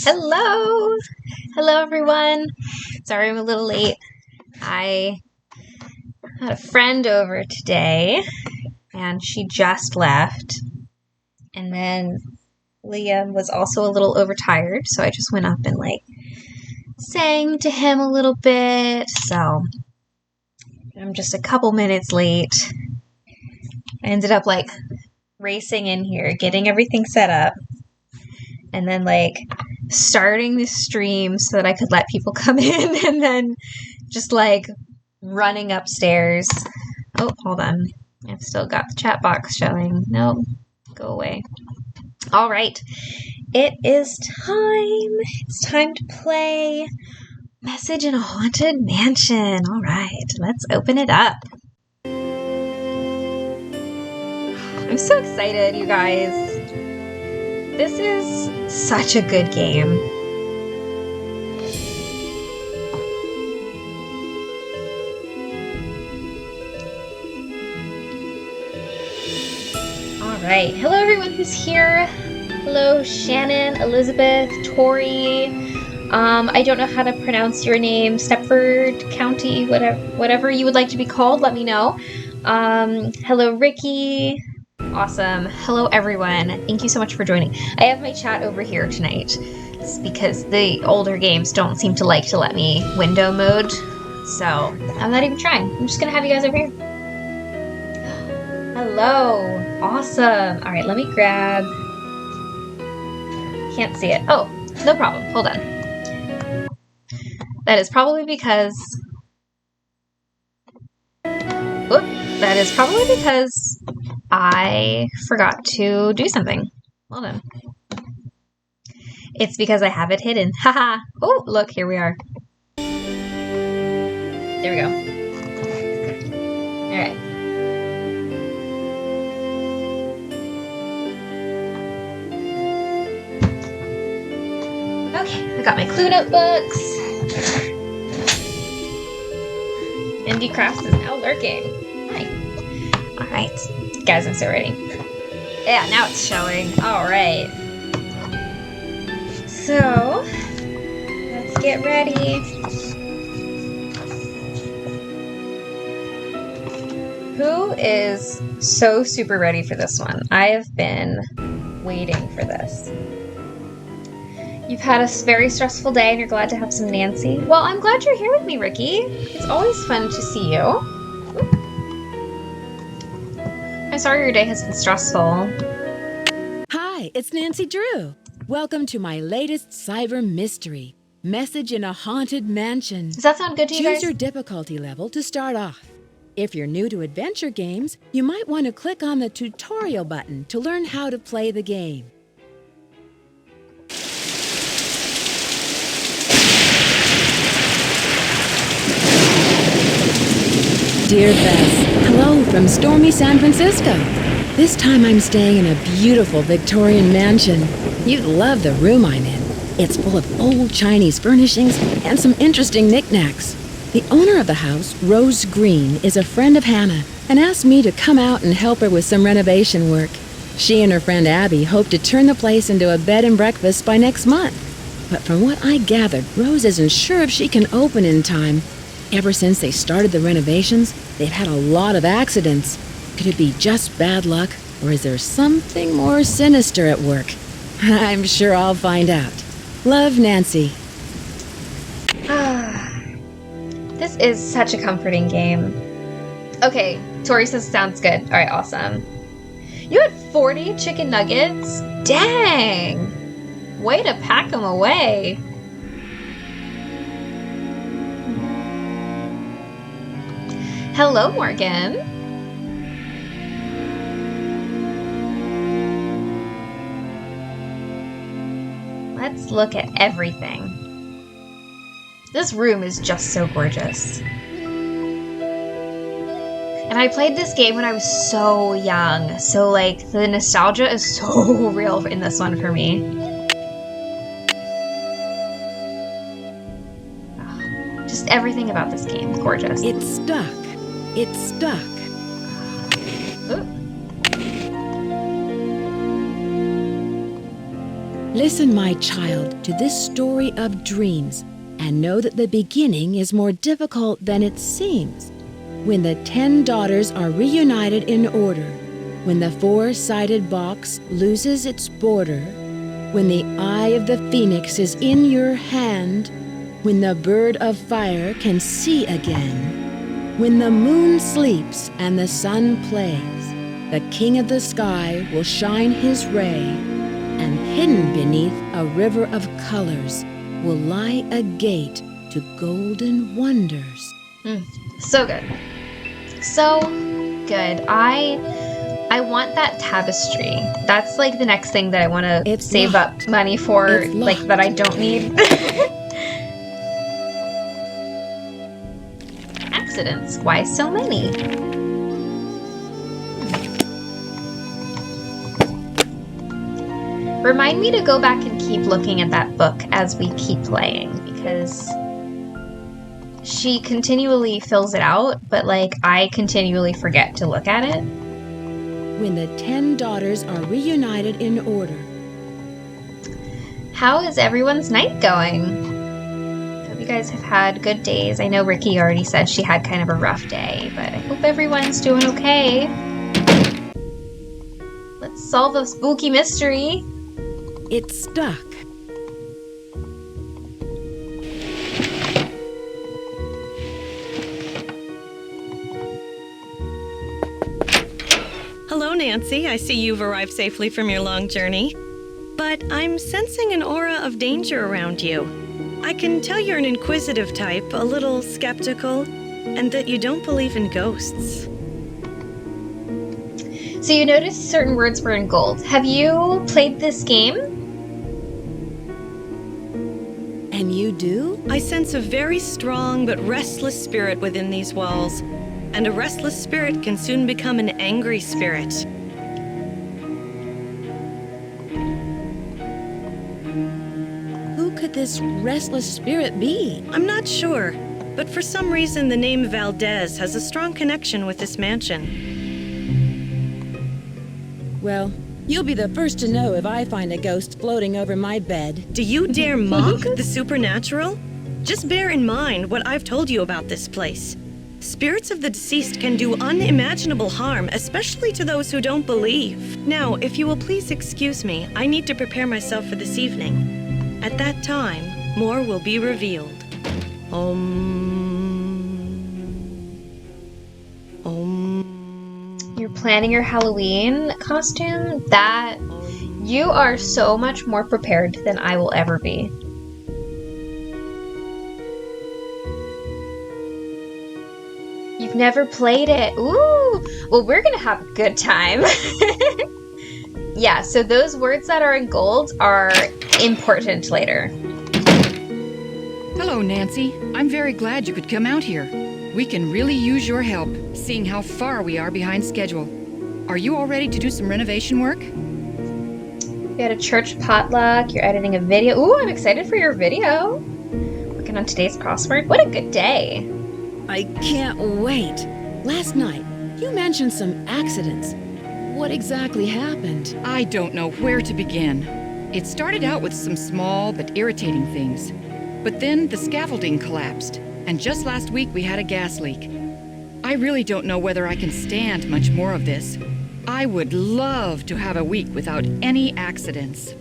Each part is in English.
Hello! Hello, everyone. Sorry I'm a little late. I had a friend over today, and she just left. And then Liam was also a little overtired, so I just went up and, sang to him a little bit. So I'm just a couple minutes late. I ended up, racing in here, getting everything set up, and then, starting the stream so that I could let people come in, and then just running upstairs. Oh, hold on. I've still got the chat box showing. Nope. Go away. All right. It is time. It's time to play Message in a Haunted Mansion. All right. Let's open it up. I'm so excited, you guys. This is such a good game. Alright, hello everyone who's here. Hello Shannon, Elizabeth, Tori. I don't know how to pronounce your name. Stepford County, whatever you would like to be called, let me know. Hello Ricky. Awesome. Hello everyone. Thank you so much for joining. I have my chat over here tonight. It's because the older games don't seem to like to let me window mode. So I'm not even trying. I'm just gonna have you guys over here. Hello. Awesome. All right, let me grab. Can't see it. Oh, no problem. Hold on. That is probably because. Whoop. That is probably because I forgot to do something. Hold on. It's because I have it hidden. Haha. Oh, look, here we are. There we go. All right. Okay, I got my Clue notebooks. Indie Crafts is now lurking. Hi. Alright. Guys, I'm so ready. Yeah, now it's showing. Alright. So, let's get ready. Who is so super ready for this one? I have been waiting for this. You've had a very stressful day and you're glad to have some Nancy. Well, I'm glad you're here with me, Ricky. It's always fun to see you. I'm sorry your day has been stressful. Hi, it's Nancy Drew. Welcome to my latest cyber mystery, Message in a Haunted Mansion. Does that sound good to you guys? Choose your difficulty level to start off. If you're new to adventure games, you might want to click on the tutorial button to learn how to play the game. Dear Bess, hello from stormy San Francisco. This time I'm staying in a beautiful Victorian mansion. You'd love the room I'm in. It's full of old Chinese furnishings and some interesting knickknacks. The owner of the house, Rose Green, is a friend of Hannah and asked me to come out and help her with some renovation work. She and her friend Abby hope to turn the place into a bed and breakfast by next month. But from what I gathered, Rose isn't sure if she can open in time. Ever since they started the renovations, they've had a lot of accidents. Could it be just bad luck, or is there something more sinister at work? I'm sure I'll find out. Love, Nancy. This is such a comforting game. Okay, Tori says sounds good. All right, awesome. You had 40 chicken nuggets? Dang! Way to pack them away. Hello, Morgan. Let's look at everything. This room is just so gorgeous. And I played this game when I was so young, so the nostalgia is so real in this one for me. Oh, just everything about this game, gorgeous. It's stuck. It's stuck. Ooh. Listen, my child, to this story of dreams, and know that the beginning is more difficult than it seems. When the 10 daughters are reunited in order, when the 4-sided box loses its border, when the eye of the phoenix is in your hand, when the bird of fire can see again, when the moon sleeps and the sun plays, the king of the sky will shine his ray, and hidden beneath a river of colors will lie a gate to golden wonders. So good. So good. I want that tapestry. That's like the next thing that I want to save up money for, like that I don't need. Accidents. Why so many? Remind me to go back and keep looking at that book as we keep playing, because she continually fills it out, but like I continually forget to look at it. When the 10 daughters are reunited in order. How is everyone's night going? Hope you guys have had good days. I know Ricky already said she had kind of a rough day, but I hope everyone's doing okay. Let's solve a spooky mystery. It's stuck. Hello, Nancy. I see you've arrived safely from your long journey. But I'm sensing an aura of danger around you. I can tell you're an inquisitive type, a little skeptical, and that you don't believe in ghosts. So you noticed certain words were in gold. Have you played this game? And you do? I sense a very strong but restless spirit within these walls. And a restless spirit can soon become an angry spirit. Who could this restless spirit be? I'm not sure, but for some reason the name Valdez has a strong connection with this mansion. Well, you'll be the first to know if I find a ghost floating over my bed. Do you dare mock the supernatural? Just bear in mind what I've told you about this place. Spirits of the deceased can do unimaginable harm, especially to those who don't believe. Now, if you will please excuse me, I need to prepare myself for this evening. At that time, more will be revealed. You're planning your Halloween costume? You are so much more prepared than I will ever be. You've never played it. Ooh! Well, we're gonna have a good time. Yeah, so those words that are in gold are important later. Hello, Nancy. I'm very glad you could come out here. We can really use your help, seeing how far we are behind schedule. Are you all ready to do some renovation work? We had a church potluck. You're editing a video. Ooh, I'm excited for your video. Working on today's crossword. What a good day. I can't wait. Last night, you mentioned some accidents. What exactly happened? I don't know where to begin. It started out with some small but irritating things. But then the scaffolding collapsed, and just last week we had a gas leak. I really don't know whether I can stand much more of this. I would love to have a week without any accidents.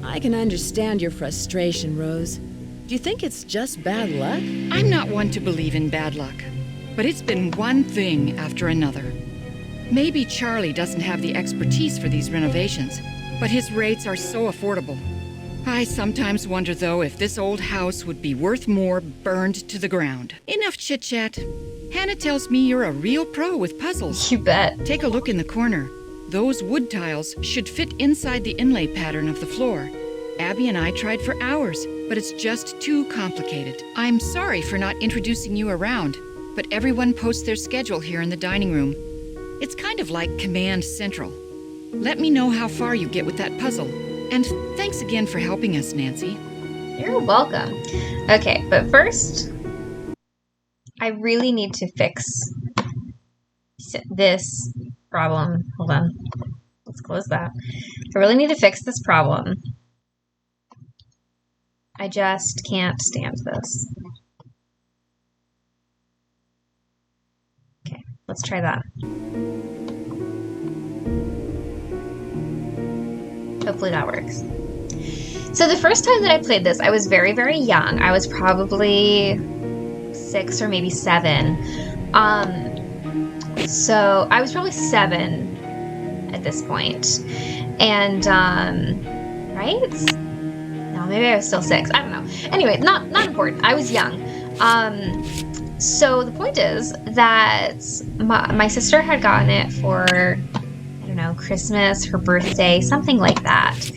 I can understand your frustration, Rose. Do you think it's just bad luck? I'm not one to believe in bad luck, but it's been one thing after another. Maybe Charlie doesn't have the expertise for these renovations, but his rates are so affordable. I sometimes wonder, though, if this old house would be worth more burned to the ground. Enough chit-chat. Hannah tells me you're a real pro with puzzles. You bet. Take a look in the corner. Those wood tiles should fit inside the inlay pattern of the floor. Abby and I tried for hours, but it's just too complicated. I'm sorry for not introducing you around, but everyone posts their schedule here in the dining room. It's kind of like Command Central. Let me know how far you get with that puzzle. And thanks again for helping us, Nancy. You're welcome. Okay, but first, I really need to fix this problem. Hold on. Let's close that. I really need to fix this problem. I just can't stand this. Okay, let's try that. Hopefully that works. So the first time that I played this, I was very, very young. I was probably 6 or maybe 7. So I was probably 7 at this point. And, right? No, maybe I was still 6. I don't know. Anyway, not important. I was young. So the point is that my sister had gotten it for, I don't know, Christmas, her birthday, something like that.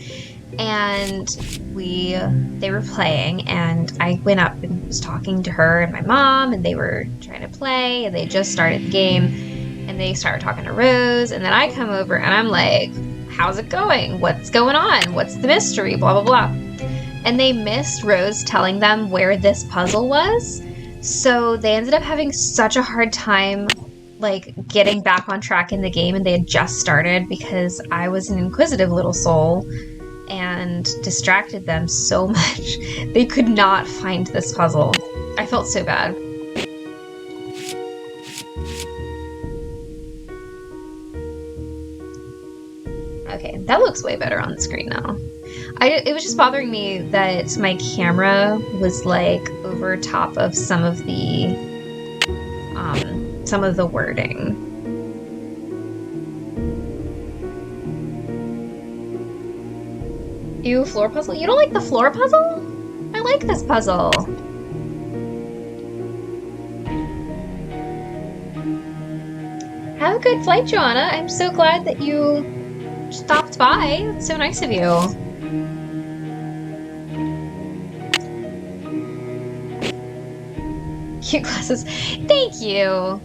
And they were playing, and I went up and was talking to her and my mom, and they were trying to play, and they just started the game, and they started talking to Rose, and then I come over and I'm like, how's it going? What's going on? What's the mystery? Blah, blah, blah. And they missed Rose telling them where this puzzle was, so they ended up having such a hard time like getting back on track in the game, and they had just started because I was an inquisitive little soul and distracted them so much. They could not find this puzzle. I felt so bad. Okay, that looks way better on the screen now. It was just bothering me that my camera was like over top of some of the wording. Ew, floor puzzle? You don't like the floor puzzle? I like this puzzle. Have a good flight, Joanna. I'm so glad that you stopped by. It's so nice of you. Cute glasses. Thank you.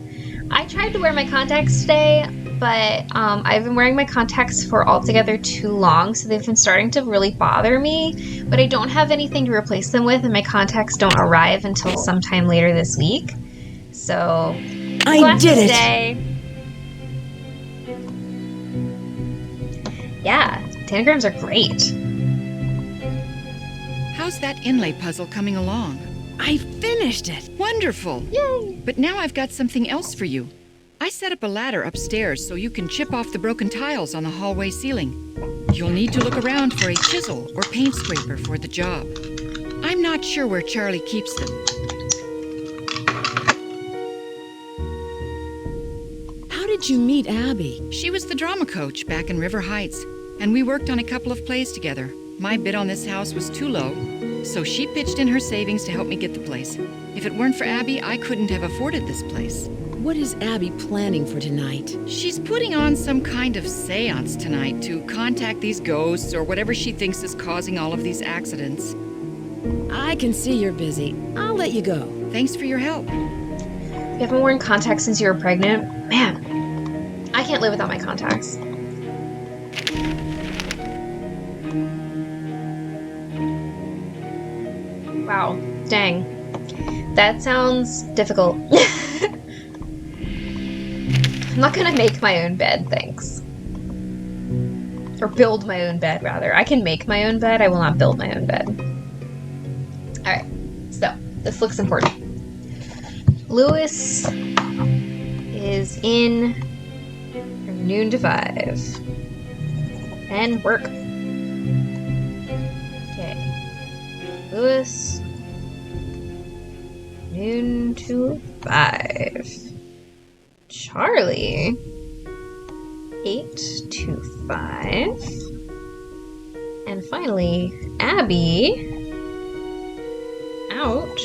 I tried to wear my contacts today, but I've been wearing my contacts for altogether too long, so they've been starting to really bother me, but I don't have anything to replace them with, and my contacts don't arrive until sometime later this week. So, I did it! Today. Yeah, tanagrams are great. How's that inlay puzzle coming along? I finished it! Wonderful! Yay! But now I've got something else for you. I set up a ladder upstairs so you can chip off the broken tiles on the hallway ceiling. You'll need to look around for a chisel or paint scraper for the job. I'm not sure where Charlie keeps them. How did you meet Abby? She was the drama coach back in River Heights, and we worked on a couple of plays together. My bid on this house was too low, so she pitched in her savings to help me get the place. If it weren't for Abby, I couldn't have afforded this place. What is Abby planning for tonight? She's putting on some kind of seance tonight to contact these ghosts or whatever she thinks is causing all of these accidents. I can see you're busy. I'll let you go. Thanks for your help. You haven't worn contacts since you were pregnant? Man, I can't live without my contacts. Wow, dang. That sounds difficult. I'm not gonna make my own bed, thanks. Or build my own bed, rather. I can make my own bed, I will not build my own bed. Alright, so, this looks important. Lewis is in from noon to 5. And work. Okay. Lewis, noon to 5. Charlie, 8 to 5. And finally, Abby, out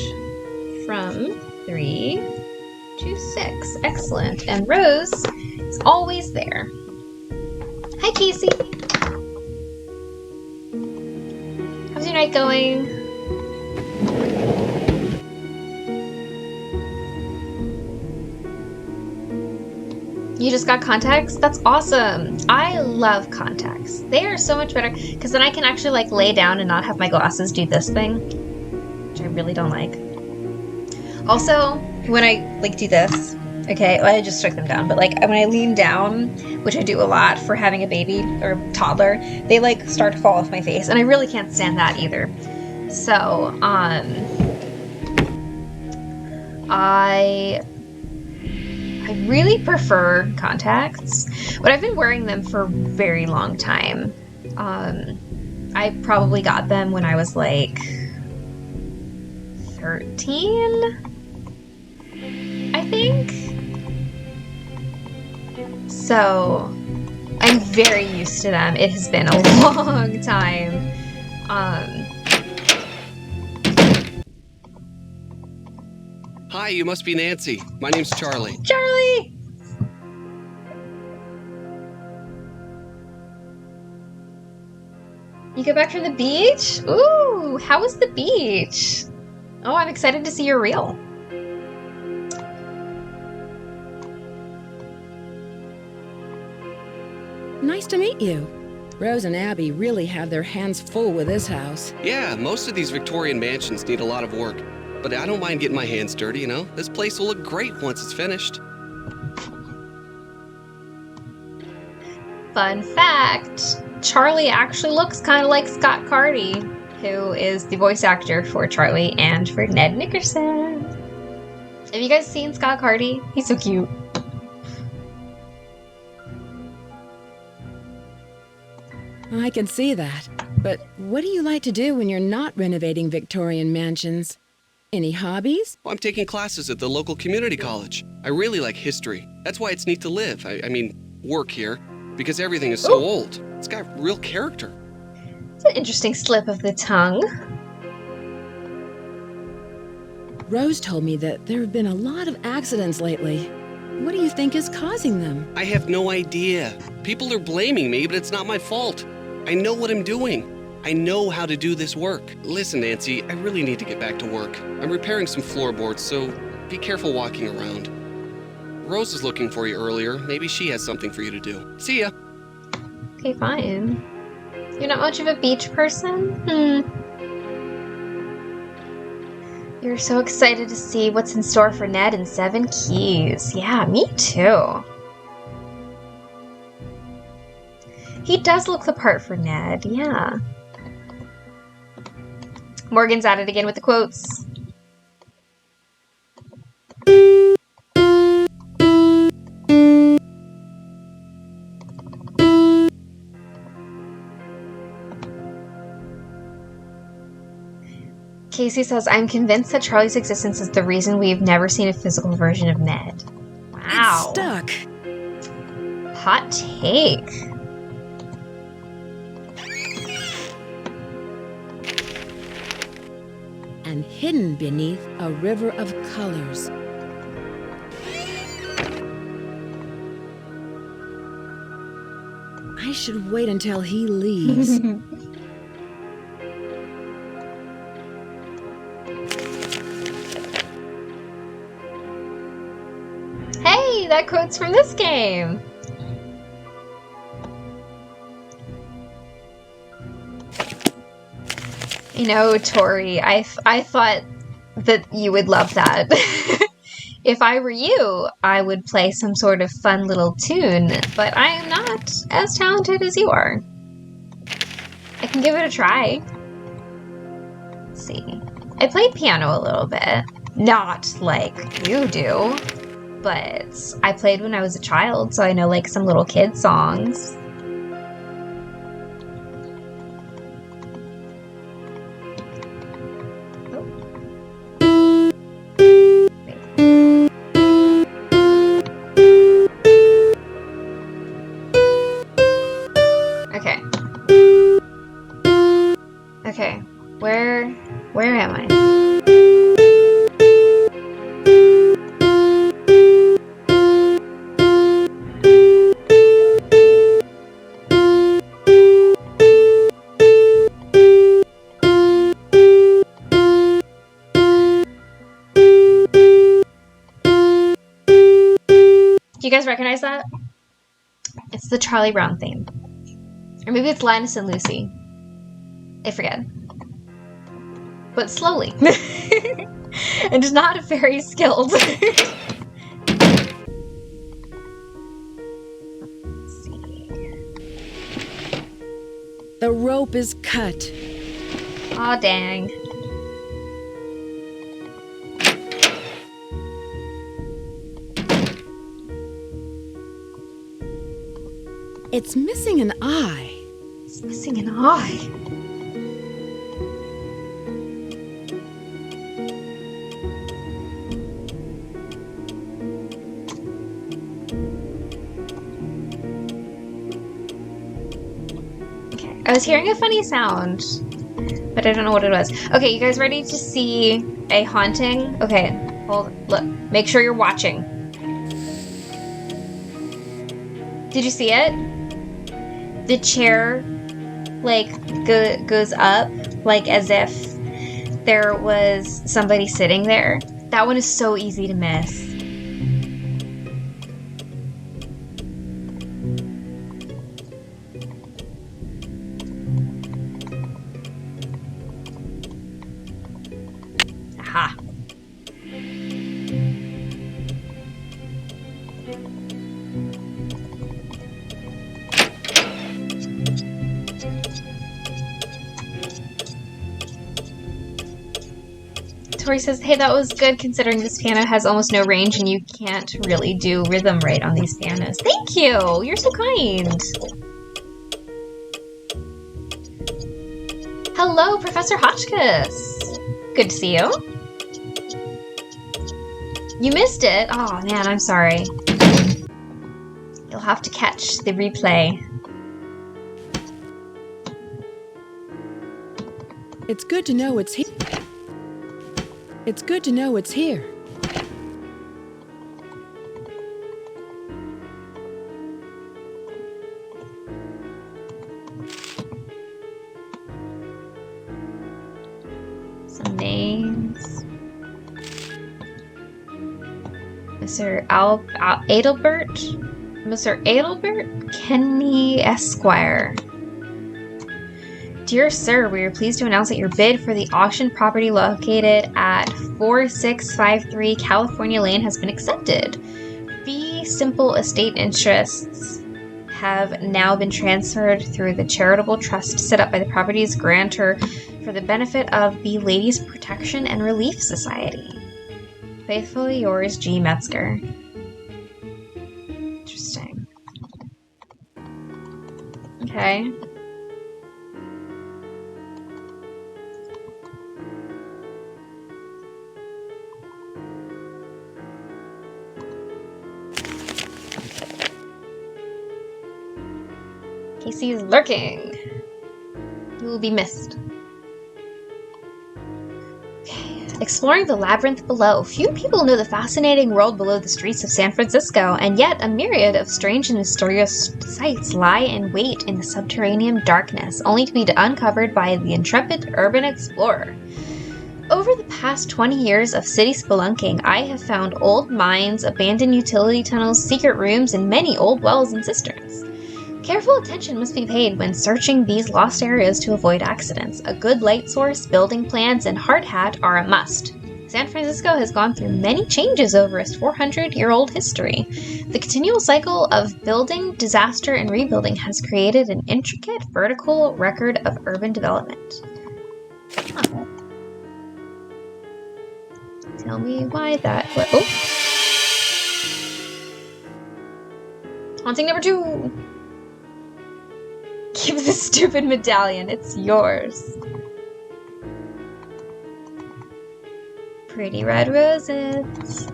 from 3 to 6. Excellent. And Rose is always there. Hi, Casey. How's your night going? You just got contacts? That's awesome. I love contacts. They are so much better because then I can actually like lay down and not have my glasses do this thing, which I really don't like. Also, when I like do this, Okay, well, I just took them down, but like when I lean down, which I do a lot for having a baby or toddler, they like start to fall off my face, and I really can't stand that either. So, I really prefer contacts, but I've been wearing them for a very long time. I probably got them when I was like 13, I think. So I'm very used to them. It has been a long time. Hi, you must be Nancy. My name's Charlie. Charlie! You get back from the beach? Ooh, how was the beach? Oh, I'm excited to see your reel. Nice to meet you. Rose and Abby really have their hands full with this house. Yeah, most of these Victorian mansions need a lot of work, but I don't mind getting my hands dirty, you know? This place will look great once it's finished. Fun fact, Charlie actually looks kind of like Scott Carty, who is the voice actor for Charlie and for Ned Nickerson. Have you guys seen Scott Carty? He's so cute. I can see that. But what do you like to do when you're not renovating Victorian mansions? Any hobbies? I'm taking classes at the local community college. I really like history. That's why it's neat to live. I mean, work here, because everything is so old. It's got real character. It's an interesting slip of the tongue. Rose told me that there have been a lot of accidents lately. What do you think is causing them? I have no idea. People are blaming me, but it's not my fault. I know what I'm doing. I know how to do this work. Listen, Nancy, I really need to get back to work. I'm repairing some floorboards, so be careful walking around. Rose was looking for you earlier. Maybe she has something for you to do. See ya. Okay, fine. You're not much of a beach person? You're so excited to see what's in store for Ned and Seven Keys. Yeah, me too. He does look the part for Ned, yeah. Morgan's at it again with the quotes. Casey says, I'm convinced that Charlie's existence is the reason we've never seen a physical version of Ned. Wow. It's stuck. Hot take. And hidden beneath a river of colors. I should wait until he leaves. Hey, that quote's from this game. You know, Tori, I thought that you would love that. If I were you, I would play some sort of fun little tune, but I am not as talented as you are. I can give it a try. Let's see. I played piano a little bit. Not like you do, but I played when I was a child, so I know like some little kid songs. Okay, where am I? Do you guys recognize that? It's the Charlie Brown theme. Or maybe it's Linus and Lucy. I forget. But slowly. And is not very skilled. The rope is cut. Aw, dang. It's missing an eye. It's missing an eye. Okay, I was hearing a funny sound, but I don't know what it was. Okay, you guys ready to see a haunting? Okay, look, make sure you're watching. Did you see it? The chair, like, goes up, like, as if there was somebody sitting there. That one is so easy to miss. Aha. Tori says, hey, that was good considering this piano has almost no range and you can't really do rhythm right on these pianos. Thank you! You're so kind! Hello, Professor Hotchkiss! Good to see you. You missed it? Oh man, I'm sorry. You'll have to catch the replay. It's good to know it's here. It's good to know it's here. Some names. Mr. Adelbert? Mr. Adelbert Kenny Esquire. Dear Sir, we are pleased to announce that your bid for the auction property located at 4653 California Lane has been accepted. Fee simple estate interests have now been transferred through the charitable trust set up by the property's grantor for the benefit of the Ladies Protection and Relief Society. Faithfully yours, G. Metzger. Interesting. Okay. Casey is lurking. You will be missed. Okay. Exploring the labyrinth below. Few people know the fascinating world below the streets of San Francisco, and yet a myriad of strange and mysterious sights lie in wait in the subterranean darkness, only to be uncovered by the intrepid urban explorer. Over the past 20 years of city spelunking, I have found old mines, abandoned utility tunnels, secret rooms, and many old wells and cisterns. Careful attention must be paid when searching these lost areas to avoid accidents. A good light source, building plans, and hard hat are a must. San Francisco has gone through many changes over its 400-year-old history. The continual cycle of building, disaster, and rebuilding has created an intricate vertical record of urban development. Huh. Tell me why that... Oh! Haunting number 2! Keep the stupid medallion, it's yours. Pretty red roses.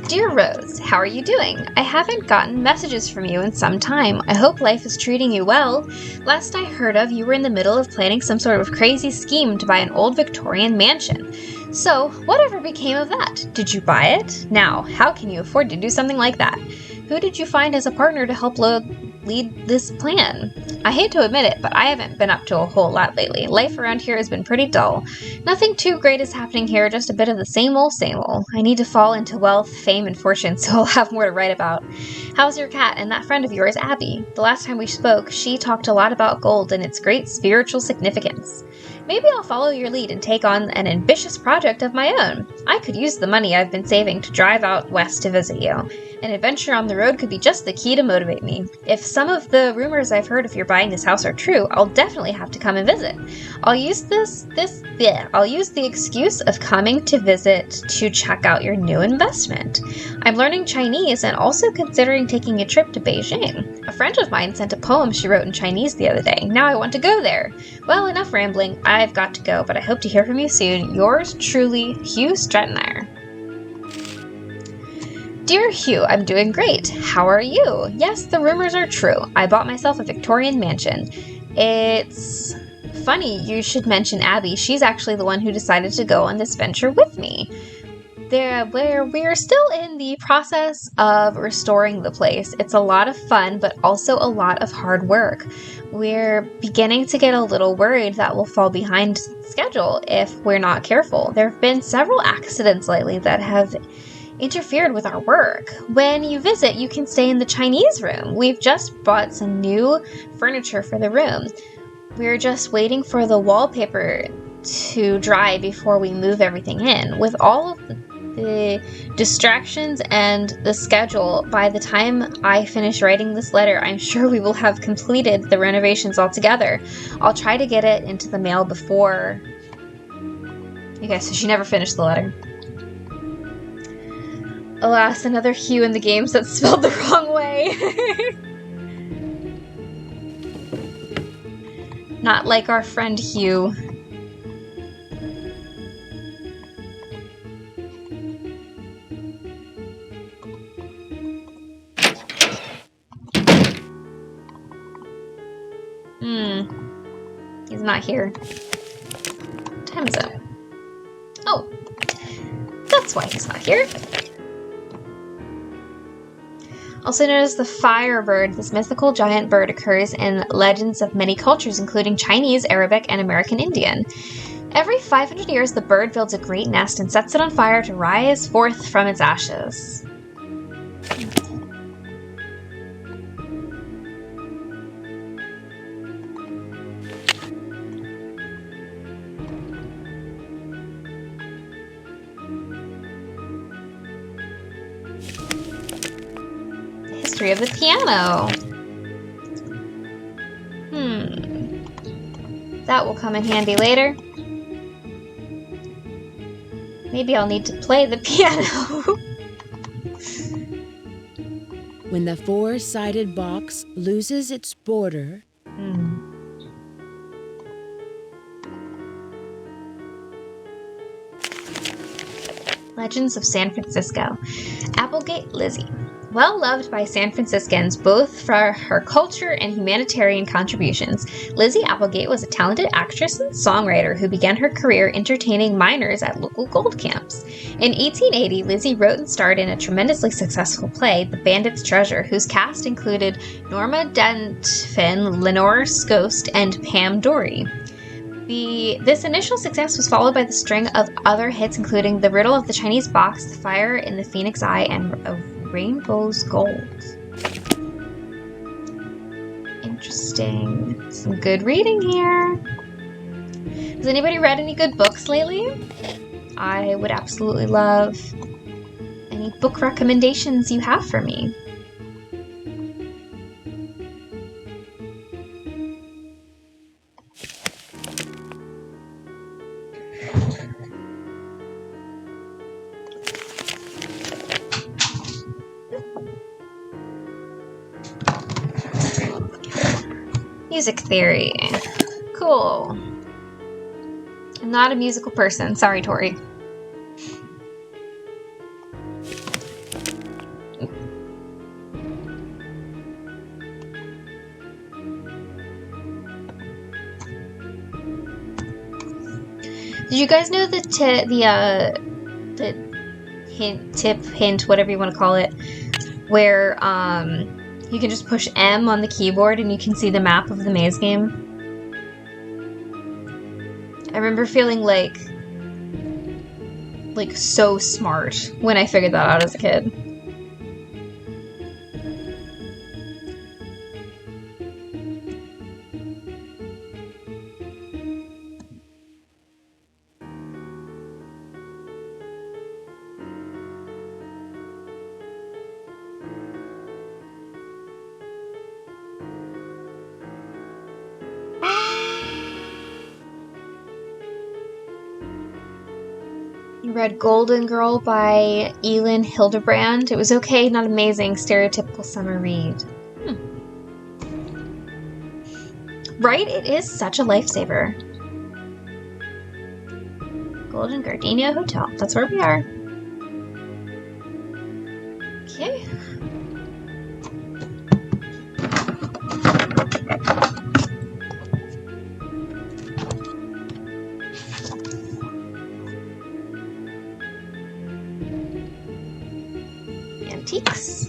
Dear Rose, how are you doing? I haven't gotten messages from you in some time. I hope life is treating you well. Last I heard of, you were in the middle of planning some sort of crazy scheme to buy an old Victorian mansion. So, whatever became of that? Did you buy it? Now, how can you afford to do something like that? Who did you find as a partner to help lead this plan? I hate to admit it, but I haven't been up to a whole lot lately. Life around here has been pretty dull. Nothing too great is happening here, just a bit of the same old, same old. I need to fall into wealth, fame, and fortune, so I'll have more to write about. How's your cat and that friend of yours, Abby? The last time we spoke, she talked a lot about gold and its great spiritual significance. Maybe I'll follow your lead and take on an ambitious project of my own. I could use the money I've been saving to drive out west to visit you. An adventure on the road could be just the key to motivate me. If some of the rumors I've heard of your buying this house are true, I'll definitely have to come and visit. I'll use the excuse of coming to visit to check out your new investment. I'm learning Chinese and also considering taking a trip to Beijing. A friend of mine sent a poem she wrote in Chinese the other day. Now I want to go there. Well, enough rambling. I've got to go, but I hope to hear from you soon. Yours truly, Hugh Strettenmeyer. Dear Hugh, I'm doing great. How are you? Yes, the rumors are true. I bought myself a Victorian mansion. It's funny you should mention Abby. She's actually the one who decided to go on this venture with me. We're still in the process of restoring the place. It's a lot of fun, but also a lot of hard work. We're beginning to get a little worried that we'll fall behind schedule if we're not careful. There have been several accidents lately that have interfered with our work. When you visit, you can stay in the Chinese room. We've just bought some new furniture for the room. We're just waiting for the wallpaper to dry before we move everything in. With all of the distractions and the schedule, by the time I finish writing this letter, I'm sure we will have completed the renovations altogether. I'll try to get it into the mail before... Okay, so she never finished the letter. Alas, another Hugh in the games that's spelled the wrong way. Not like our friend Hugh. He's not here. What time is it? Oh, that's why he's not here. Also known as the Firebird, this mythical giant bird occurs in legends of many cultures, including Chinese, Arabic, and American Indian. Every 500 years, the bird builds a great nest and sets it on fire to rise forth from its ashes. History of the piano. That will come in handy later. Maybe I'll need to play the piano. When the four-sided box loses its border... Legends of San Francisco. Applegate Lizzie. Well loved by San Franciscans, both for her culture and humanitarian contributions, Lizzie Applegate was a talented actress and songwriter who began her career entertaining miners at local gold camps. In 1880, Lizzie wrote and starred in a tremendously successful play, The Bandit's Treasure, whose cast included Norma Desmond, Lenore Scost, and Pam Dory. This initial success was followed by the string of other hits, including The Riddle of the Chinese Box, The Fire in the Phoenix Eye, and Rainbow's Gold. Interesting. Some good reading here. Has anybody read any good books lately? I would absolutely love any book recommendations you have for me. Music theory. Cool. I'm not a musical person. Sorry, Tori. Did you guys know the hint, whatever you want to call it, where you can just push M on the keyboard and you can see the map of the maze game? I remember feeling like so smart when I figured that out as a kid. You read Golden Girl by Elin Hildebrand. It was okay, not amazing, stereotypical summer read. Right? It is such a lifesaver. Golden Gardenia Hotel. That's where we are. Okay. Antiques.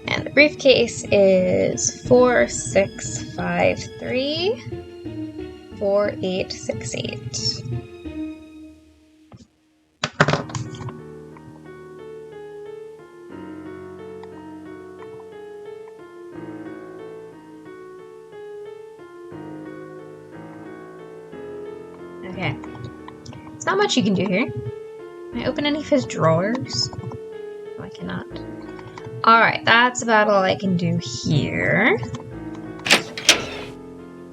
And the briefcase is 4653 4868. Okay. There's not much you can do here. Can I open any of his drawers? No, I cannot. Alright, that's about all I can do here.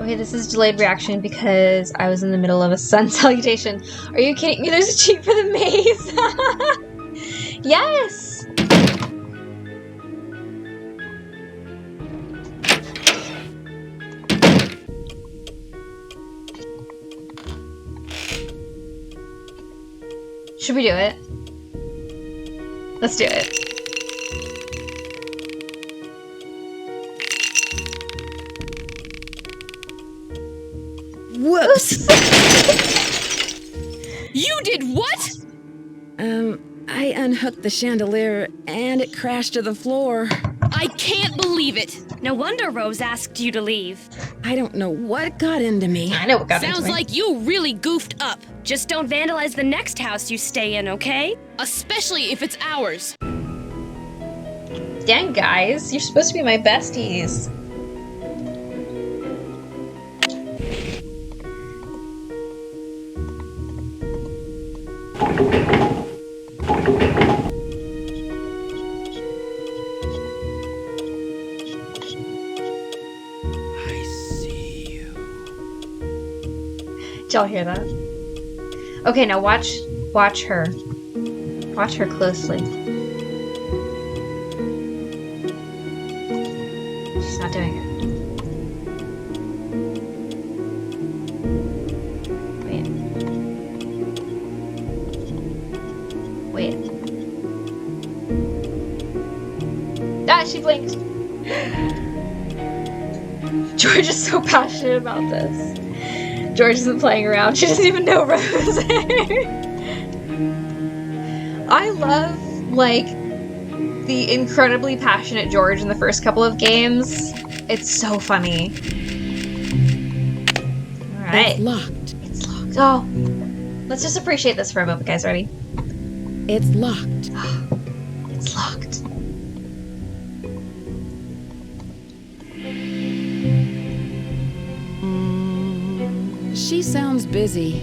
Okay, this is delayed reaction because I was in the middle of a sun salutation. Are you kidding me? There's a cheat for the maze! Yes! Should we do it? Let's do it. Whoops! You did what? I unhooked the chandelier and it crashed to the floor. I can't believe it. No wonder Rose asked you to leave. I don't know what got into me. I know what got into Sounds me. like you really goofed up. Just don't vandalize the next house you stay in, okay? Especially if it's ours. Dang, guys. You're supposed to be my besties. I see you. Did y'all hear that? Okay, now watch her. Watch her closely. She's not doing it. Wait. Ah, she blinked. George is so passionate about this. George isn't playing around. She doesn't even know Rose. I love, like, the incredibly passionate George in the first couple of games. It's so funny. Alright. It's locked. It's locked. Oh. Let's just appreciate this for a moment, guys. Ready? It's locked. It's locked. She sounds busy.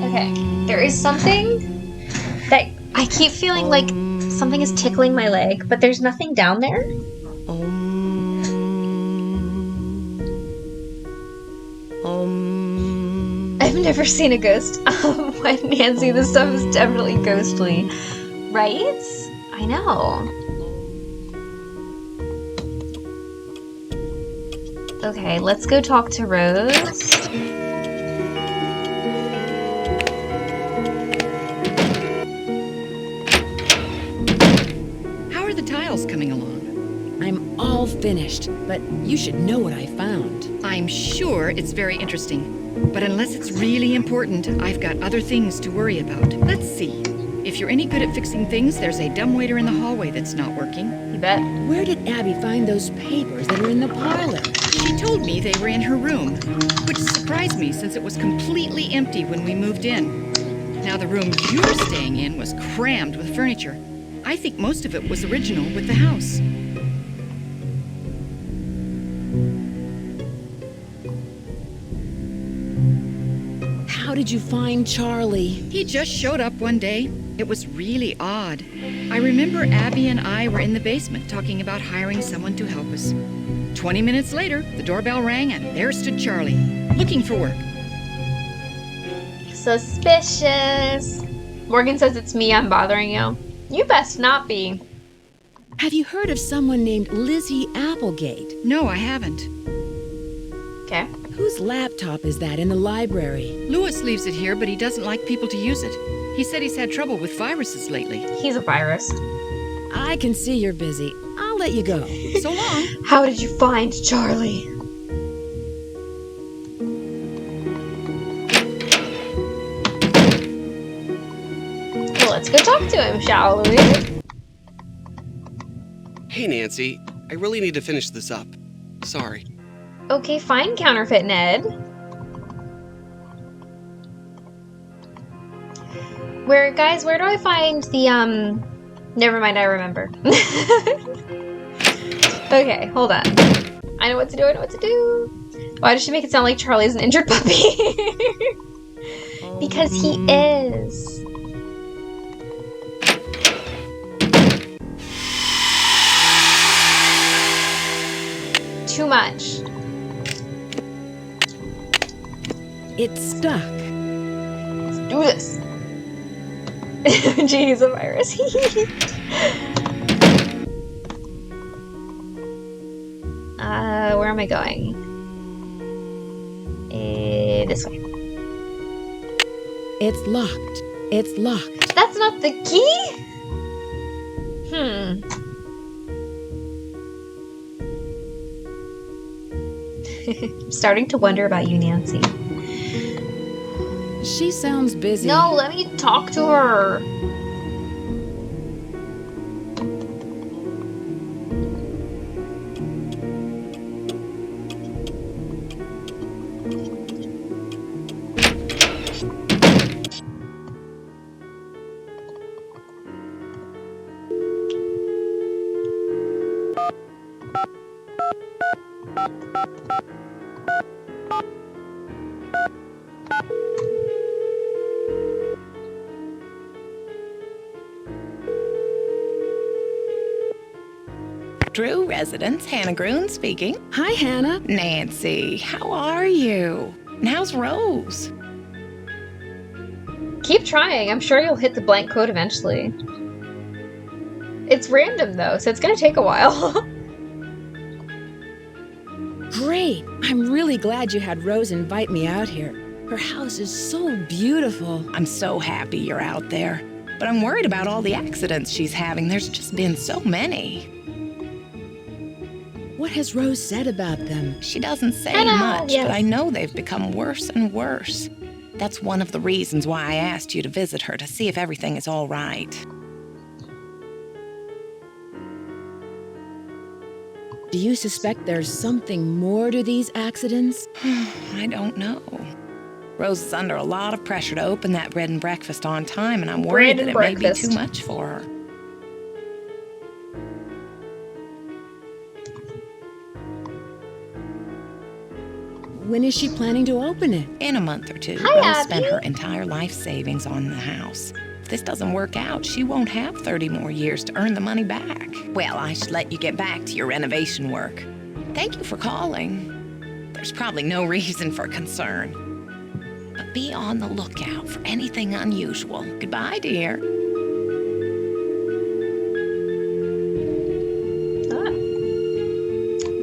Okay. There is something that I keep feeling like something is tickling my leg, but there's nothing down there. I've never seen a ghost. When Nancy, this stuff is definitely ghostly. Right? I know. Okay, let's go talk to Rose. How are the tiles coming along? I'm all finished, but you should know what I found. I'm sure it's very interesting. But unless it's really important, I've got other things to worry about. Let's see. If you're any good at fixing things, there's a dumbwaiter in the hallway that's not working. You bet. Where did Abby find those papers that are in the parlor? She told me they were in her room, which surprised me since it was completely empty when we moved in. Now the room you're staying in was crammed with furniture. I think most of it was original with the house. How did you find Charlie? He just showed up one day. It was really odd. I remember Abby and I were in the basement talking about hiring someone to help us. 20 minutes later, the doorbell rang and there stood Charlie. looking for work. Suspicious. Morgan says it's me I'm bothering you. You best not be. Have you heard of someone named Lizzie Applegate? No, I haven't. Okay. Whose laptop is that in the library? Lewis leaves it here, but he doesn't like people to use it. He said he's had trouble with viruses lately. He's a virus. I can see you're busy. I'll let you go. So long. How did you find Charlie? Well, let's go talk to him, shall we? Hey, Nancy. I really need to finish this up. Sorry. Okay, fine, Counterfeit Ned. Where do I find the, Never mind, I remember. Okay, hold on. I know what to do, Why does she make it sound like Charlie's an injured puppy? Because he is. Too much. It's stuck. Let's do this. Jeez, a virus. Where am I going? This way. It's locked. It's locked. That's not the key? I'm starting to wonder about you, Nancy. She sounds busy. No, let me talk to her. Drew Residence, Hannah Groon speaking. Hi, Hannah. Nancy, how are you? And how's Rose? Keep trying. I'm sure you'll hit the blank code eventually. It's random though, so it's gonna take a while. Great. I'm really glad you had Rose invite me out here. Her house is so beautiful. I'm so happy you're out there. But I'm worried about all the accidents she's having. There's just been so many. What has Rose said about them? She doesn't say Hello, much, yes. but I know they've become worse and worse. That's one of the reasons why I asked you to visit her, to see if everything is all right. Do you suspect there's something more to these accidents? I don't know. Rose is under a lot of pressure to open that bread and breakfast on time, and I'm worried that it may be too much for her. When is she planning to open it? In a month or two, Hi, Rose Abby. spent her entire life savings on the house. If this doesn't work out, she won't have 30 more years to earn the money back. Well, I should let you get back to your renovation work. Thank you for calling. There's probably no reason for concern. But be on the lookout for anything unusual. Goodbye, dear.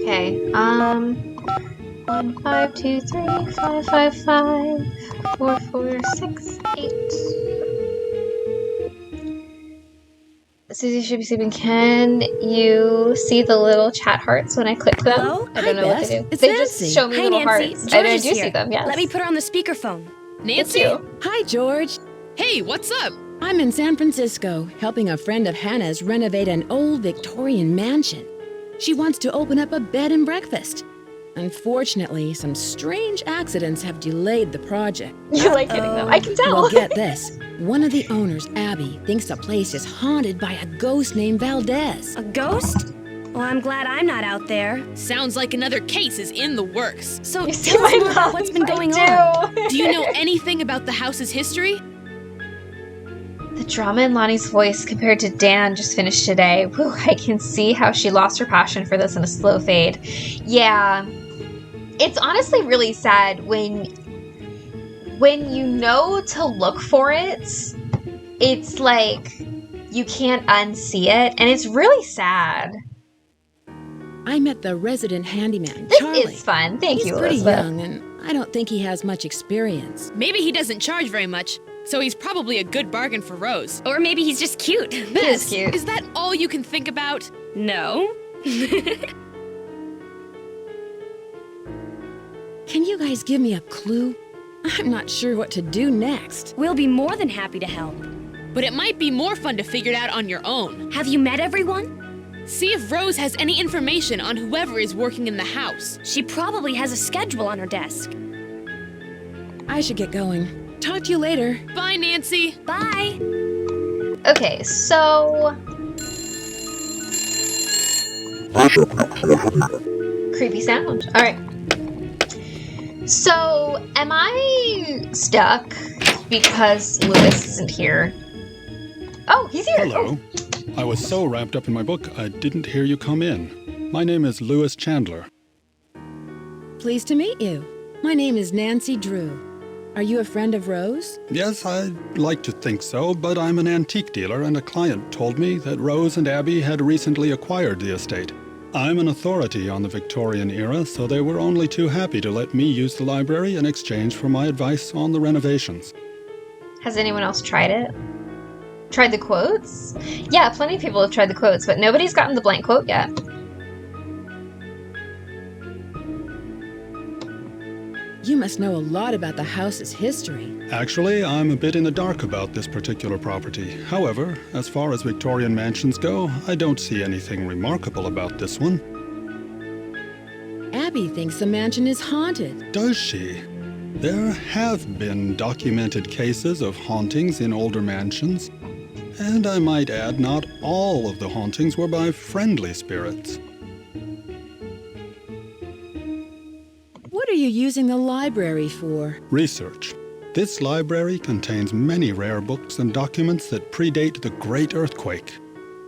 Okay, 1, 5, 2, 3, 5, 5, 5, 4, 4, 6, 8. Susie should be sleeping. Can you see the little chat hearts when I click them? Hello? I don't know what they do. It's They Nancy. just show me Hi, little Nancy. hearts. George I is do here. see them, yes. Let me put her on the speakerphone. It's you. Hi, George. Hey, what's up? I'm in San Francisco, helping a friend of Hannah's renovate an old Victorian mansion. She wants to open up a bed and breakfast. Unfortunately, some strange accidents have delayed the project. You like hitting them. I can tell. Well, get this. One of the owners, Abby, thinks the place is haunted by a ghost named Valdez. A ghost? Well, I'm glad I'm not out there. Sounds like another case is in the works. So You see tell us my more about lungs? what's been going I on. do. Do you know anything about the house's history? The drama in Lonnie's voice compared to Dan just finished today. Whew, I can see how she lost her passion for this in a slow fade. Yeah. it's honestly really sad when you know to look for it, it's like you can't unsee it, and it's really sad. I met the resident handyman, This Charlie. is fun. Thank He's you, pretty Elizabeth. young, and I don't think he has much experience. Maybe he doesn't charge very much, so he's probably a good bargain for Rose. Or maybe he's just cute. This is cute. Is that all you can think about? No. Can you guys give me a clue? I'm not sure what to do next. We'll be more than happy to help. But it might be more fun to figure it out on your own. Have you met everyone? See if Rose has any information on whoever is working in the house. She probably has a schedule on her desk. I should get going. Talk to you later. Bye, Nancy. Bye. Okay, so... creepy sound. Alright. So, am I stuck because Lewis isn't here? Oh, he's here! Hello. I was so wrapped up in my book, I didn't hear you come in. My name is Lewis Chandler. Pleased to meet you. My name is Nancy Drew. Are you a friend of Rose? Yes, I'd like to think so, but I'm an antique dealer, and a client told me that Rose and Abby had recently acquired the estate. I'm an authority on the Victorian era, so they were only too happy to let me use the library in exchange for my advice on the renovations. Has anyone else tried it? Tried the quotes? Yeah, plenty of people have tried the quotes, but nobody's gotten the blank quote yet. You must know a lot about the house's history. Actually, I'm a bit in the dark about this particular property. However, as far as Victorian mansions go, I don't see anything remarkable about this one. Abby thinks the mansion is haunted. Does she? There have been documented cases of hauntings in older mansions. And I might add, not all of the hauntings were by friendly spirits. What are you using the library for? Research. This library contains many rare books and documents that predate the Great Earthquake.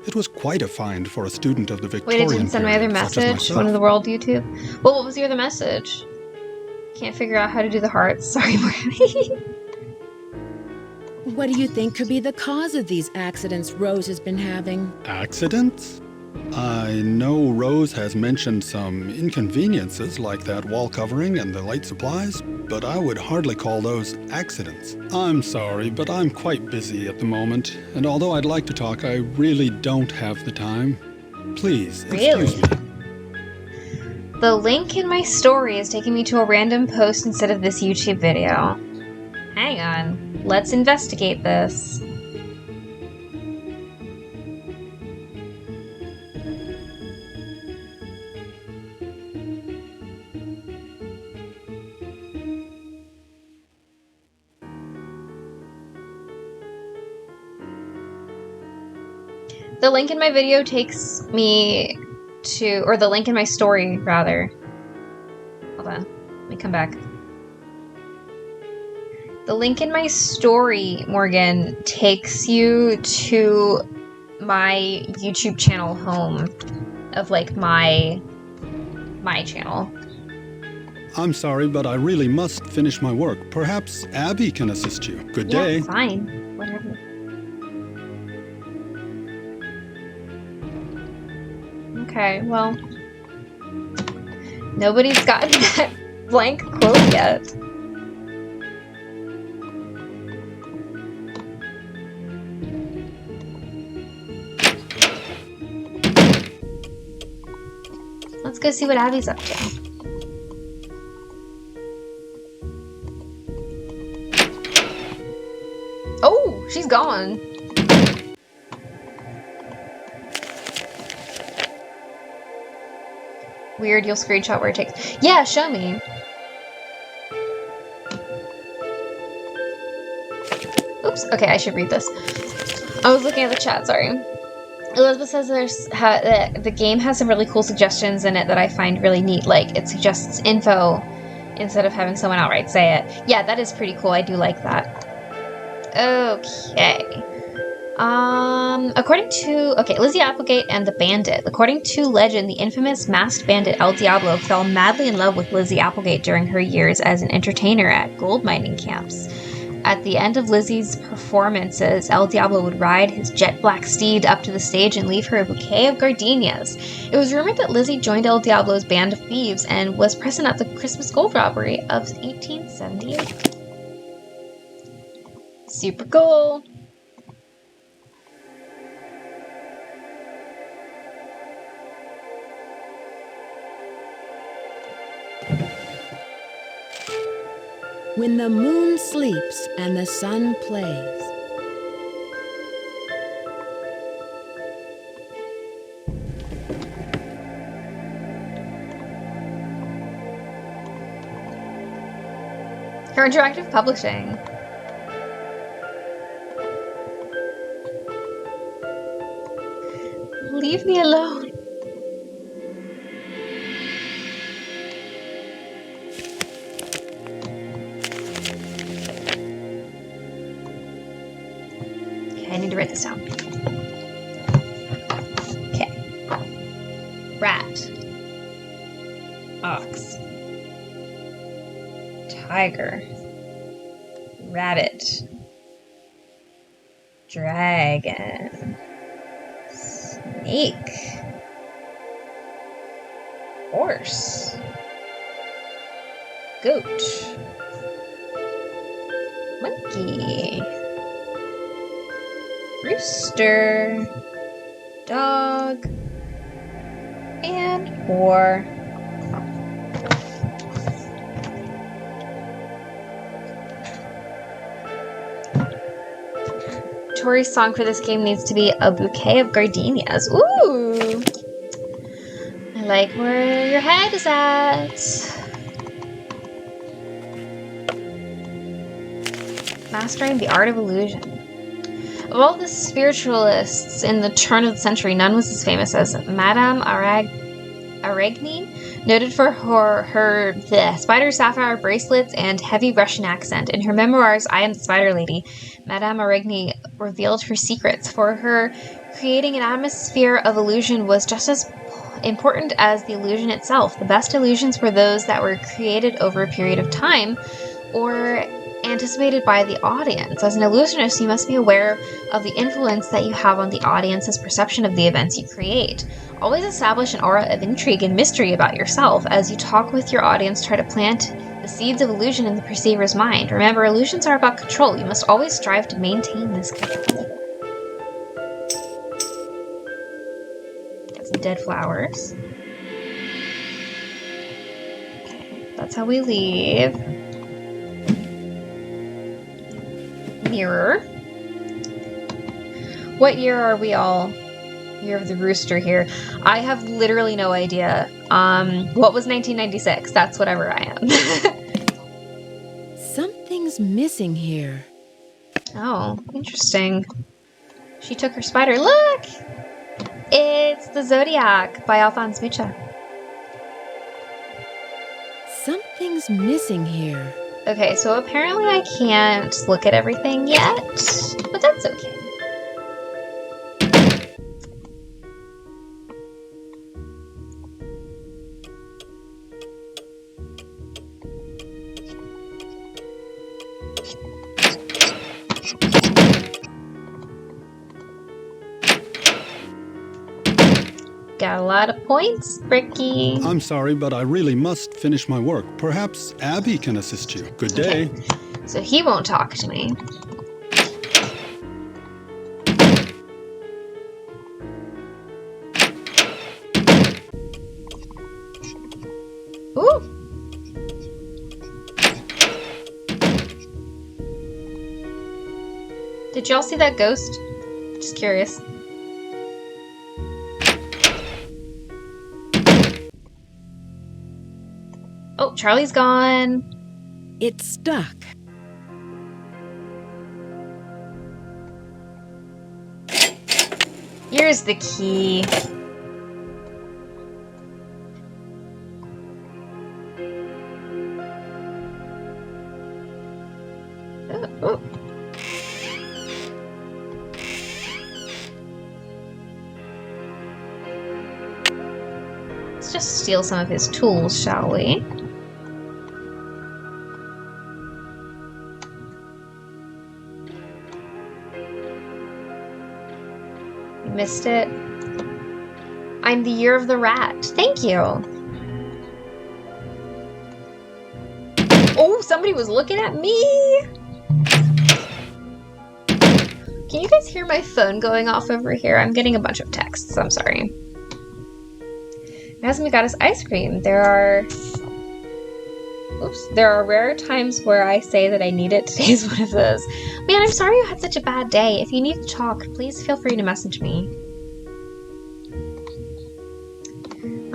It was quite a find for a student of the Wait, Victorian it didn't send my other period, such as message? myself. One of the world YouTube? Well, what was your other message? Can't figure out how to do the hearts. Sorry, Morgan. What do you think could be the cause of these accidents Rose has been having? Accidents? I know Rose has mentioned some inconveniences like that wall covering and the light supplies, but I would hardly call those accidents. I'm sorry, but I'm quite busy at the moment, and although I'd like to talk, I really don't have the time. Please, excuse me. The link in my story is taking me to a random post instead of this YouTube video. Hang on. Let's investigate this. The link in my video takes me to, or the link in my story, rather. Hold on. Let me come back. The link in my story, Morgan, takes you to my YouTube channel home of, like, my channel. I'm sorry, but I really must finish my work. Perhaps Abby can assist you. Good day. Yeah, fine. Whatever. Okay, well, nobody's gotten that blank quote yet. Let's go see what Abby's up to. Oh, she's gone. Weird, you'll screenshot where it takes. Yeah, show me. Oops. Okay, I should read this. I was looking at the chat, sorry. Elizabeth says the game has some really cool suggestions in it that I find really neat. Like, it suggests info instead of having someone outright say it. Yeah, that is pretty cool. I do like that. Okay. Lizzie Applegate and the Bandit. According to legend, the infamous masked bandit El Diablo fell madly in love with Lizzie Applegate during her years as an entertainer at gold mining camps. At the end of Lizzie's performances, El Diablo would ride his jet black steed up to the stage and leave her a bouquet of gardenias. It was rumored that Lizzie joined El Diablo's band of thieves and was present at the Christmas gold robbery of 1878. Super cool! When the moon sleeps and the sun plays. Her interactive publishing. Leave me alone. I need to write this down. Okay. Rat. Ox. Tiger. Rabbit. Dragon. Snake. Horse. Goat. Monkey. Rooster, dog, and whore. Tori's song for this game needs to be A Bouquet of Gardenias. Ooh! I like where your head is at. Mastering the Art of Illusion. Of all the spiritualists in the turn of the century, none was as famous as Madame Aragny, noted for her spider sapphire bracelets and heavy Russian accent. In her memoirs, I Am the Spider Lady, Madame Aragny revealed her secrets. For her, creating an atmosphere of illusion was just as important as the illusion itself. The best illusions were those that were created over a period of time, or anticipated by the audience. As an illusionist, you must be aware of the influence that you have on the audience's perception of the events you create. Always establish an aura of intrigue and mystery about yourself. As you talk with your audience, try to plant the seeds of illusion in the perceiver's mind. Remember, illusions are about control. You must always strive to maintain this control. Got some dead flowers. Okay, that's how we leave. Mirror. What year are we all? Year of the rooster here. I have literally no idea. What was 1996? That's whatever I am. Something's missing here. Oh, interesting. She took her spider. Look! It's the Zodiac by Alphonse Mucha. Something's missing here. Okay, so apparently I can't look at everything yet, but that's okay. Got a lot of points, Bricky. I'm sorry, but I really must finish my work. Perhaps Abby can assist you. Good day. Okay. So he won't talk to me. Ooh! Did y'all see that ghost? Just curious. Oh, Charlie's gone. It's stuck. Here's the key. Oh, oh. Let's just steal some of his tools, shall we? You missed it. I'm the Year of the Rat. Thank you. Oh, somebody was looking at me. Can you guys hear my phone going off over here? I'm getting a bunch of texts. I'm sorry. Hasn't got us ice cream. There are rare times where I say that I need it. Today's one of those. Man, I'm sorry you had such a bad day. If you need to talk, please feel free to message me.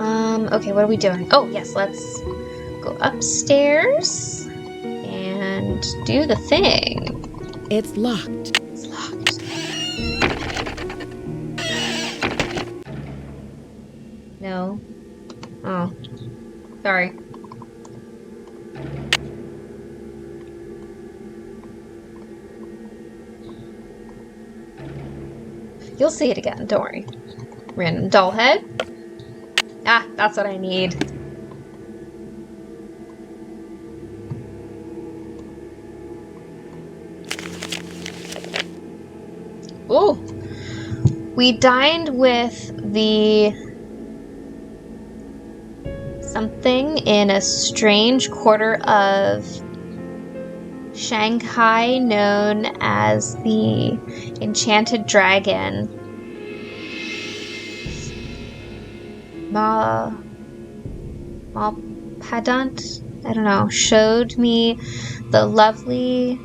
Okay, what are we doing? Oh, yes, let's go upstairs and do the thing. It's locked. It's locked. No. Oh. Sorry. You'll see it again, don't worry. Random doll head. Ah, that's what I need. Ooh. We dined with the something in a strange quarter of Shanghai known as the Enchanted Dragon. Malpadant, I don't know, showed me the lovely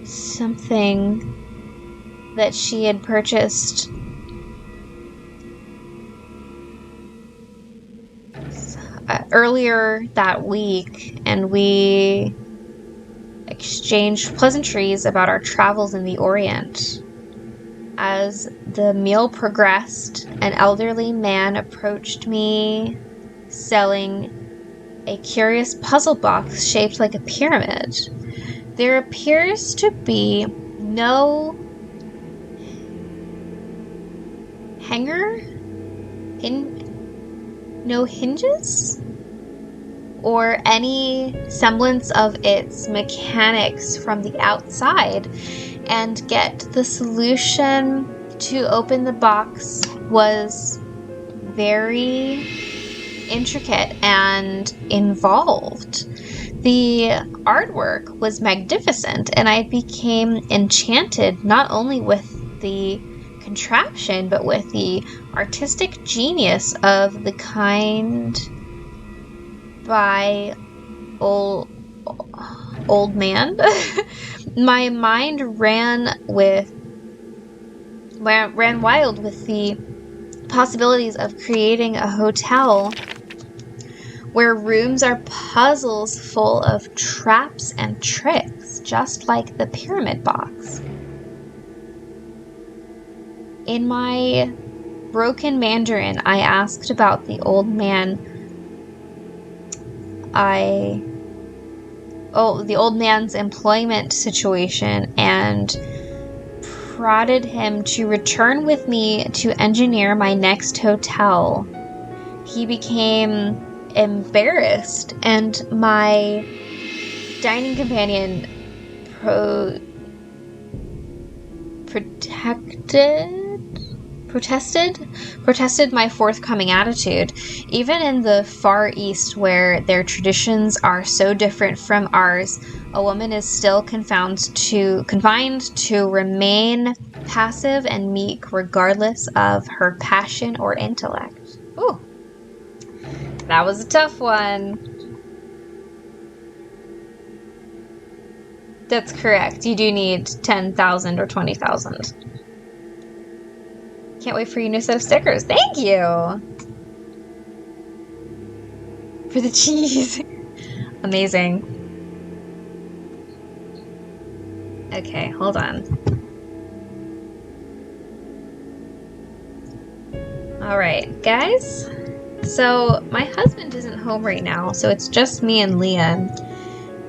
something that she had purchased earlier that week, and we exchanged pleasantries about our travels in the Orient. As the meal progressed, an elderly man approached me selling a curious puzzle box shaped like a pyramid. There appears to be no no hinges or any semblance of its mechanics from the outside, and yet the solution to open the box was very intricate and involved. The artwork was magnificent, and I became enchanted not only with the contraption, but with the artistic genius of the kind by old man. My mind ran wild with the possibilities of creating a hotel where rooms are puzzles full of traps and tricks, just like the pyramid box. In my broken Mandarin, I asked about the old man. The old man's employment situation, and prodded him to return with me to engineer my next hotel. He became embarrassed, and my dining companion protested my forthcoming attitude. Even in the Far East, where their traditions are so different from ours, a woman is still confined to remain passive and meek regardless of her passion or intellect. Ooh, that was a tough one. That's correct. You do need 10,000 or 20,000. Can't wait for your new set of stickers. Thank you! For the cheese. Amazing. Okay, hold on. Alright, guys. So, my husband isn't home right now, so it's just me and Liam.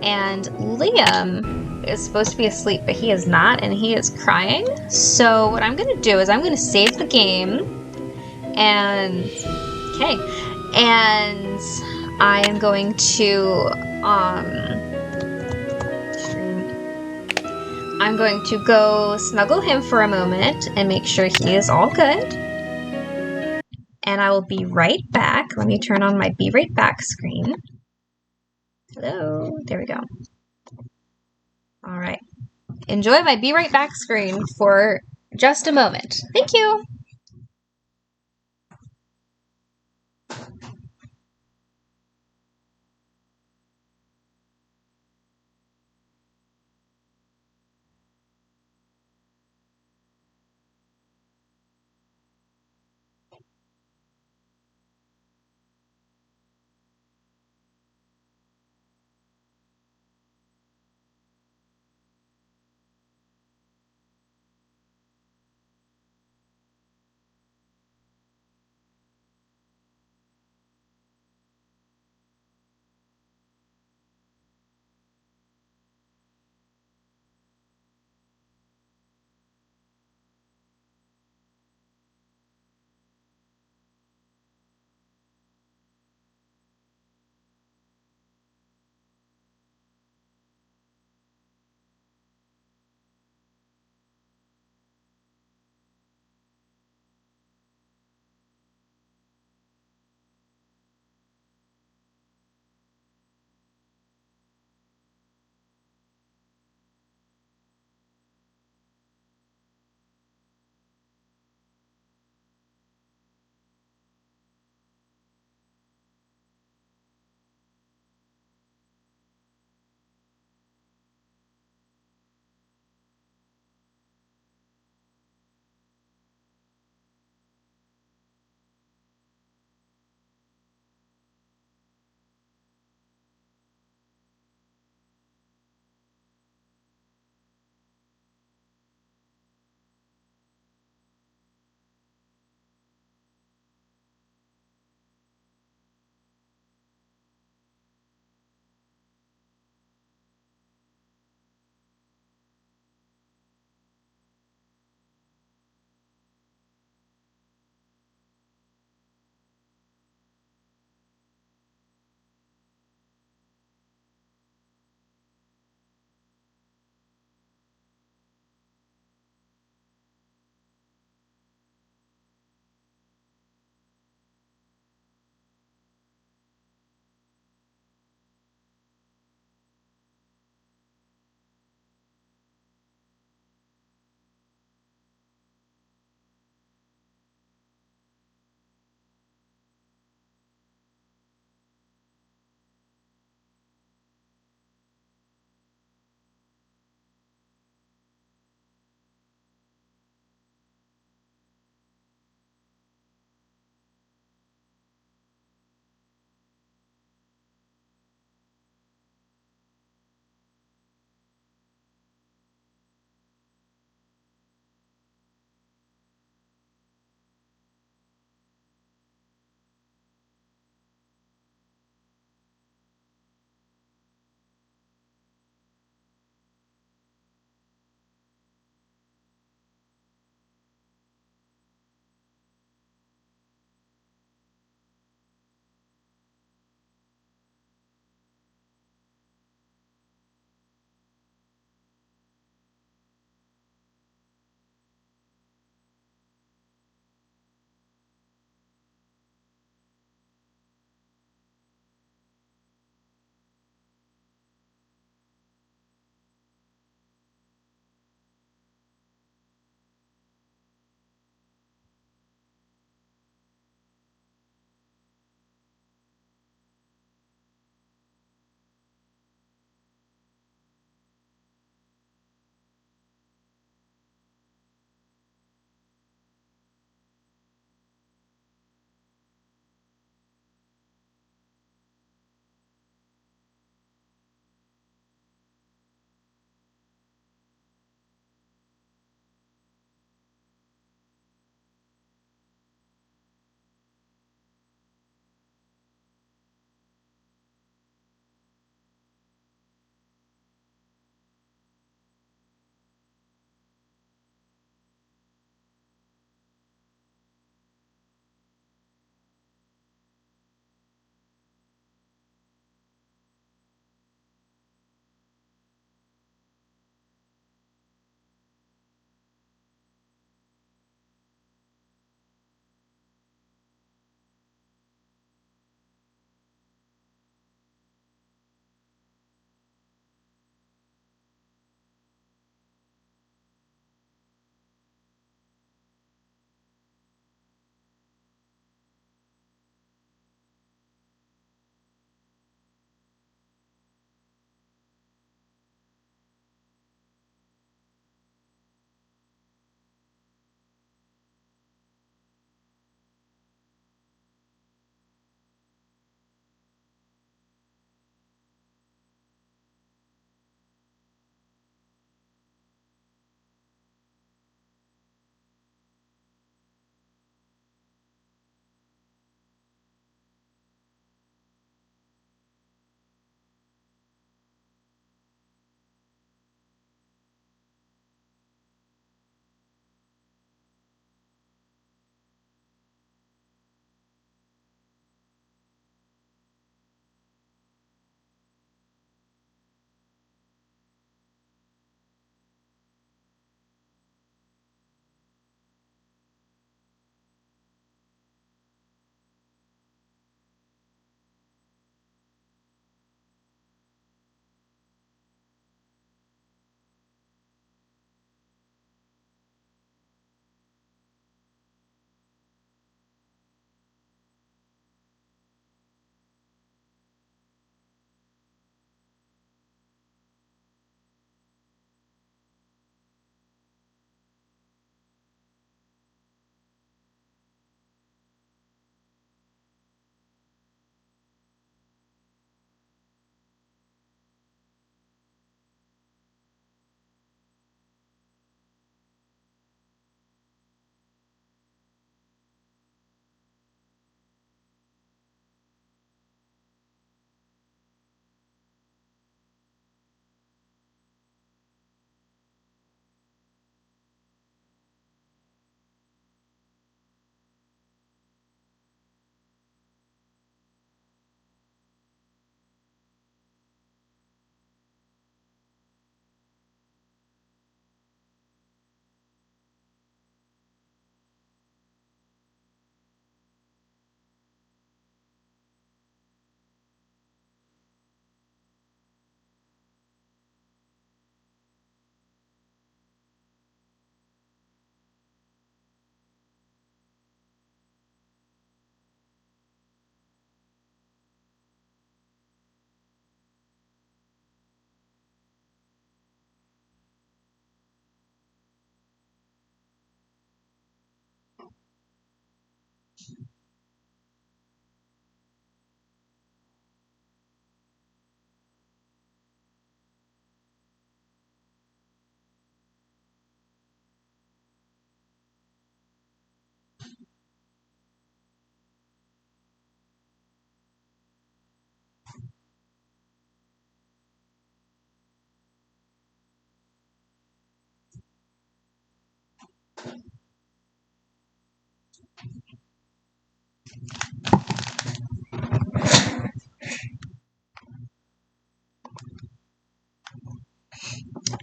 And Liam is supposed to be asleep, but he is not, and he is crying. So what I'm going to do is I'm going to save the game, And okay, and I am going to I'm going to go snuggle him for a moment and make sure he is all good. And I will be right back. Let me turn on my be right back screen. Hello, there we go. All right. Enjoy my be right back screen for just a moment. Thank you.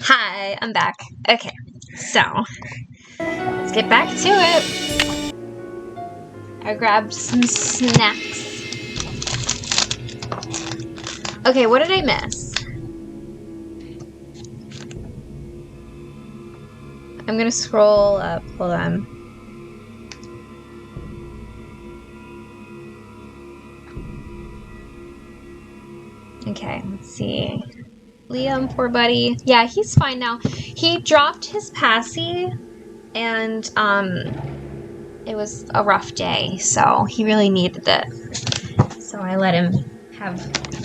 Hi, I'm back. Okay, so let's get back to it. I grabbed some snacks. Okay, what did I miss? I'm gonna scroll up. Hold on. Okay, let's see. Liam, poor buddy. Yeah, he's fine now. He dropped his passy, and it was a rough day, so he really needed it. So I let him have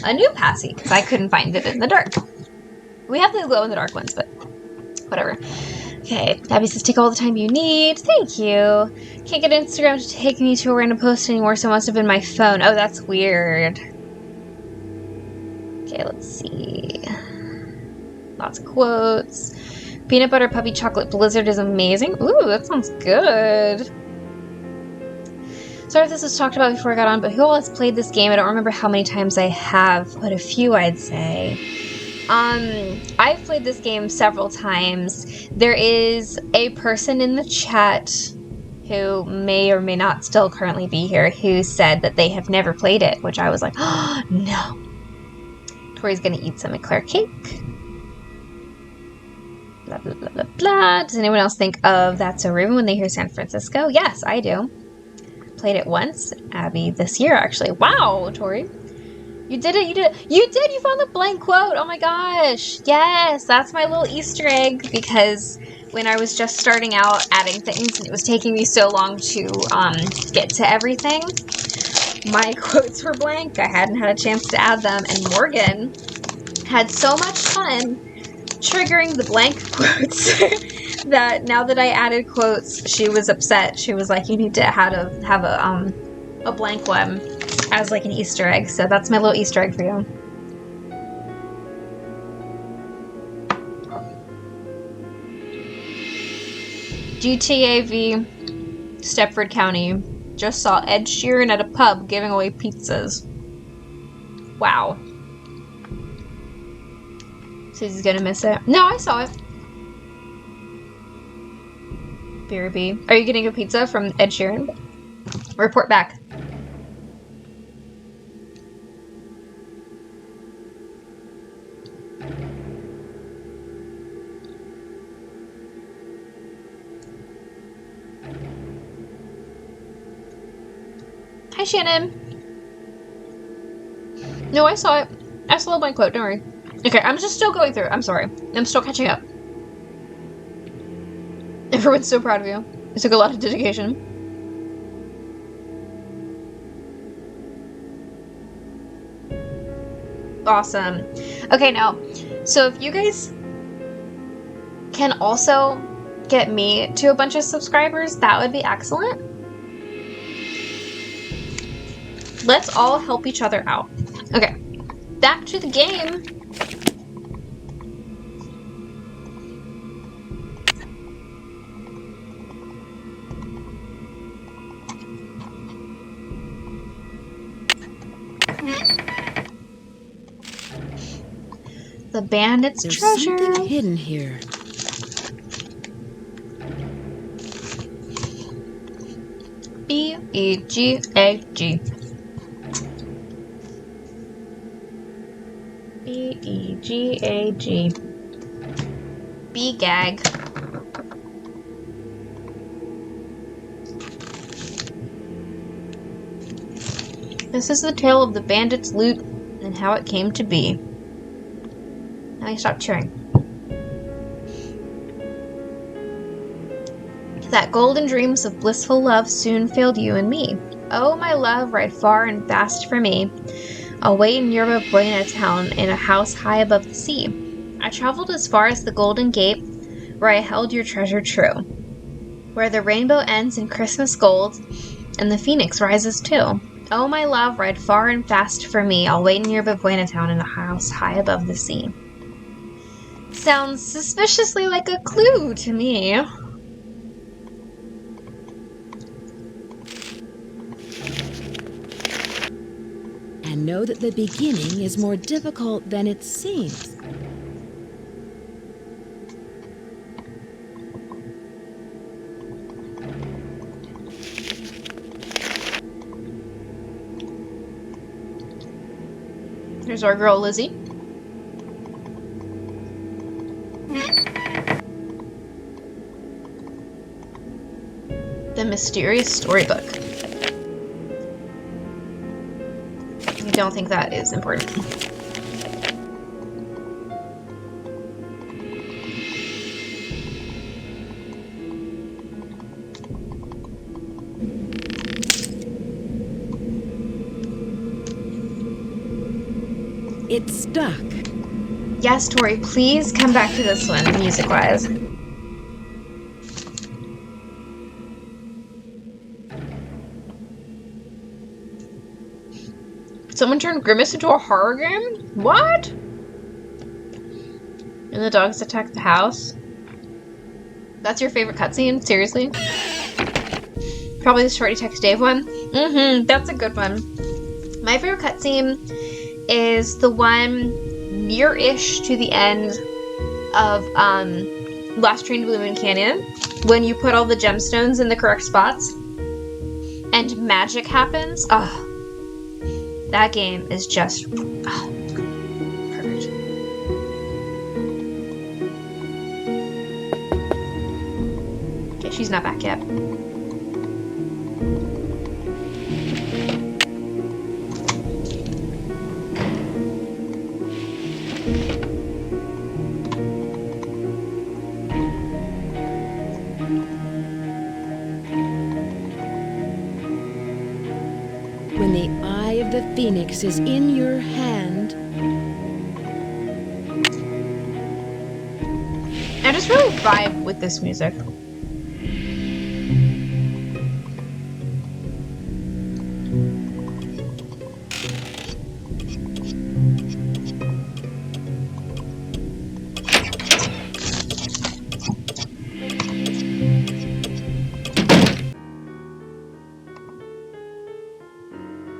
a new passy because I couldn't find it in the dark. We have the glow-in-the-dark ones, but whatever. Okay, Abby says, take all the time you need. Thank you. Can't get Instagram to take me to a random post anymore, so it must have been my phone. Oh, that's weird. Okay, let's see. Lots of quotes. Peanut butter puppy chocolate blizzard is amazing. Ooh, that sounds good. Sorry if this was talked about before I got on, but who all has played this game? I don't remember how many times I have, but a few I'd say. I've played this game several times. There is a person in the chat who may or may not still currently be here who said that they have never played it, which I was like, oh, no. Tori's gonna eat some eclair cake. Blah, blah, blah, blah, blah. Does anyone else think of That's So Raven when they hear San Francisco? Yes, I do. Played it once, Abby, this year, actually. Wow, Tori. You did it, you did it. You did! You found the blank quote! Oh my gosh! Yes! That's my little Easter egg, because when I was just starting out adding things, and it was taking me so long to get to everything, my quotes were blank. I hadn't had a chance to add them, and Morgan had so much fun triggering the blank quotes that now that I added quotes, she was upset. She was like, you need to have a blank one as like an Easter egg. So that's my little Easter egg for you. GTAV Stepford County. Just saw Ed Sheeran at a pub giving away pizzas. Wow. Susie's gonna miss it. No, I saw it. BRB. Are you getting a pizza from Ed Sheeran? Report back. Hi, Shannon. No, I saw it. I saw my quote, don't worry. Okay, I'm just still going through it. I'm sorry. I'm still catching up. Everyone's so proud of you. It took a lot of dedication. Awesome. Okay, now, so if you guys can also get me to a bunch of subscribers, that would be excellent. Let's all help each other out. Okay, back to the game. The bandit's There's treasure. something hidden here. B-E-G-A-G. B-E-G-A-G. B-gag. This is the tale of the bandit's loot and how it came to be. Now you stop cheering. that golden dreams of blissful love soon failed you and me. Oh, my love, ride far and fast for me. I'll wait in Yerba Buena town in a house high above the sea. I traveled as far as the Golden Gate, where I held your treasure true, where the rainbow ends in Christmas gold, and the phoenix rises too. Oh, my love, ride far and fast for me. I'll wait in Yerba Buena town in a house high above the sea. Sounds suspiciously like a clue to me. And know that the beginning is more difficult than it seems. Here's our girl Lizzie. The Mysterious Storybook. I don't think that is important. It's stuck. Yes, Tori, please come back to this one, music-wise. Someone turned Grimace into a horror game? What? And the dogs attack the house? That's your favorite cutscene? Seriously? Probably the Shorty Text Dave one? Mm-hmm, that's a good one. My favorite cutscene is the one near-ish to the end of Last Train to Blue Moon Canyon, when you put all the gemstones in the correct spots and magic happens. Oh, that game is just perfect. Okay, she's not back yet. When the eye of the phoenix is in your hand. I just really vibe with this music.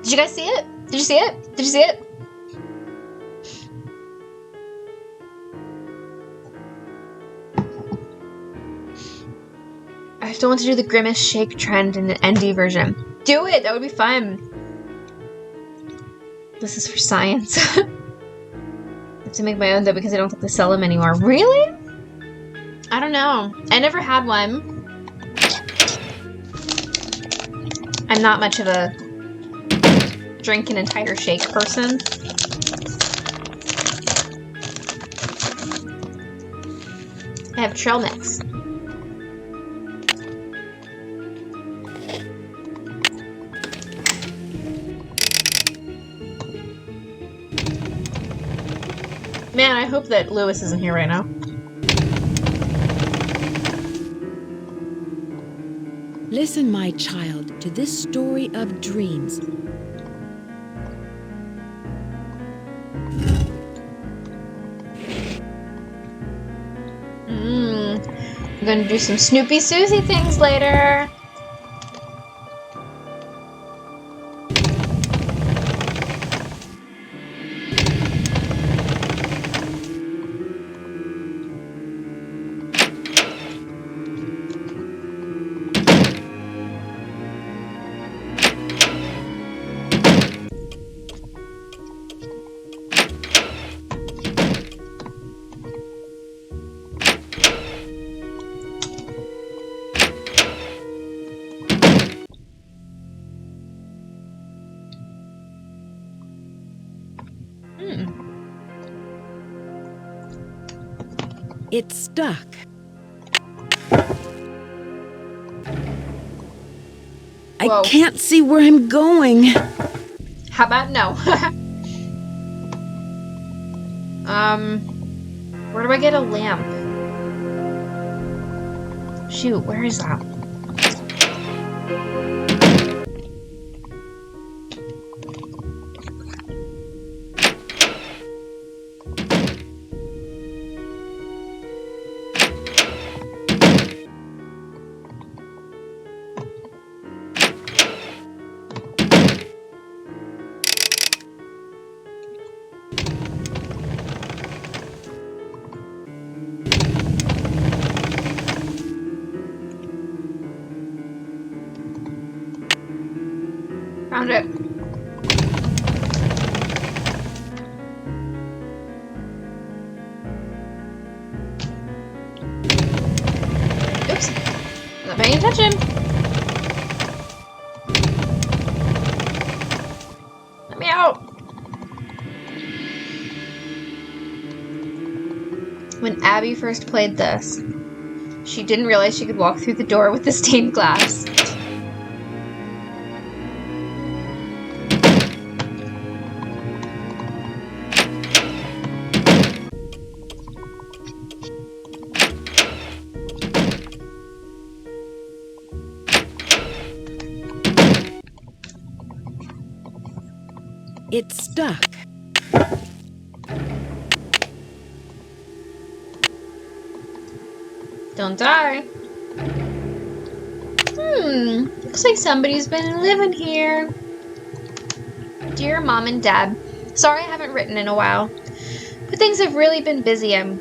Did you guys see it? Did you see it? Did you see it? I still want to do the Grimace Shake trend in the ND version. Do it! That would be fun. This is for science. I have to make my own though because I don't think they sell them anymore. Really? I don't know. I never had one. I'm not much of a drink an entire shake person. I have trail mix. Man, I hope that Lewis isn't here right now. Listen, my child, to this story of dreams. I'm gonna do some Snoopy Susie things later. It's stuck. Whoa. I can't see where I'm going. How about no? Where do I get a lamp? Shoot, where is that? Found it. Oops. Not paying attention. Let me out. When Abby first played this, she didn't realize she could walk through the door with the stained glass. It's stuck. Don't die. Looks like somebody's been living here. Dear Mom and Dad, sorry I haven't written in a while, but things have really been busy. I'm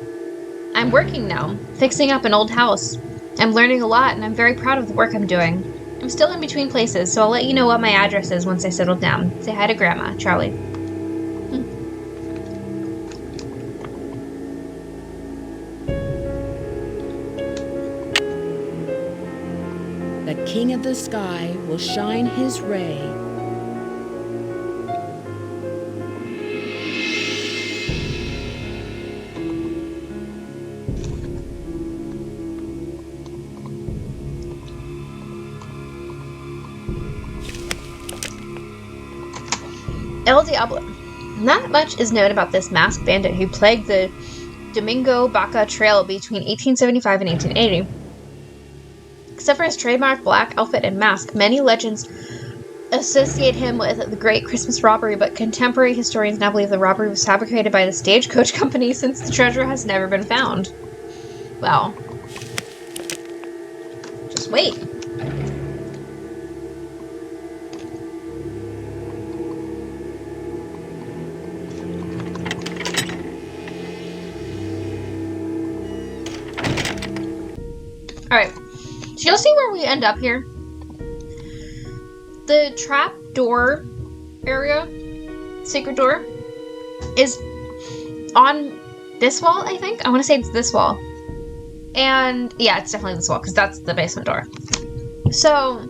working now, fixing up an old house. I'm learning a lot, and I'm very proud of the work I'm doing. I'm still in between places, so I'll let you know what my address is once I settle down. Say hi to Grandma, Charlie. The king of the sky will shine his ray. El Diablo. Not much is known about this masked bandit who plagued the Domingo Baca Trail between 1875 and 1880. Except for his trademark black outfit and mask, many legends associate him with the Great Christmas Robbery, but contemporary historians now believe the robbery was fabricated by the Stagecoach Company since the treasure has never been found. Well, just wait. Alright, so you'll see where we end up here. The trap door area, secret door, is on this wall, I think. I want to say it's this wall. And yeah, it's definitely this wall, because that's the basement door. So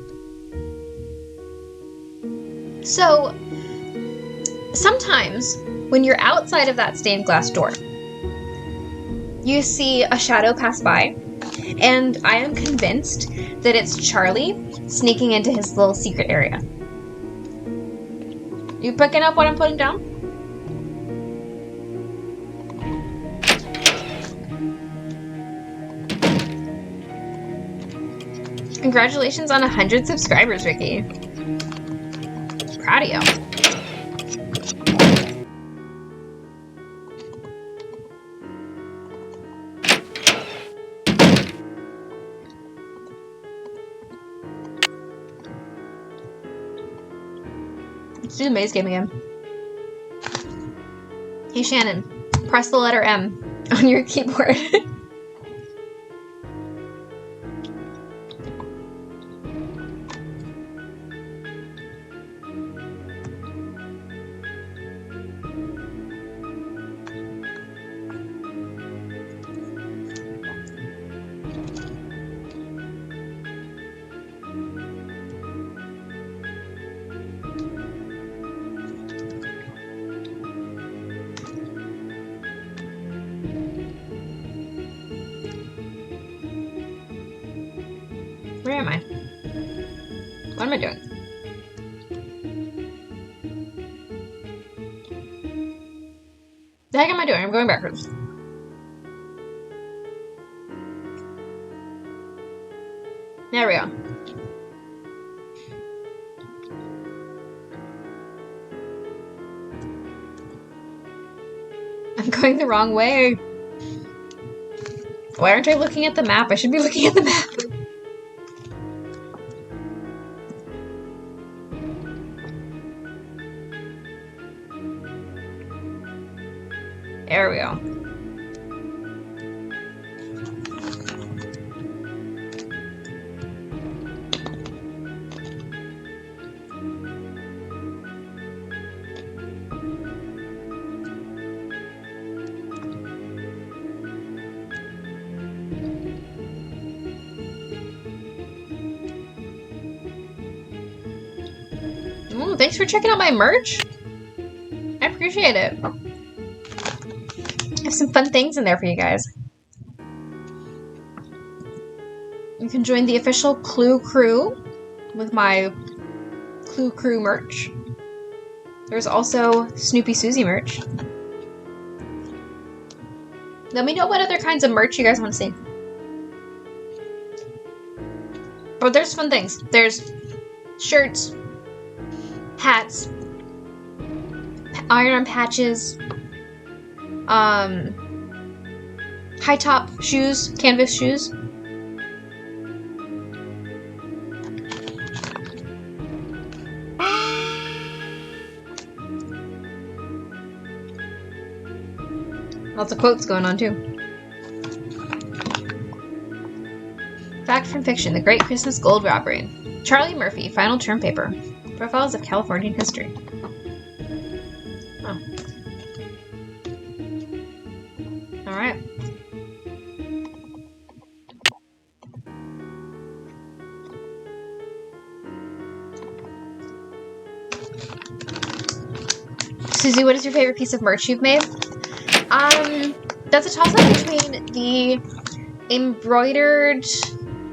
sometimes when you're outside of that stained glass door, you see a shadow pass by. And I am convinced that it's Charlie sneaking into his little secret area. You picking up what I'm putting down? Congratulations on 100 subscribers, Ricky. Proud of you. Let's do the maze game again. Hey Shannon, press the letter M on your keyboard. Where am I? What am I doing? The heck am I doing? I'm going backwards. There we go. I'm going the wrong way. Why aren't I looking at the map? I should be looking at the map. There we go. Ooh, thanks for checking out my merch. I appreciate it. I have some fun things in there for you guys. You can join the official Clue Crew with my Clue Crew merch. There's also Snoopy Susie merch. Let me know what other kinds of merch you guys want to see. But there's fun things. There's shirts, hats, iron-on patches, high top shoes, canvas shoes. Lots of quotes going on too. Fact from fiction: The Great Christmas Gold Robbery. Charlie Murphy, final term paper. Profiles of Californian history. Oh. Alright. Susie, what is your favorite piece of merch you've made? That's a toss-up between the embroidered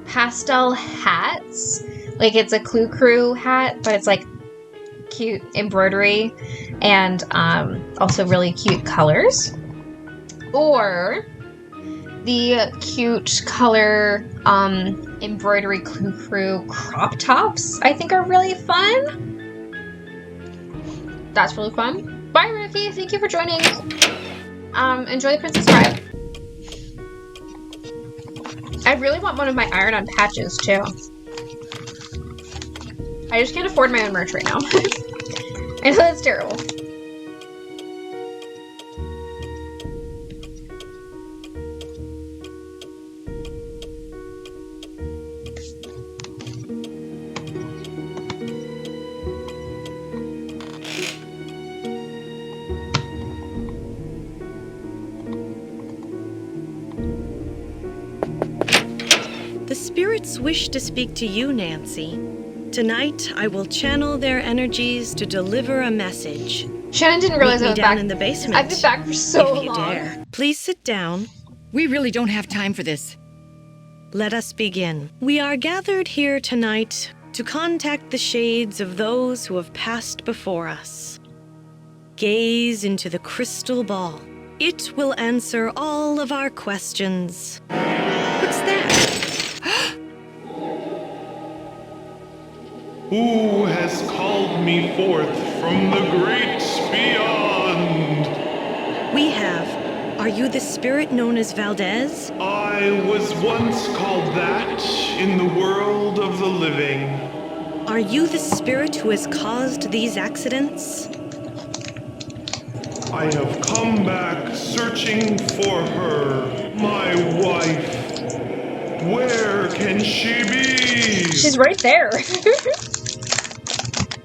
pastel hats. Like, it's a Clue Crew hat, but it's like cute embroidery and also really cute colors. Or the cute color embroidery Clue Crew crop tops, I think are really fun. That's really fun. Bye, Ricky. Thank you for joining. Enjoy the Princess Bride. I really want one of my iron-on patches, too. I just can't afford my own merch right now. I know that's terrible. The spirits wish to speak to you, Nancy. Tonight, I will channel their energies to deliver a message. Shannon didn't realize I was down back in the basement. I've been back for so if you long. Dare. Please sit down. We really don't have time for this. Let us begin. We are gathered here tonight to contact the shades of those who have passed before us. Gaze into the crystal ball. It will answer all of our questions. What's that? Who has called me forth from the great beyond? We have. Are you the spirit known as Valdez? I was once called that in the world of the living. Are you the spirit who has caused these accidents? I have come back searching for her, my wife. Where can she be? She's right there.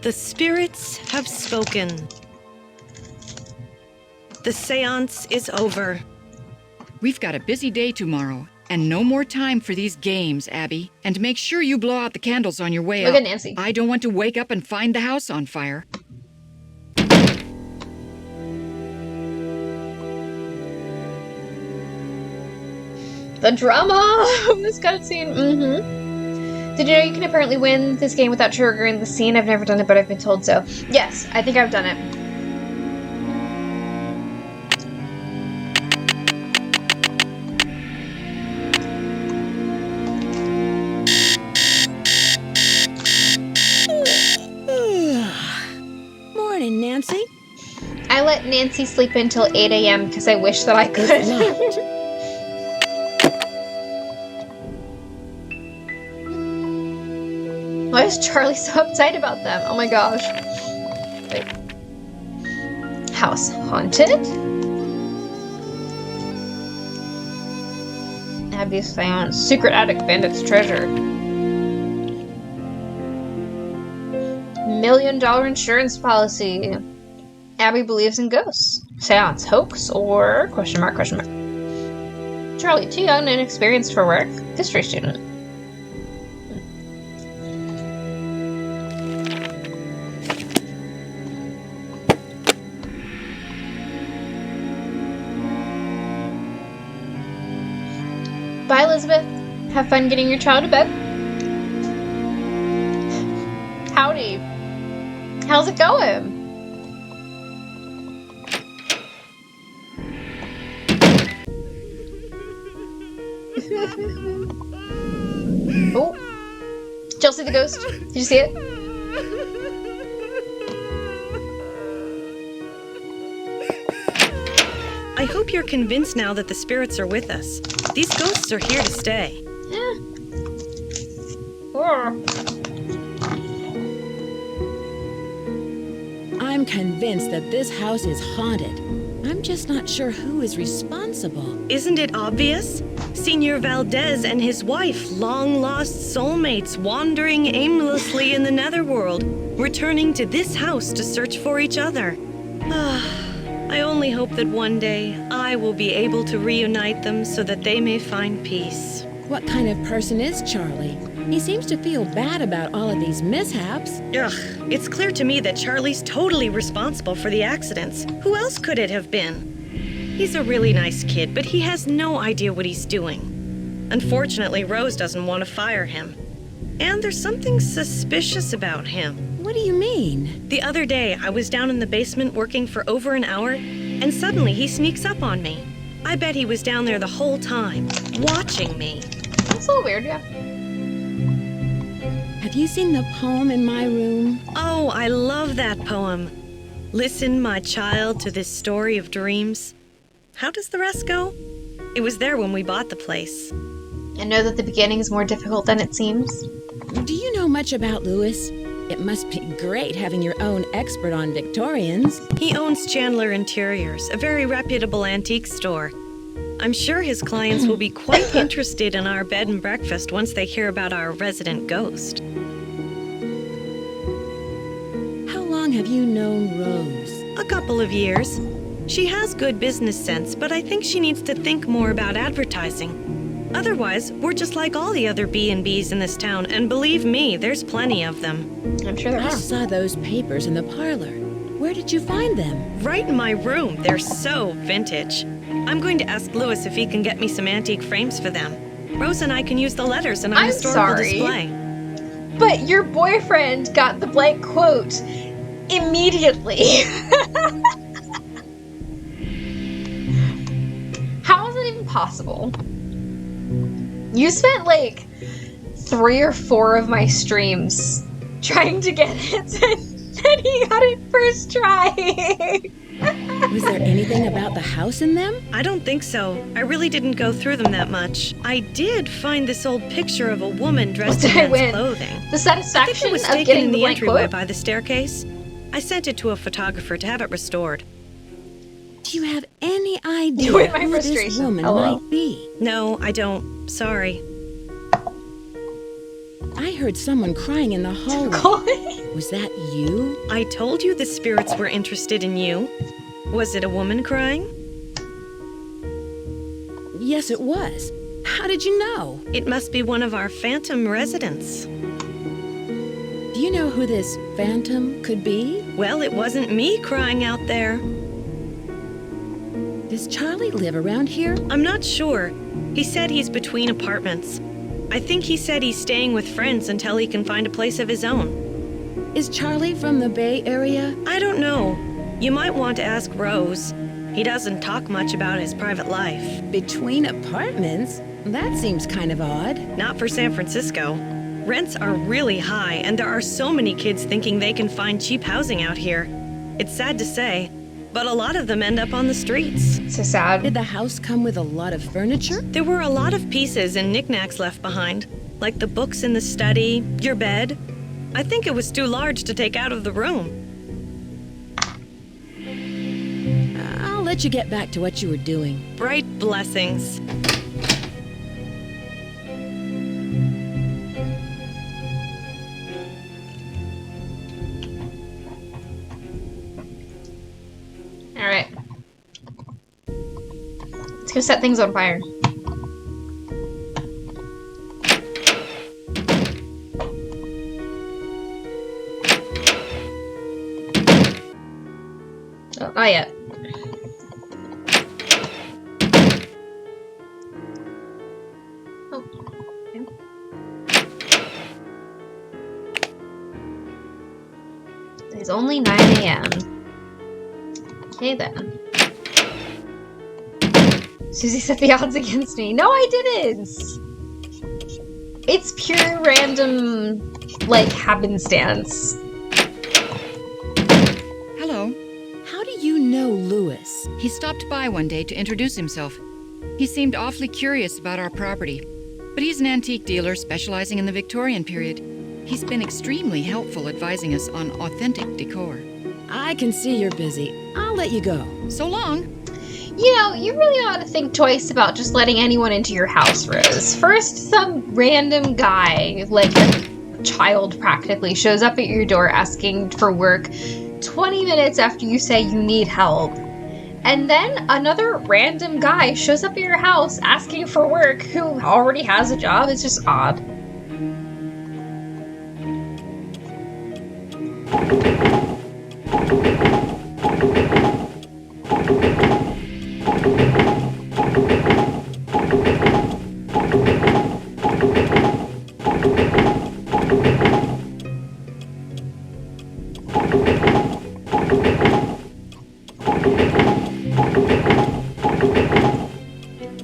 The spirits have spoken. The seance is over. We've got a busy day tomorrow, and no more time for these games, Abby. And make sure you blow out the candles on your way out. Look at Nancy. I don't want to wake up and find the house on fire. The drama of this cutscene. Did you know you can apparently win this game without triggering the scene? I've never done it, but I've been told so. Yes, I think I've done it. Nancy? I let Nancy sleep until 8 a.m. because I wish that I could. It's locked. Why is Charlie so uptight about them? Oh my gosh. Wait. House haunted? Abby's found secret attic bandit's treasure. $1 million insurance policy. Abby believes in ghosts. Seance hoax or question mark, question mark. Charlie, too young and inexperienced for work. History student. Bye, Elizabeth. Have fun getting your child to bed. Howdy. How's it going? Oh. Chelsea the ghost. Did you see it? I hope you're convinced now that the spirits are with us. These ghosts are here to stay. Yeah. Or I'm convinced that this house is haunted. I'm just not sure who is responsible. Isn't it obvious? Senor Valdez and his wife, long-lost soulmates wandering aimlessly in the netherworld, returning to this house to search for each other. I only hope that one day I will be able to reunite them so that they may find peace. What kind of person is Charlie? He seems to feel bad about all of these mishaps. Ugh, it's clear to me that Charlie's totally responsible for the accidents. Who else could it have been? He's a really nice kid, but he has no idea what he's doing. Unfortunately, Rose doesn't want to fire him. And there's something suspicious about him. What do you mean? The other day, I was down in the basement working for over an hour, and suddenly he sneaks up on me. I bet he was down there the whole time, watching me. that's a little weird, yeah. Have you seen the poem in my room? Oh, I love that poem. Listen, my child, to this story of dreams. How does the rest go? It was there when we bought the place. And know that the beginning is more difficult than it seems. Do you know much about Lewis? It must be great having your own expert on Victorians. He owns Chandler Interiors, a very reputable antique store. I'm sure his clients will be quite interested in our bed and breakfast once they hear about our resident ghost. How long have you known Rose? A couple of years. She has good business sense, but I think she needs to think more about advertising. Otherwise, we're just like all the other B&Bs in this town, and believe me, there's plenty of them. I'm sure there I are. saw those papers in the parlor. Where did you find them? Right in my room. They're so vintage. I'm going to ask Lewis if he can get me some antique frames for them. Rose and I can use the letters in our I'm historical sorry, display. but your boyfriend got the blank quote immediately. How is that even possible? You spent like 3 or 4 of my streams trying to get it, and he got it first try. Was there anything about the house in them? I don't think so. I really didn't go through them that much. I did find this old picture of a woman dressed in Did I men's win? clothing. The I think it satisfaction was of taken getting in the the blank entryway quote. by the staircase. I sent it to a photographer to have it restored. Do you have any idea You win my who this frustration. woman Hello. might be? No, I don't. Sorry. I heard someone crying in the hallway. Colin? Was that you? I told you the spirits were interested in you. Was it a woman crying? Yes, it was. How did you know? It must be one of our phantom residents. Do you know who this phantom could be? Well, it wasn't me crying out there. Does Charlie live around here? I'm not sure. He said he's between apartments. I think he said he's staying with friends until he can find a place of his own. Is Charlie from the Bay Area? I don't know. You might want to ask Rose. He doesn't talk much about his private life. Between apartments? That seems kind of odd. Not for San Francisco. Rents are really high, and there are so many kids thinking they can find cheap housing out here. It's sad to say, but a lot of them end up on the streets. So sad. Did the house come with a lot of furniture? There were a lot of pieces and knickknacks left behind, like the books in the study, your bed. I think it was too large to take out of the room. I'll let you get back to what you were doing. Bright blessings. All right. Let's go set things on fire. Oh, not yet. Oh. Okay. It's only 9 a.m. Okay then. Susie set the odds against me. No, I didn't! It's pure random, like, happenstance. Hello. How do you know Louis? He stopped by one day to introduce himself. He seemed awfully curious about our property, but he's an antique dealer specializing in the Victorian period. He's been extremely helpful advising us on authentic decor. I can see you're busy. I'll let you go. So long. You know, you really ought to think twice about just letting anyone into your house, Rose. First, some random guy, like a child practically, shows up at your door asking for work 20 minutes after you say you need help. And then another random guy shows up at your house asking for work who already has a job. It's just odd.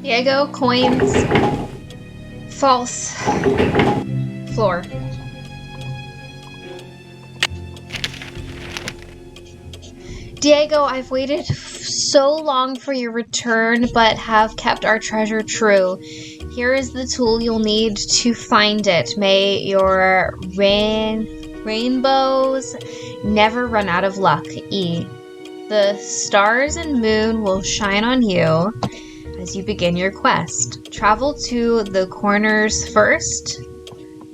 Diego, coins, false, floor. Diego, I've waited so long for your return, but have kept our treasure true. Here is the tool you'll need to find it. May your rainbows never run out of luck. E. The stars and moon will shine on you as you begin your quest. Travel to the corners first.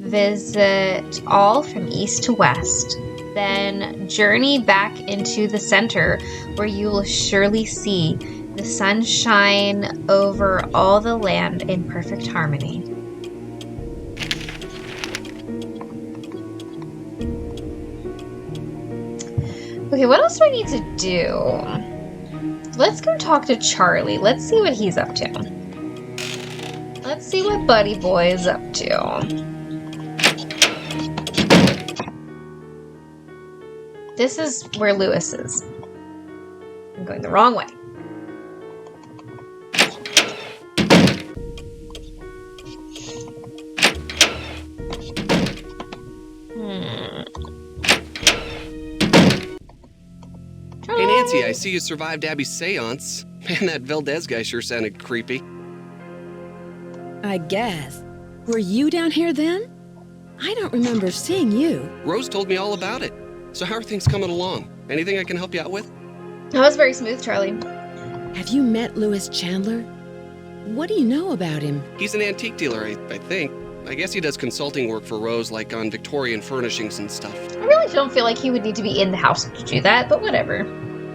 Visit all from east to west. Then journey back into the center, where you will surely see the sun shine over all the land in perfect harmony. Okay, what else do I need to do? Let's go talk to Charlie. Let's see what he's up to. Let's see what Buddy Boy is up to. This is where Louis is. I'm going the wrong way. Hey Nancy, I see you survived Abby's seance. Man, that Valdez guy sure sounded creepy. I guess. Were you down here then? I don't remember seeing you. Rose told me all about it. So how are things coming along? Anything I can help you out with? That was very smooth, Charlie. Have you met Louis Chandler? What do you know about him? He's an antique dealer, I think. I guess he does consulting work for Rose, like on Victorian furnishings and stuff. I really don't feel like he would need to be in the house to do that, but whatever.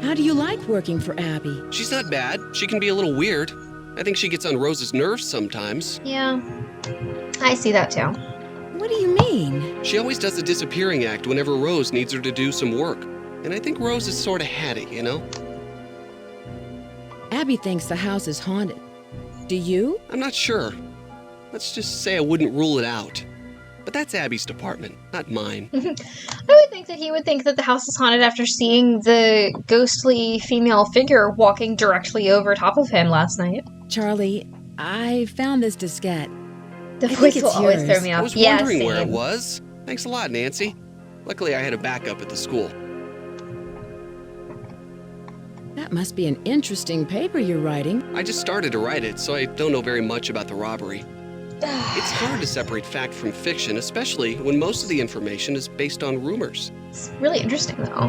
How do you like working for Abby? She's not bad. She can be a little weird. I think she gets on Rose's nerves sometimes. Yeah, I see that too. What do you mean? She always does the disappearing act whenever Rose needs her to do some work. And I think Rose has sort of had it, you know? Abby thinks the house is haunted. Do you? I'm not sure. Let's just say I wouldn't rule it out. But that's Abby's department, not mine. I would think that he would think that the house is haunted after seeing the ghostly female figure walking directly over top of him last night. Charlie, I found this diskette. The I voice think will it's always yours. throw me I off. was Yeah, wondering where it same. was. Thanks a lot, Nancy. Luckily, I had a backup at the school. That must be an interesting paper you're writing. I just started to write it, so I don't know very much about the robbery. It's hard to separate fact from fiction, especially when most of the information is based on rumors. It's really interesting, though.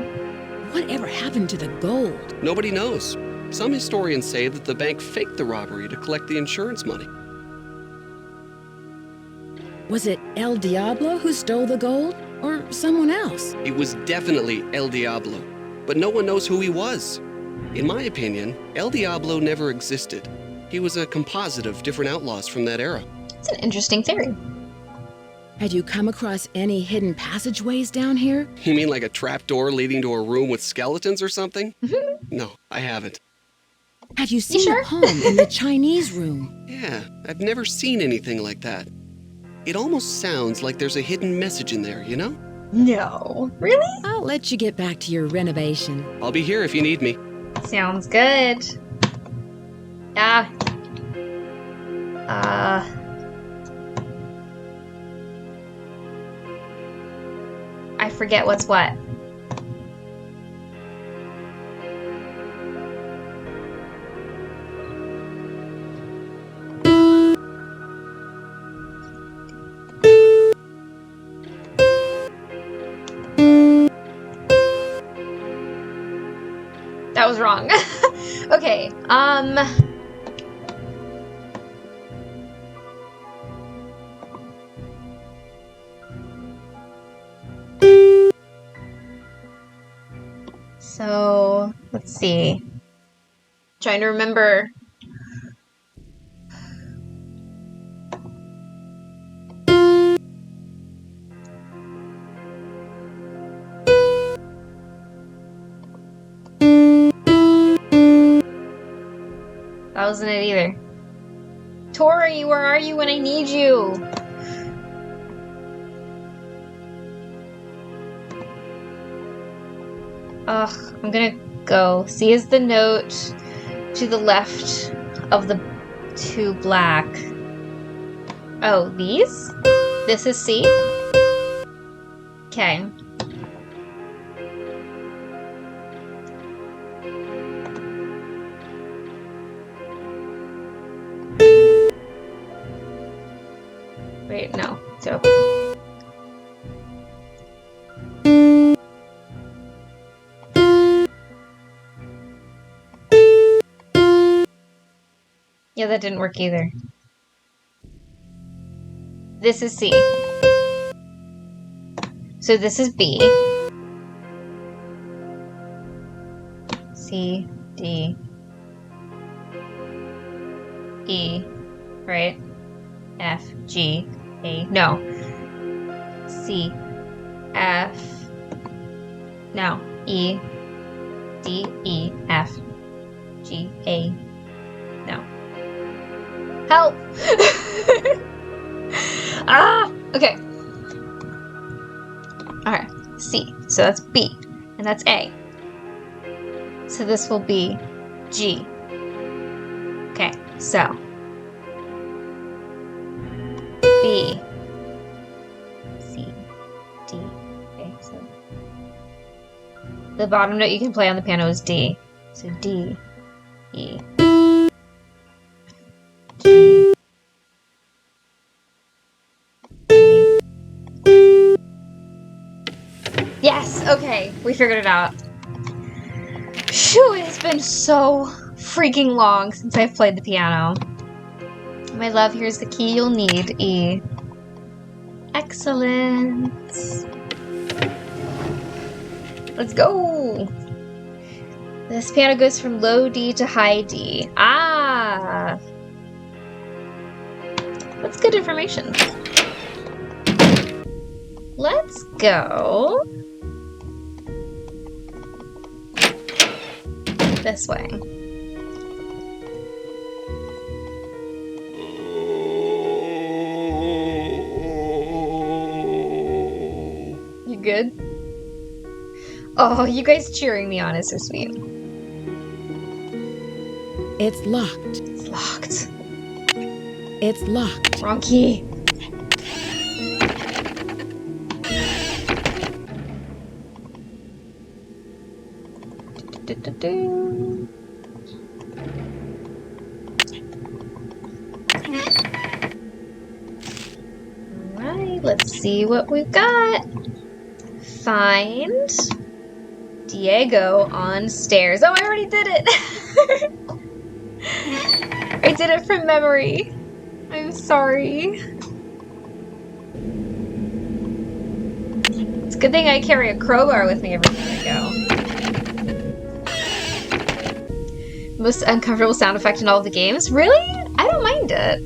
Whatever happened to the gold? Nobody knows. Some historians say that the bank faked the robbery to collect the insurance money. Was it El Diablo who stole the gold? Or someone else? It was definitely El Diablo, but no one knows who he was. In my opinion, El Diablo never existed. He was a composite of different outlaws from that era. It's an interesting theory. Had you come across any hidden passageways down here? You mean like a trapdoor leading to a room with skeletons or something? No, I haven't. Have you seen a poem in the Chinese room? Yeah, I've never seen anything like that. It almost sounds like there's a hidden message in there, you know? No. Really? I'll let you get back to your renovation. I'll be here if you need me. Sounds good. I forget what's what. That was wrong. Okay, so, let's see. Trying to remember. That wasn't it either. Tori, where are you when I need you? Ugh, I'm gonna go. C is the note to the left of the two black. Oh, these? This is C? Okay. Wait, no. So. Yeah, that didn't work either. This is C. So this is B. C, D, E, right? F, G, A, no. C, F, no. E, D, E, F, G, A, no. Help! Ah! Okay. Alright, C. So that's B. And that's A. So this will be G. Okay, so. B. C. D. Okay, so. The bottom note you can play on the piano is D. So D. E. G. Yes, okay, we figured it out. Phew, it has been so freaking long since I've played the piano. My love, here's the key you'll need, E. Excellent. Let's go. This piano goes from low D to high D. Ah. That's good information. Let's go this way. You good? Oh, you guys cheering me on is so sweet. It's locked. It's locked. It's locked. Wrong key. Do-do-do. Alright, let's see what we've got. Find Diego on stairs. Oh, I already did it! I did it from memory. I'm sorry. It's a good thing I carry a crowbar with me everywhere I go. Most uncomfortable sound effect in all of the games? Really? I don't mind it.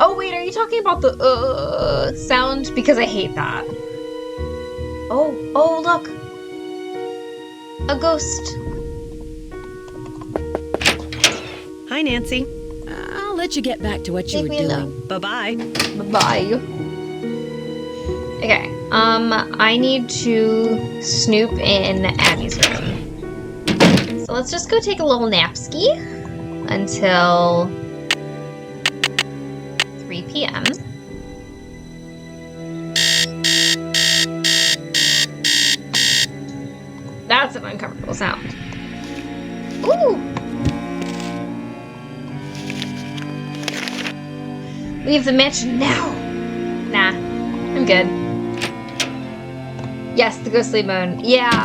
Oh wait, are you talking about the sound? Because I hate that. Oh look. A ghost. Hi, Nancy. I'll let you get back to what you were doing. Bye-bye. Bye-bye. Okay, I need to snoop in Abby's room. So let's just go take a little napski until 3 p.m. That's an uncomfortable sound. Ooh! Leave the mansion now! Nah, I'm good. Yes, the ghostly moan. Yeah,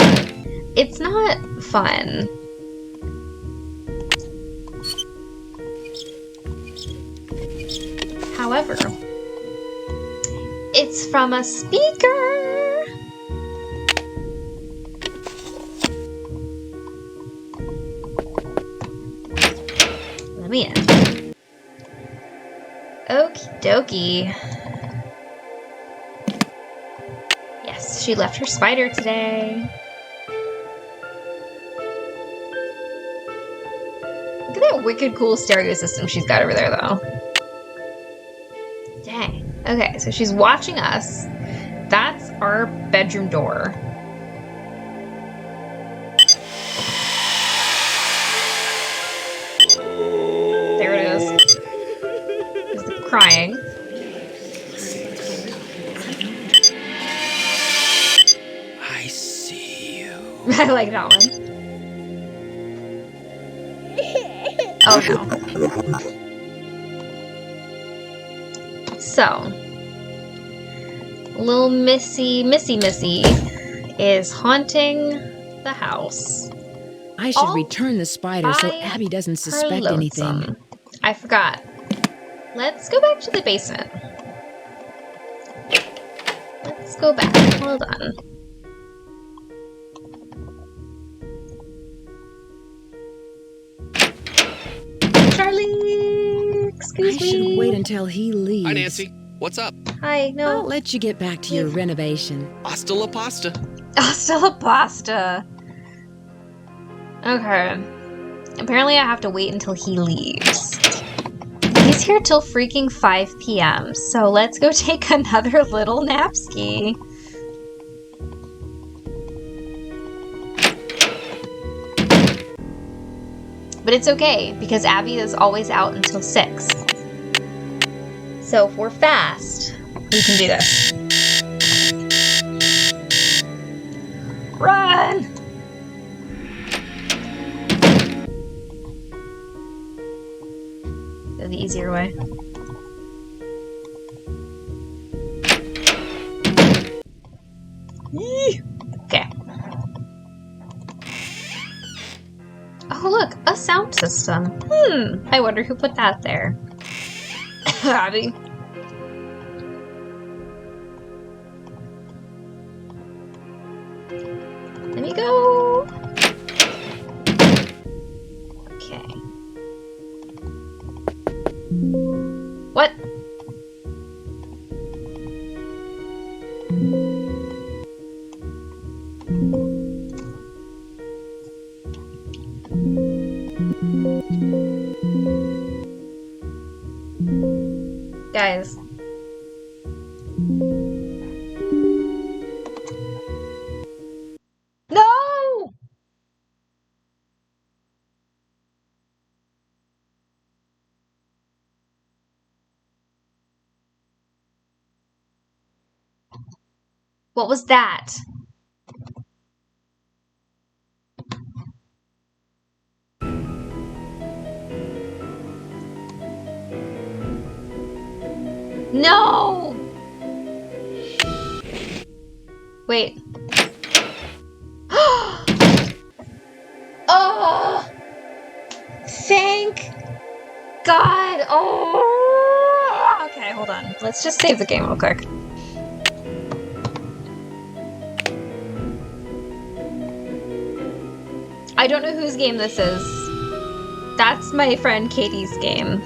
it's not fun. However, it's from a speaker! Let me in. Okie dokie. Yes, she left her spider today. Look at that wicked cool stereo system she's got over there, though. Dang. Okay, so she's watching us. That's our bedroom door. There it is. There's the crying. I see you. I like that one. Oh no. So, little Missy is haunting the house. I should return the spider so Abby doesn't suspect anything. I forgot. Let's go back to the basement. Let's go back. Hold on. Charlie! Excuse me. I should wait until he leaves. Hi, Nancy. What's up? Hi, no. I'll let you get back to your renovation. Hasta la pasta. Hasta la pasta. Okay. Apparently I have to wait until he leaves. He's here till freaking 5 p.m. So let's go take another little napski. But it's okay, because Abby is always out until 6. So if we're fast, we can do this. Run! Go the easier way. Yee! Okay. Oh look, a sound system. I wonder who put that there. Abby. Let me go. Okay. What? Guys. No! What was that? No! Wait. Oh! Thank God! Oh! Okay, hold on. Let's just save the game real quick. I don't know whose game this is. That's my friend Katie's game.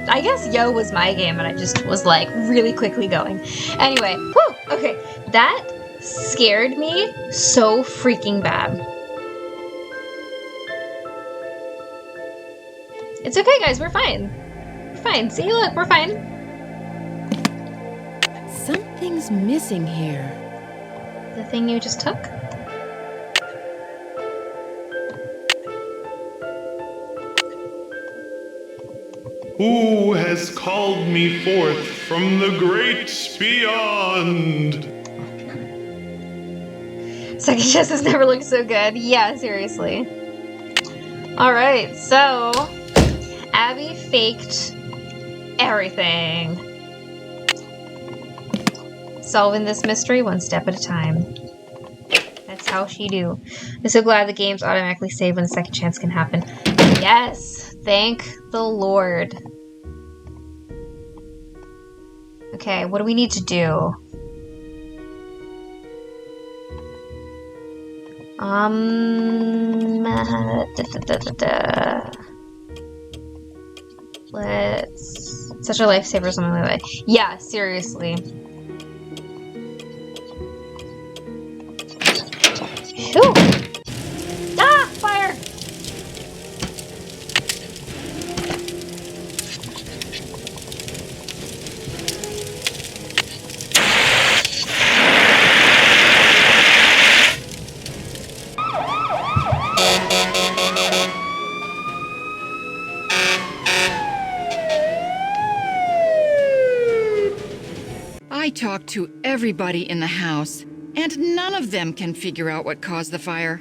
I guess Yo was my game, and I just was like really quickly going. Anyway, whew, okay, that scared me so freaking bad. It's okay, guys, we're fine. We're fine. See, look, we're fine. Something's missing here. The thing you just took? Who has called me forth from the great beyond? Second chances never look so good. Yeah, seriously. Alright, so Abby faked everything. Solving this mystery one step at a time. That's how she do. I'm so glad the game's automatically saved when the second chance can happen. Yes! Thank the Lord. Okay, what do we need to do? Let's... Such a lifesaver or something like that. Yeah, seriously. Phew! Ah! Fire! I talked to everybody in the house, and none of them can figure out what caused the fire.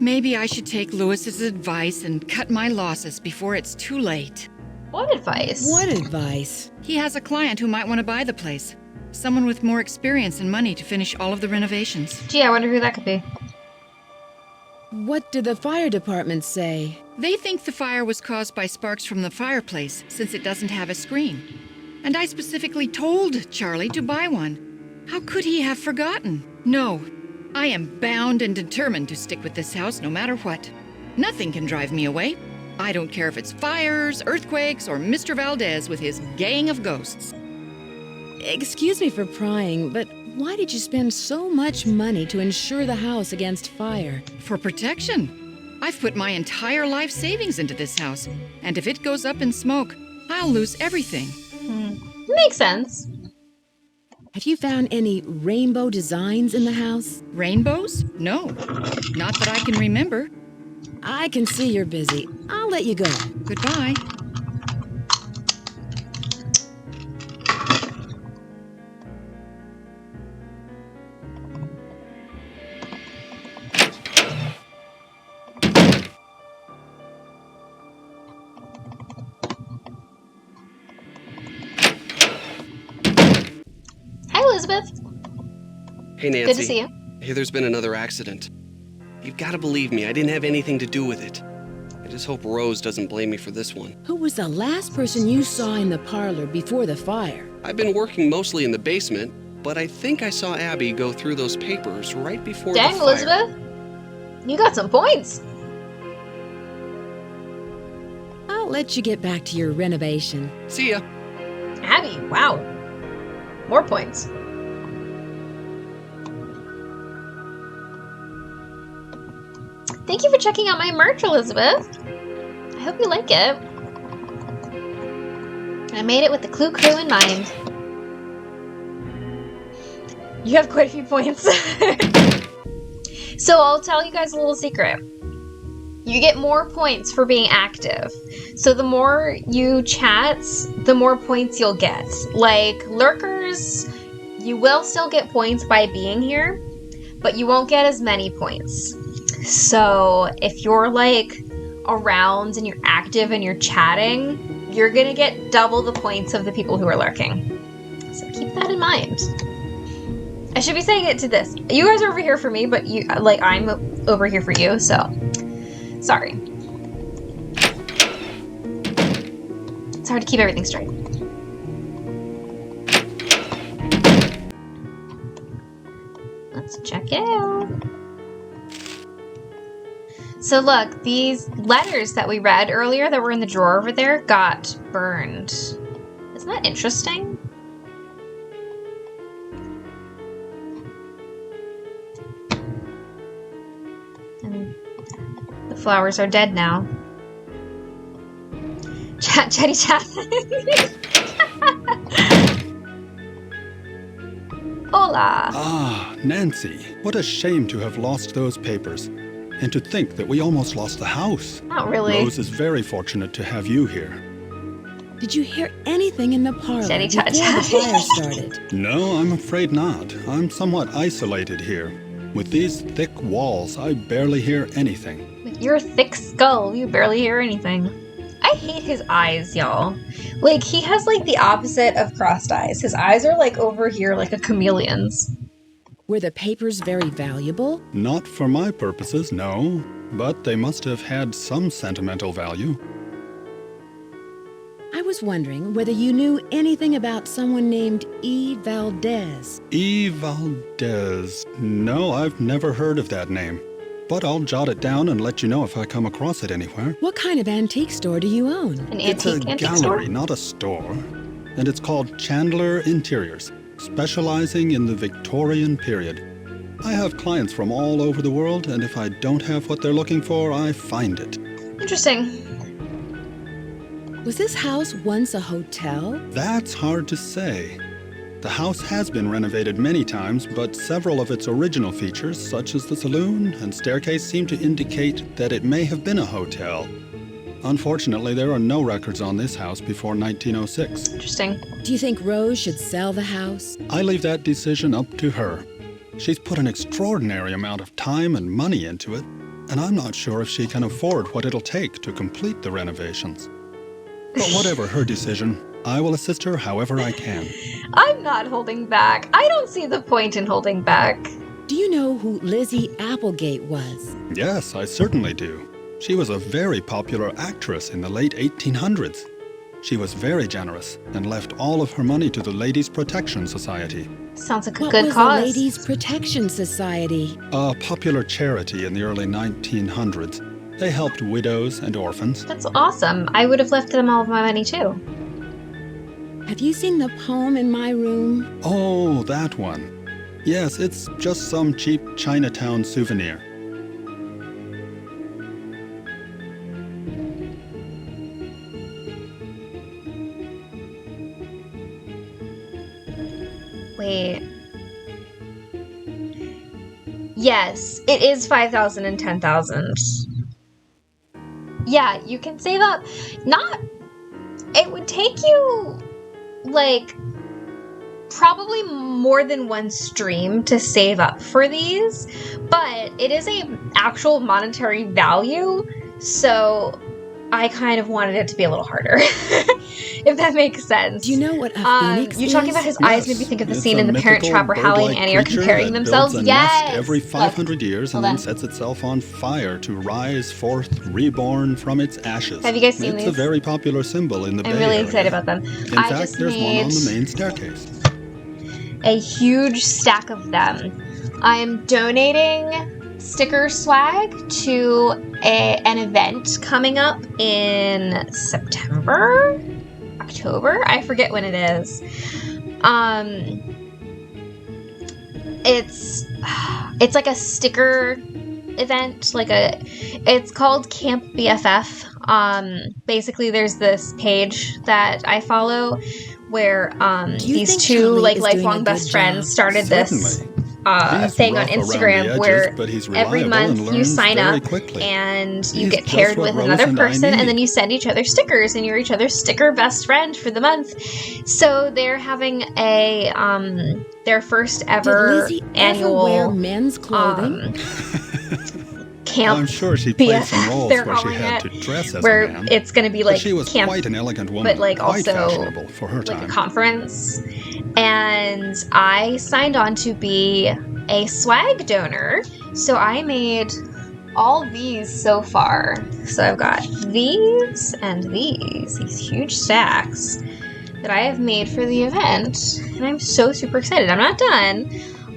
Maybe I should take Lewis's advice and cut my losses before it's too late. What advice? What advice? He has a client who might want to buy the place. Someone with more experience and money to finish all of the renovations. Gee, I wonder who that could be. What did the fire department say? They think the fire was caused by sparks from the fireplace, since it doesn't have a screen. And I specifically told Charlie to buy one. How could he have forgotten? No, I am bound and determined to stick with this house no matter what. Nothing can drive me away. I don't care if it's fires, earthquakes, or Mr. Valdez with his gang of ghosts. Excuse me for prying, but why did you spend so much money to insure the house against fire? For protection. I've put my entire life savings into this house, and if it goes up in smoke, I'll lose everything. Makes sense. Have you found any rainbow designs in the house? Rainbows? No. Not that I can remember. I can see you're busy. I'll let you go. Goodbye. Hi, Elizabeth. Hey, Nancy. Good to see you. Hey, there's been another accident. You've got to believe me, I didn't have anything to do with it. I just hope Rose doesn't blame me for this one. Who was the last person you saw in the parlor before the fire? I've been working mostly in the basement, but I think I saw Abby go through those papers right before Dang, the fire. Elizabeth. You got some points. I'll let you get back to your renovation. See ya. Abby, wow. More points. Thank you for checking out my merch, Elizabeth. I hope you like it. I made it with the Clue Crew in mind. You have quite a few points. So I'll tell you guys a little secret. You get more points for being active. So the more you chat, the more points you'll get. Like lurkers, you will still get points by being here, but you won't get as many points. So if you're like around and you're active and you're chatting, you're gonna get double the points of the people who are lurking. So keep that in mind. I should be saying it to this. You guys are over here for me, but I'm over here for you, so sorry. It's hard to keep everything straight. Let's check it out. So look, these letters that we read earlier that were in the drawer over there got burned. Isn't that interesting? And the flowers are dead now. Chetty chat. Hola. Ah, Nancy. What a shame to have lost those papers. And to think that we almost lost the house. Not really. Rose is very fortunate to have you here. Did you hear anything in the parlor Chetty before chat. the fire started? No, I'm afraid not. I'm somewhat isolated here. With these thick walls, I barely hear anything. With your thick skull, you barely hear anything. I hate his eyes, y'all. Like, he has, like, the opposite of crossed eyes. His eyes are, like, over here, like a chameleon's. Were the papers very valuable? Not for my purposes, no. But they must have had some sentimental value. I was wondering whether you knew anything about someone named E. Valdez. E. Valdez. No, I've never heard of that name. But I'll jot it down and let you know if I come across it anywhere. What kind of antique store do you own? An It's a antique gallery, store? not a store. And it's called Chandler Interiors, specializing in the Victorian period. I have clients from all over the world, and if I don't have what they're looking for, I find it. Interesting. Was this house once a hotel? That's hard to say. The house has been renovated many times, but several of its original features, such as the saloon and staircase, seem to indicate that it may have been a hotel. Unfortunately, there are no records on this house before 1906. Interesting. Do you think Rose should sell the house? I leave that decision up to her. She's put an extraordinary amount of time and money into it, and I'm not sure if she can afford what it'll take to complete the renovations. But whatever her decision, I will assist her however I can. I'm not holding back. I don't see the point in holding back. Do you know who Lizzie Applegate was? Yes, I certainly do. She was a very popular actress in the late 1800s. She was very generous and left all of her money to the Ladies' Protection Society. Sounds like a What good was cause. the Ladies' Protection Society? A popular charity in the early 1900s. They helped widows and orphans. That's awesome. I would have left them all of my money too. Have you seen the poem in my room? Oh, that one. Yes, it's just some cheap Chinatown souvenir. Wait. Yes, it is 5,000 and 10,000. Yeah, you can save up. It would take you, like, probably more than one stream to save up for these, but it is a actual monetary value, so I kind of wanted it to be a little harder, if that makes sense. Do you know what a phoenix you is? talking about his eyes made me think of the scene in The Parent Trap where Hallie and Annie are comparing themselves. Yes! Every 500 years and Hold then on. sets itself on fire to rise forth reborn from its ashes. Have you guys seen It's these? a very popular symbol in the I'm Bay really Area. excited about them. In I fact, just there's one on made the main staircase. a huge stack of them. I am donating sticker swag to an event coming up in September? October? I forget when it is. It's like a sticker event, it's called Camp BFF. Basically there's this page that I follow where Do you these think two Charlie is doing lifelong a best good friends job? started this Certainly. He's thing on rough around the Instagram edges, where but he's every reliable month and you learns sign very up quickly. and you He's get just paired what with Rose another and I person and then need. you send each other stickers and you're each other's sticker best friend for the month. So they're having a their first Did ever Lizzie annual ever wear men's clothing? camp I'm sure she played some BFF, roles they're where she calling had it, to dress as where a man. it's going to be But like she was camp, quite an elegant woman, but like quite also fashionable for her like time. a conference. And I signed on to be a swag donor. So I made all these so far. So I've got these and these huge stacks that I have made for the event. And I'm so super excited. I'm not done.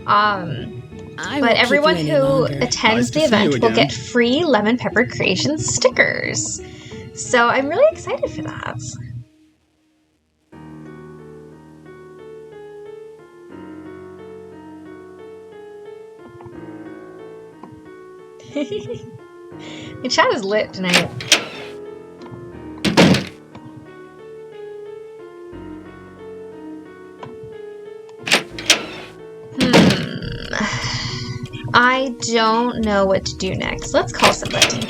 But everyone who attends the event will get free Lemon Pepper Creations stickers. So I'm really excited for that. The chat is lit tonight. I don't know what to do next. Let's call somebody.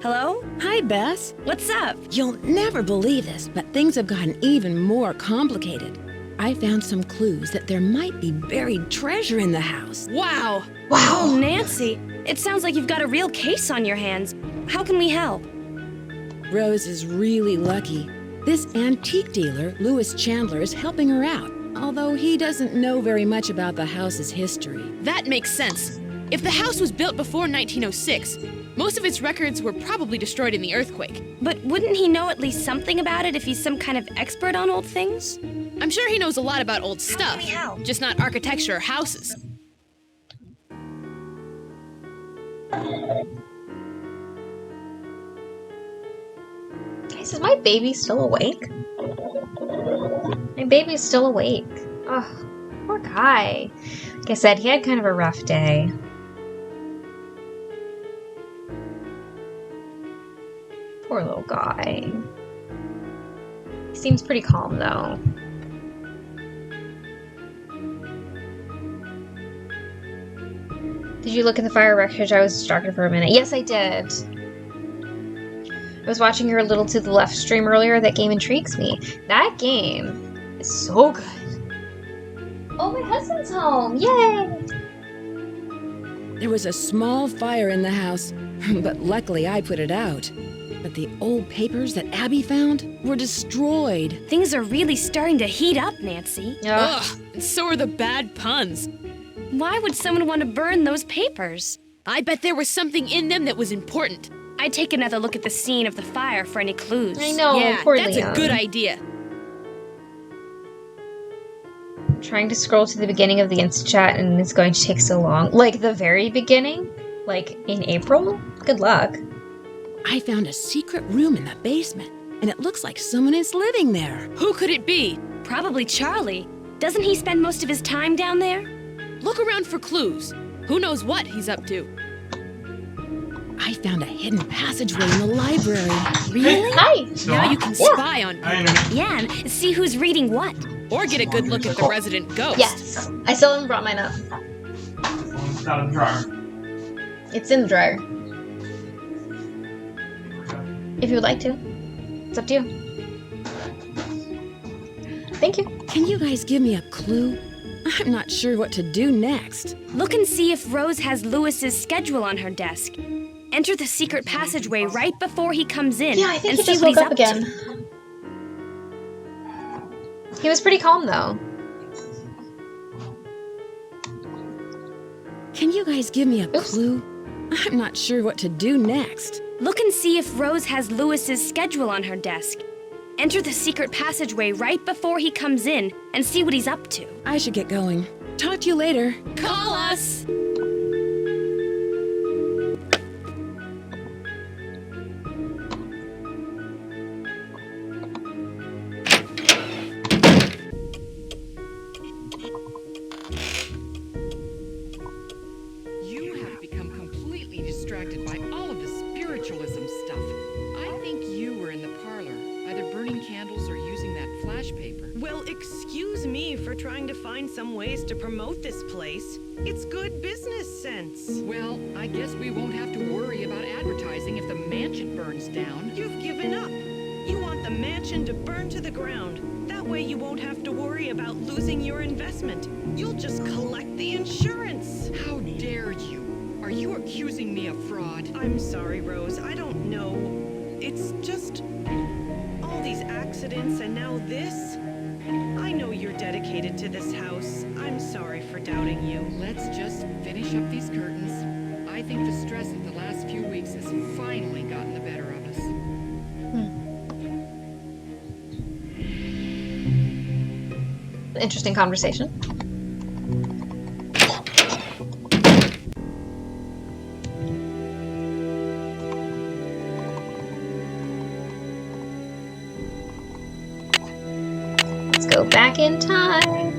Hello? Hi, Bess. What's up? You'll never believe this, but things have gotten even more complicated. I found some clues that there might be buried treasure in the house. Wow. Oh, Nancy. It sounds like you've got a real case on your hands. How can we help? Rose is really lucky. This antique dealer, Louis Chandler, is helping her out, although he doesn't know very much about the house's history. That makes sense. If the house was built before 1906, most of its records were probably destroyed in the earthquake. But wouldn't he know at least something about it if he's some kind of expert on old things? I'm sure he knows a lot about old stuff, we help? just not architecture or houses. Guys, is my baby still awake? My baby's still awake. Oh, poor guy. Like I said, he had kind of a rough day. Poor little guy. He seems pretty calm, though. Did you look at the fire wreckage? I was distracted for a minute. Yes, I did. I was watching your Little to the Left stream earlier. That game intrigues me. That game is so good. Oh, my husband's home. Yay! There was a small fire in the house, but luckily I put it out. But the old papers that Abby found were destroyed. Things are really starting to heat up, Nancy. Ugh, and so are the bad puns. Why would someone want to burn those papers? I bet there was something in them that was important. I'd take another look at the scene of the fire for any clues. I know, Yeah, poor that's Liam. a good idea. I'm trying to scroll to the beginning of the Insta chat and it's going to take so long. Like the very beginning? Like in April? Good luck. I found a secret room in the basement, and it looks like someone is living there. Who could it be? Probably Charlie. Doesn't he spend most of his time down there? Look around for clues. Who knows what he's up to? I found a hidden passageway in the library. Really? Hi! Now you can spy on Yeah, and see who's reading what. or get a good look at the resident ghost. Yes. I still haven't brought mine up. It's out of the dryer. It's in the dryer. If you would like to. It's up to you. Thank you. Can you guys give me a clue? I'm not sure what to do next. Look and see if Rose has Louis's schedule on her desk. Enter the secret passageway right before he comes in. Yeah, I think and he see just what woke he's up again. to. He was pretty calm, though. Can you guys give me a clue? I'm not sure what to do next. Look and see if Rose has Louis's schedule on her desk. Enter the secret passageway right before he comes in and see what he's up to. I should get going. Talk to you later. Call us! You have become completely distracted by all of the spiritualism stuff. I think you were in the parlor, either burning candles or using that flash paper. Well, excuse trying to find some ways to promote this place. It's good business sense. Well, I guess we won't have to worry about advertising if the mansion burns down. You've given up. You want the mansion to burn to the ground. That way you won't have to worry about losing your investment. You'll just collect the insurance. How dare you? Are you accusing me of fraud? I'm sorry, Rose. I don't know. It's just all these accidents and now this. I know you're dedicated to this house. I'm sorry for doubting you. Let's just finish up these curtains. I think the stress of the last few weeks has finally gotten the better of us. Interesting conversation. Let's go back in time.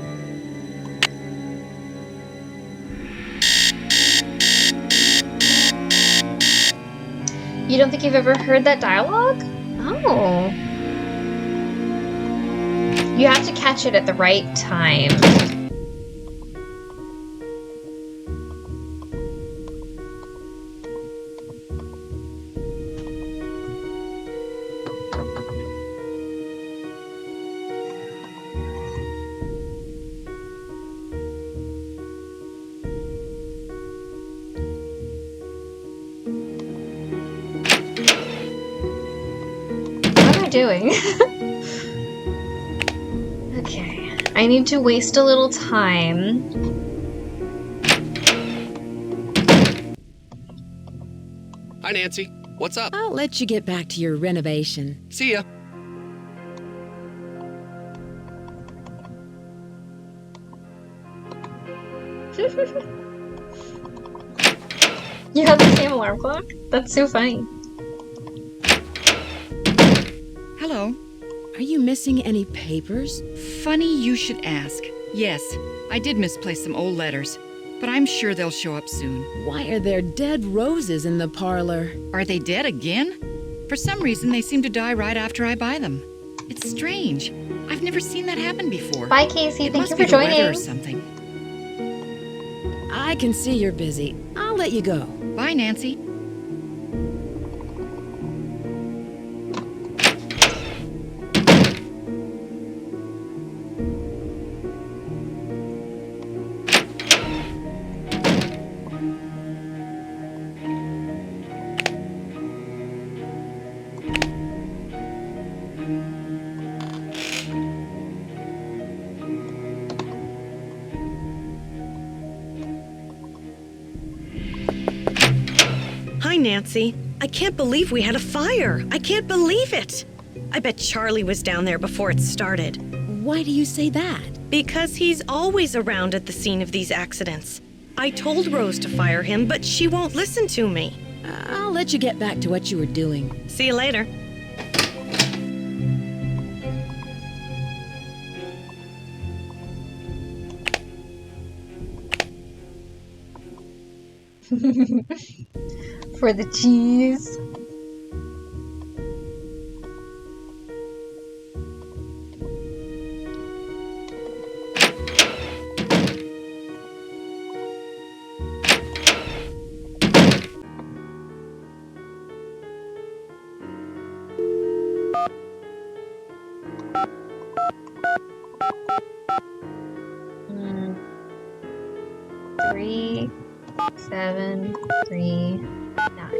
You don't think you've ever heard that dialogue? Oh. You have to catch it at the right time. What am I doing? Okay, I need to waste a little time. Hi, Nancy. What's up? I'll let you get back to your renovation. See ya. You have the same alarm clock? That's so funny. Hello. Are you missing any papers? Funny you should ask. Yes, I did misplace some old letters, but I'm sure they'll show up soon. Why are there dead roses in the parlor? Are they dead again? For some reason, they seem to die right after I buy them. It's strange. I've never seen that happen before. Bye, Casey. It Thank must you be for the weather joining. or something. I can see you're busy. I'll let you go. Bye, Nancy. Hi, Nancy. I can't believe we had a fire. I can't believe it. I bet Charlie was down there before it started. Why do you say that? Because he's always around at the scene of these accidents. I told Rose to fire him, but she won't listen to me. I'll let you get back to what you were doing. See you later. For the cheese. Mm. 3, 7, 3, 9.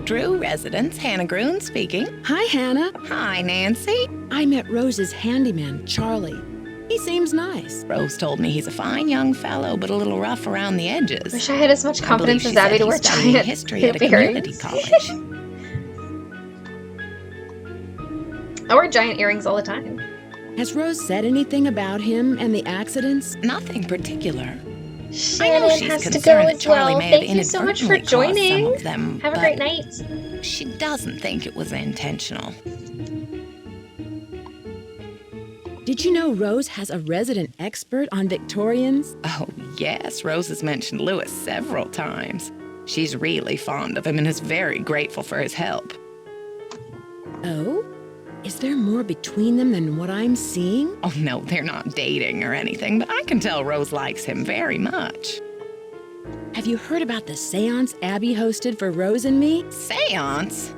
Drew Residence, Hannah Groon speaking. Hi, Hannah. Hi, Nancy. I met Rose's handyman, Charlie. He seems nice. Rose told me he's a fine young fellow, but a little rough around the edges. Wish I had as much confidence I as believe Abby she to said wear he's studying giant history at a hoop community earrings. college. I wear giant earrings all the time. Has Rose said anything about him and the accidents? Nothing particular. Shannon she's has to go concerned that as Charlie well. may have Thank you so much for inadvertently caused some joining. of them, Have a but great night. She doesn't think it was intentional. Did you know Rose has a resident expert on Victorians? Oh, yes, Rose has mentioned Lewis several times. She's really fond of him and is very grateful for his help. Oh? Is there more between them than what I'm seeing? Oh, no, they're not dating or anything, but I can tell Rose likes him very much. Have you heard about the seance Abby hosted for Rose and me? Seance?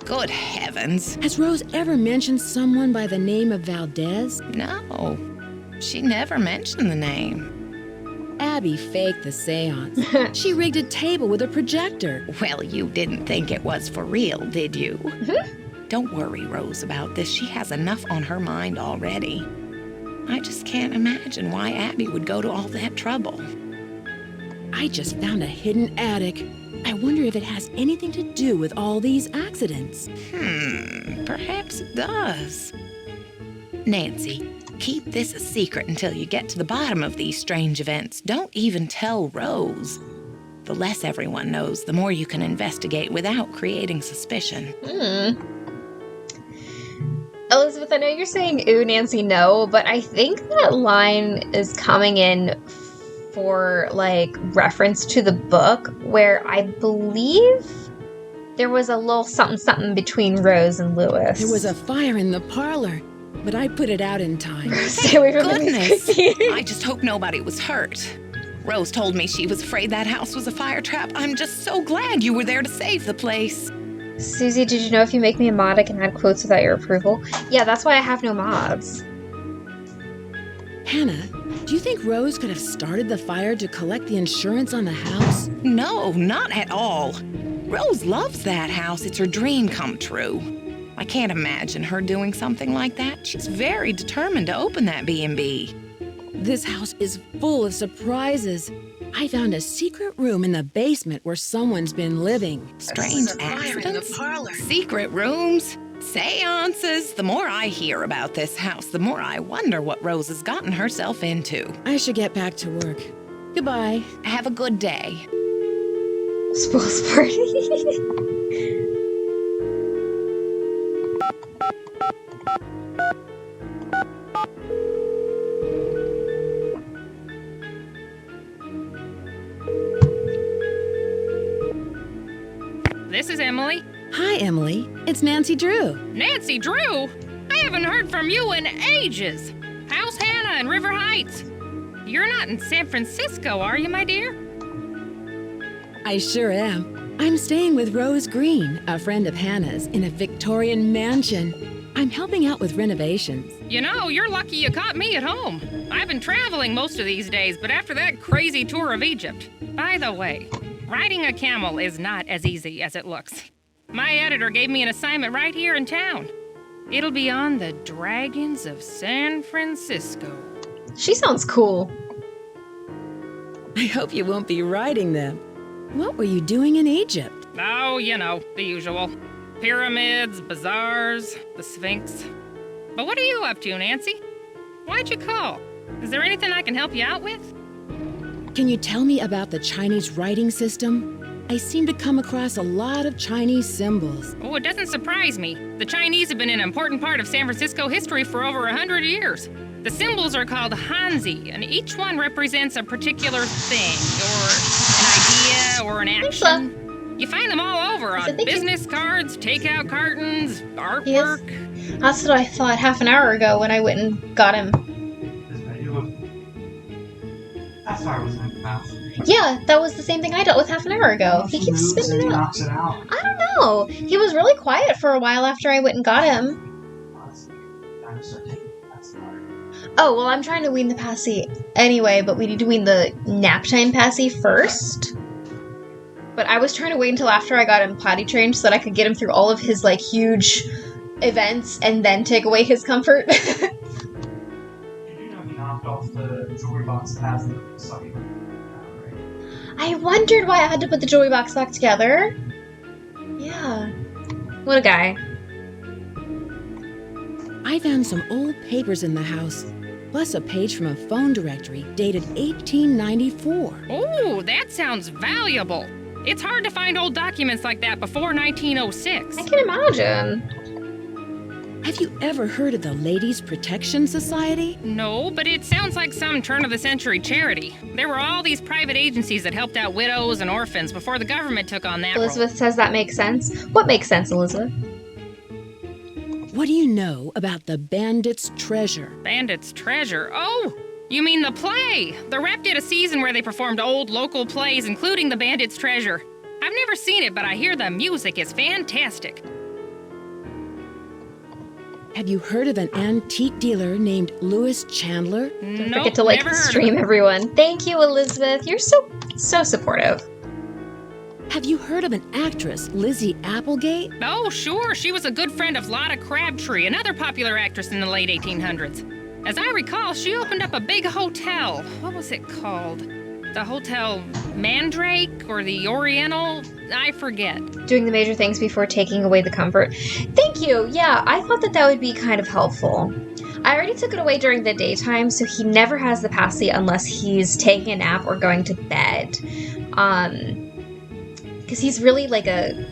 Good heavens. Has Rose ever mentioned someone by the name of Valdez? No, she never mentioned the name. Abby faked the seance. She rigged a table with a projector. Well, you didn't think it was for real, did you? Don't worry, Rose, about this. She has enough on her mind already. I just can't imagine why Abby would go to all that trouble. I just found a hidden attic. I wonder if it has anything to do with all these accidents. Perhaps it does. Nancy, keep this a secret until you get to the bottom of these strange events. Don't even tell Rose. The less everyone knows, the more you can investigate without creating suspicion. Elizabeth, I know you're saying, ooh, Nancy, no, but I think that line is coming in for, like, reference to the book, where I believe there was a little something between Rose and Lewis. There was a fire in the parlor, but I put it out in time. Stay away from Goodness! I just hope nobody was hurt. Rose told me she was afraid that house was a fire trap. I'm just so glad you were there to save the place. Susie, did you know if you make me a mod, I can add quotes without your approval? Yeah, that's why I have no mods. Hannah, do you think Rose could have started the fire to collect the insurance on the house? No, not at all. Rose loves that house. It's her dream come true. I can't imagine her doing something like that. She's very determined to open that B&B. This house is full of surprises. I found a secret room in the basement where someone's been living. Strange accidents, secret rooms, seances. The more I hear about this house, the more I wonder what Rose has gotten herself into. I should get back to work. Goodbye. Have a good day. Spoils party. This is Emily. Hi, Emily. It's Nancy Drew. Nancy Drew? I haven't heard from you in ages. How's Hannah in River Heights? You're not in San Francisco, are you, my dear? I sure am. I'm staying with Rose Green, a friend of Hannah's, in a Victorian mansion. I'm helping out with renovations. You know, you're lucky you caught me at home. I've been traveling most of these days, but after that crazy tour of Egypt. By the way, riding a camel is not as easy as it looks. My editor gave me an assignment right here in town. It'll be on the Dragons of San Francisco. She sounds cool. I hope you won't be riding them. What were you doing in Egypt? Oh, you know, the usual. Pyramids, bazaars, the Sphinx. But what are you up to, Nancy? Why'd you call? Is there anything I can help you out with? Can you tell me about the Chinese writing system? I seem to come across a lot of Chinese symbols. Oh, it doesn't surprise me. The Chinese have been an important part of San Francisco history for over 100 years. The symbols are called Hanzi, and each one represents a particular thing, or an idea, or an action. You find them all over on business cards, takeout cartons, artwork. Yes. That's what I thought half an hour ago when I went and got him. That's why I was in the mouth. Yeah, that was the same thing I dealt with half an hour ago. He keeps spinning it up. I don't know. He was really quiet for a while after I went and got him. Oh, well, I'm trying to wean the passy anyway, but we need to wean the nap time passy first. But I was trying to wait until after I got him potty trained so that I could get him through all of his, like, huge events and then take away his comfort. You know he knocked off the jewelry box that has the sucking. I wondered why I had to put the jewelry box back together. Yeah. What a guy. I found some old papers in the house, plus a page from a phone directory dated 1894. Oh, that sounds valuable. It's hard to find old documents like that before 1906. I can imagine. Have you ever heard of the Ladies Protection Society? No, but it sounds like some turn-of-the-century charity. There were all these private agencies that helped out widows and orphans before the government took on that Elizabeth role. says that makes sense. What makes sense, Elizabeth? What do you know about the Bandit's Treasure? Bandit's Treasure? Oh! You mean the play! The Rep did a season where they performed old local plays, including the Bandit's Treasure. I've never seen it, but I hear the music is fantastic. Have you heard of an antique dealer named Louis Chandler? Don't forget to like and stream, everyone. Thank you, Elizabeth. You're so supportive. Have you heard of an actress, Lizzie Applegate? Oh, sure. She was a good friend of Lotta Crabtree, another popular actress in the late 1800s. As I recall, she opened up a big hotel. What was it called? The Hotel Mandrake or the Oriental? I forget. Doing the major things before taking away the comfort. Thank you. Yeah, I thought that would be kind of helpful. I already took it away during the daytime, so he never has the passy unless he's taking a nap or going to bed. Because he's really like a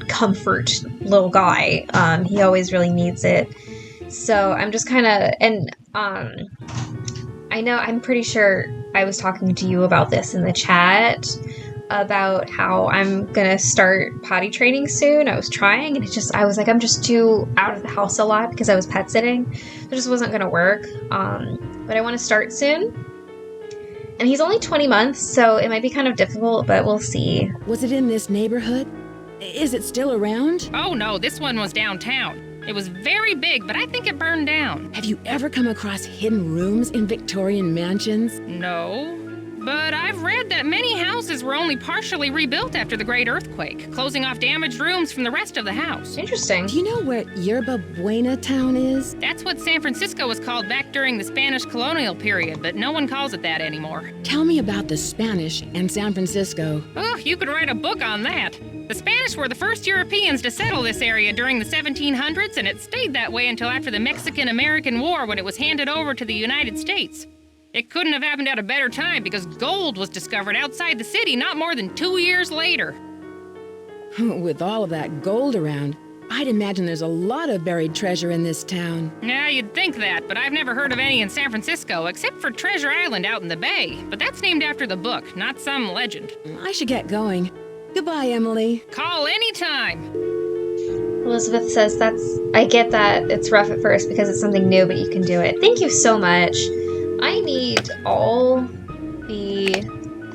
comfort little guy. He always really needs it. So I'm just kind of, and I know, I'm pretty sure I was talking to you about this in the chat about how I'm gonna start potty training soon. I was trying, and I was like, I'm just too out of the house a lot because I was pet sitting. It just wasn't gonna work. But I want to start soon. And he's only 20 months, so it might be kind of difficult, but we'll see. Was it in this neighborhood? Is it still around? Oh no, this one was downtown. It was very big, but I think it burned down. Have you ever come across hidden rooms in Victorian mansions? No, but I've read that many houses were only partially rebuilt after the Great Earthquake, closing off damaged rooms from the rest of the house. Interesting. Do you know where Yerba Buena town is? That's what San Francisco was called back during the Spanish colonial period, but no one calls it that anymore. Tell me about the Spanish and San Francisco. Oh, you could write a book on that. The Spanish were the first Europeans to settle this area during the 1700s, and it stayed that way until after the Mexican-American War when it was handed over to the United States. It couldn't have happened at a better time because gold was discovered outside the city not more than 2 years later. With all of that gold around, I'd imagine there's a lot of buried treasure in this town. Yeah, you'd think that, but I've never heard of any in San Francisco, except for Treasure Island out in the bay. But that's named after the book, not some legend. I should get going. Goodbye, Emily. Call anytime. Elizabeth says I get that it's rough at first because it's something new, but you can do it. Thank you so much. I need all the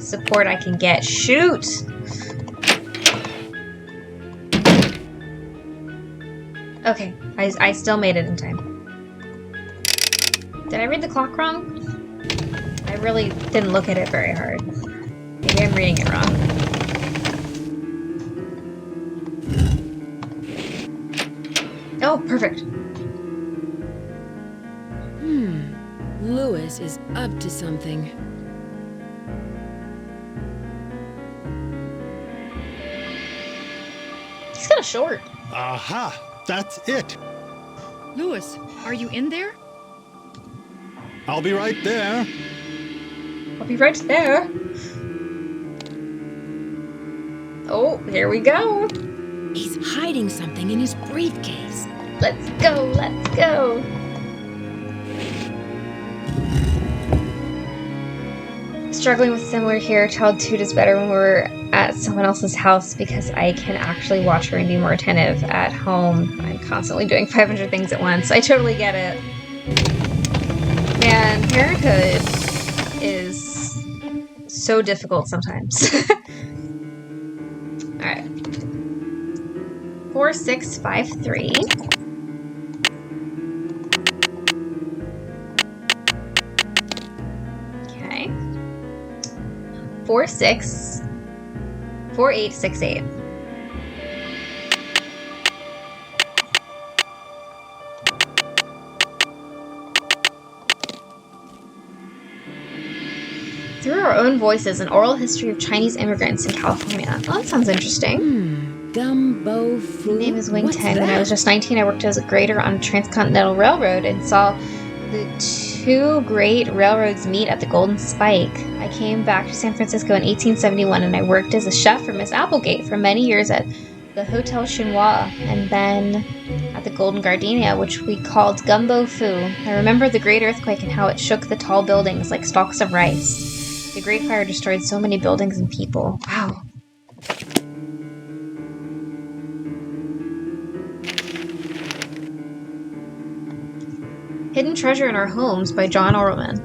support I can get. Shoot! Okay, I still made it in time. Did I read the clock wrong? I really didn't look at it very hard. Maybe I'm reading it wrong. Oh, perfect. Louis is up to something. He's kind of short. Aha! That's it! Louis, are you in there? I'll be right there. I'll be right there. Oh, here we go. He's hiding something in his briefcase. Let's go, let's go. Struggling with similar here. Childhood is better when we're at someone else's house because I can actually watch her and be more attentive. At home, I'm constantly doing 500 things at once. I totally get it. Man, parenthood is so difficult sometimes. Alright. 4653. Okay. 464868. Through our own voices, an oral history of Chinese immigrants in California. Oh, that sounds interesting. Gumbo food. My name is Wing Tang. When I was just 19, I worked as a grader on Transcontinental Railroad and saw the two great railroads meet at the Golden Spike. I came back to San Francisco in 1871, and I worked as a chef for Miss Applegate for many years at the Hotel Chinois, and then at the Golden Gardenia, which we called Gumbo Fu. I remember the Great Earthquake and how it shook the tall buildings like stalks of rice. The Great Fire destroyed so many buildings and people. Wow. Hidden Treasure in Our Homes by John Orleman.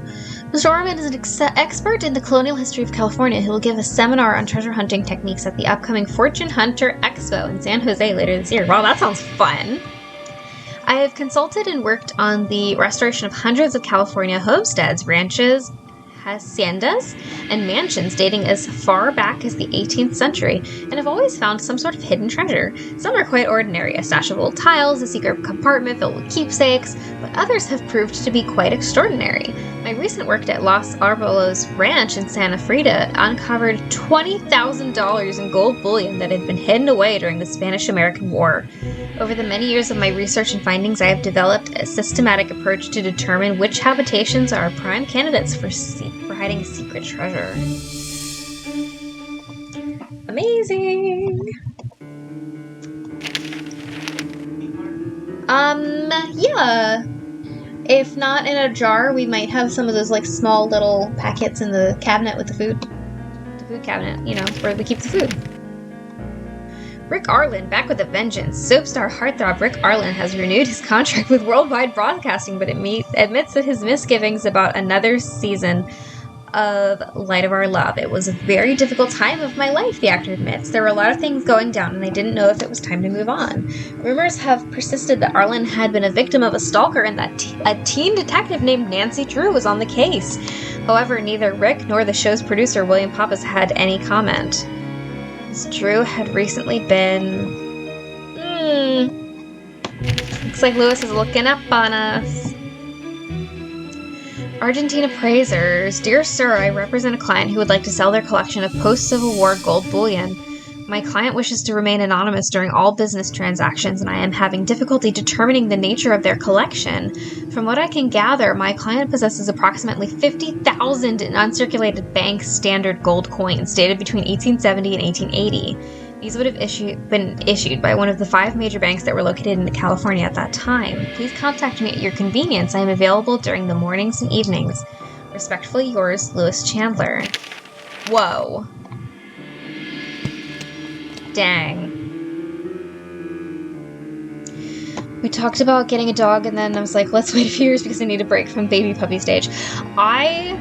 Mr. Orleman is an expert in the colonial history of California who will give a seminar on treasure hunting techniques at the upcoming Fortune Hunter Expo in San Jose later this year. Wow, that sounds fun! I have consulted and worked on the restoration of hundreds of California homesteads, ranches, haciendas, and mansions dating as far back as the 18th century, and have always found some sort of hidden treasure. Some are quite ordinary, a stash of old tiles, a secret compartment filled with keepsakes, but others have proved to be quite extraordinary. My recent work at Los Arbolos Ranch in Santa Frida uncovered $20,000 in gold bullion that had been hidden away during the Spanish-American War. Over the many years of my research and findings, I have developed a systematic approach to determine which habitations are prime candidates for hiding a secret treasure. Amazing! Yeah. If not in a jar, we might have some of those like small little packets in the cabinet with the food. The food cabinet, you know, where we keep the food. Rick Arlen, back with a vengeance. Soap star heartthrob Rick Arlen has renewed his contract with Worldwide Broadcasting, but admits that his misgivings about another season of Light of Our Love. It was a very difficult time of my life, the actor admits. There were a lot of things going down, and I didn't know if it was time to move on. Rumors have persisted that Arlen had been a victim of a stalker and that a teen detective named Nancy Drew was on the case. However, neither Rick nor the show's producer, William Pappas, had any comment. Drew had recently been... Looks like Lewis is looking up on us. Argentina Praisers. Dear Sir, I represent a client who would like to sell their collection of post-Civil War gold bullion. My client wishes to remain anonymous during all business transactions, and I am having difficulty determining the nature of their collection. From what I can gather, my client possesses approximately 50,000 in uncirculated bank standard gold coins dated between 1870 and 1880. These would have been issued by one of the 5 major banks that were located in California at that time. Please contact me at your convenience. I am available during the mornings and evenings. Respectfully yours, Lewis Chandler. Whoa. Dang. We talked about getting a dog, and then I was like, let's wait a few years because I need a break from baby puppy stage. I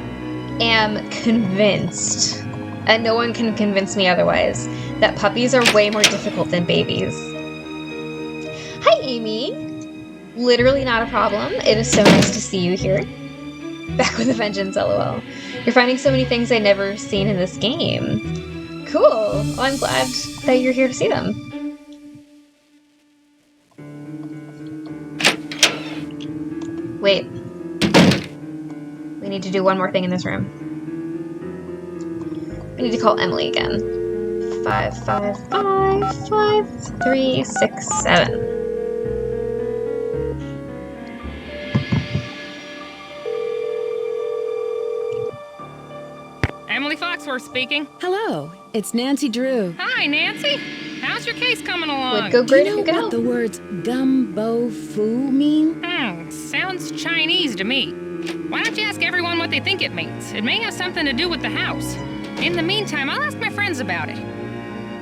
am convinced, and no one can convince me otherwise, that puppies are way more difficult than babies. Hi, Amy. Literally not a problem. It is so nice to see you here. Back with a vengeance, lol. You're finding so many things I've never seen in this game. Cool. Well, I'm glad that you're here to see them. Wait. We need to do one more thing in this room. We need to call Emily again. 5555367. Emily Foxworth speaking. Hello, it's Nancy Drew. Hi, Nancy. How's your case coming along? Would go great. Do you know what the words gumbo fu mean? Sounds Chinese to me. Why don't you ask everyone what they think it means? It may have something to do with the house. In the meantime, I'll ask my friends about it.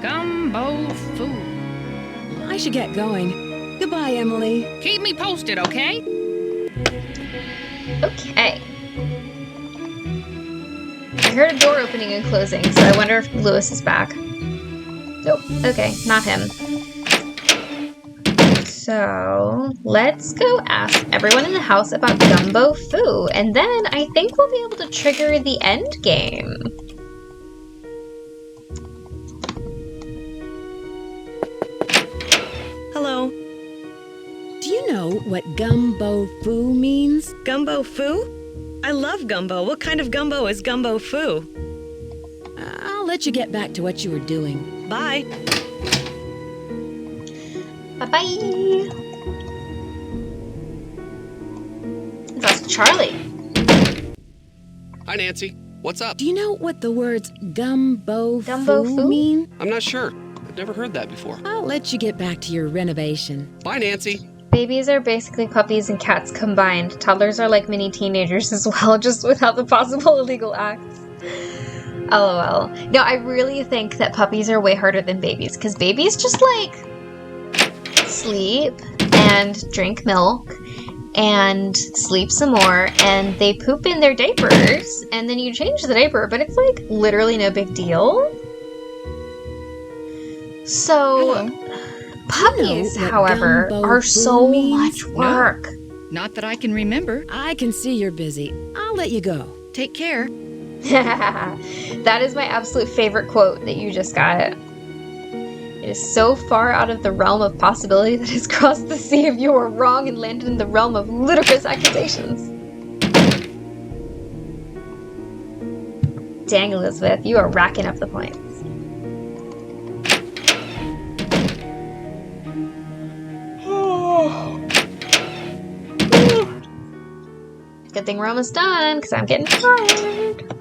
Gumbo fu. I should get going. Goodbye, Emily. Keep me posted, okay? Okay. I heard a door opening and closing, so I wonder if Lewis is back. Nope. Okay, not him. So, let's go ask everyone in the house about Gumbo Fu, and then I think we'll be able to trigger the end game. Hello. Do you know what gumbo fu means? Gumbo fu? I love gumbo. What kind of gumbo is gumbo fu? I'll let you get back to what you were doing. Bye. Bye-bye. That's Charlie. Hi, Nancy. What's up? Do you know what the words gumbo Gumbo fu fu? mean? I'm not sure. Never heard that before. I'll let you get back to your renovation. Bye, Nancy. Babies are basically puppies and cats combined. Toddlers are like mini teenagers as well, just without the possible illegal acts. LOL. No, I really think that puppies are way harder than babies, because babies just, like, sleep and drink milk and sleep some more, and they poop in their diapers, and then you change the diaper, but it's, like, literally no big deal. So, puppies, however, are so much work. No, not that I can remember. I can see you're busy. I'll let you go. Take care. That is my absolute favorite quote that you just got. It is so far out of the realm of possibility that has crossed the sea if you were wrong and landed in the realm of ludicrous accusations. Dang, Elizabeth, you are racking up the points. Good thing we're almost done, because I'm getting tired.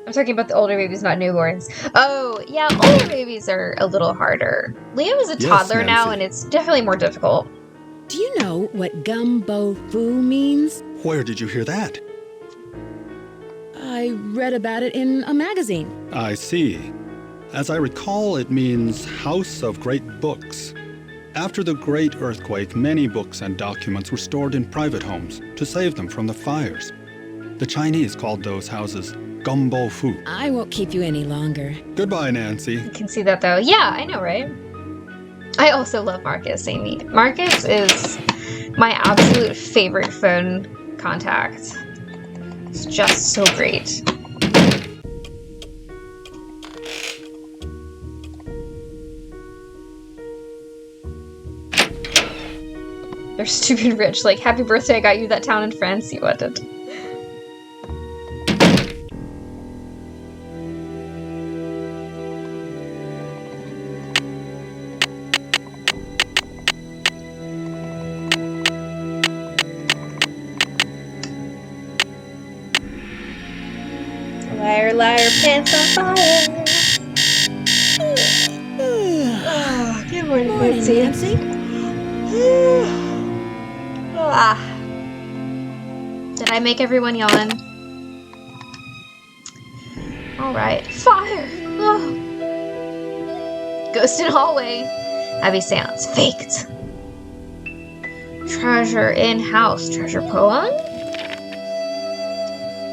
I'm talking about the older babies, not newborns. Oh, yeah, older babies are a little harder. Liam is a toddler now, and it's definitely more difficult. Do you know what gumbo foo means? Where did you hear that? I read about it in a magazine. I see. As I recall, it means House of Great Books. After the Great Earthquake, many books and documents were stored in private homes to save them from the fires. The Chinese called those houses gumbo foo. I won't keep you any longer. Goodbye, Nancy. You can see that, though. Yeah, I know, right? I also love Marcus, Amy. Marcus is my absolute favorite phone contact. It's just so great. They're stupid rich. Like, happy birthday, I got you that town in France you wanted. Liar, liar, pants on fire. Oh, good morning, Nancy. Did I make everyone yawn? Alright. Fire! Oh. Ghost in hallway. Abby seance. Faked. Treasure in house. Treasure poem?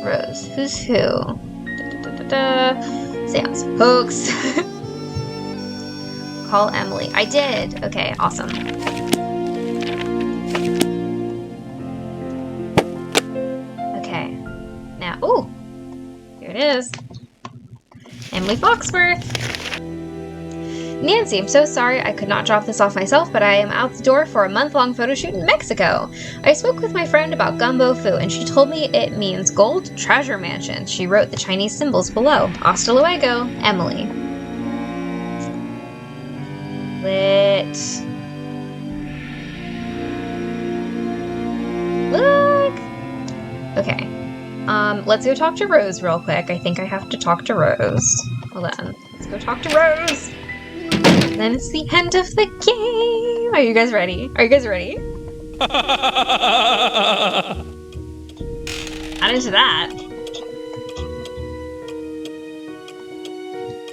Rose. Who's who? Seance. Hoax. Call Emily. I did. Okay, awesome. Okay. Now, ooh. Here it is. Emily Foxworth. Nancy, I'm so sorry I could not drop this off myself, but I am out the door for a month-long photo shoot in Mexico. I spoke with my friend about gumbo foo, and she told me it means gold treasure mansion. She wrote the Chinese symbols below. Hasta luego, Emily. Lit. Look! Okay. Let's go talk to Rose real quick. I think I have to talk to Rose. Hold on. Let's go talk to Rose. Then it's the end of the game. Are you guys ready? Are you guys ready? Not into that.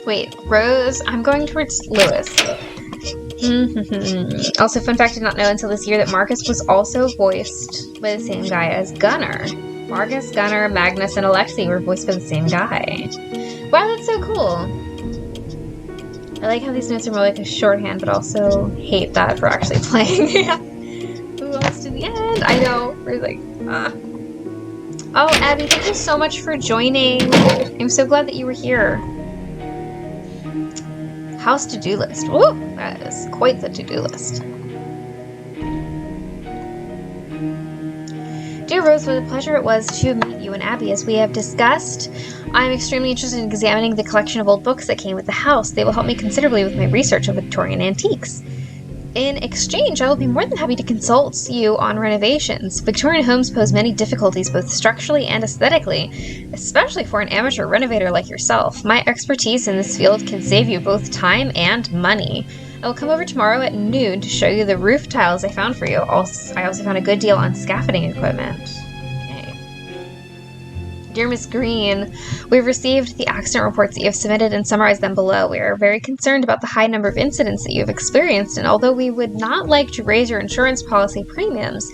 Wait, Rose, I'm going towards Lewis. Also, fun fact, I did not know until this year that Marcus was also voiced by the same guy as Gunnar. Marcus, Gunnar, Magnus, and Alexei were voiced by the same guy. Wow, that's so cool. I like how these notes are more like a shorthand, but also hate that for actually playing. Yeah. Who else to the end? I know. We're like, Oh, Abby, thank you so much for joining. I'm so glad that you were here. House to-do list. Woo! That is quite the to-do list. Dear Rose, what a pleasure it was to meet you and Abby. As we have discussed, I am extremely interested in examining the collection of old books that came with the house. They will help me considerably with my research of Victorian antiques. In exchange, I will be more than happy to consult you on renovations. Victorian homes pose many difficulties both structurally and aesthetically, especially for an amateur renovator like yourself. My expertise in this field can save you both time and money. I will come over tomorrow at noon to show you the roof tiles I found for you. I also found a good deal on scaffolding equipment. Okay. Dear Miss Green, we've received the accident reports that you have submitted and summarized them below. We are very concerned about the high number of incidents that you have experienced, and although we would not like to raise your insurance policy premiums,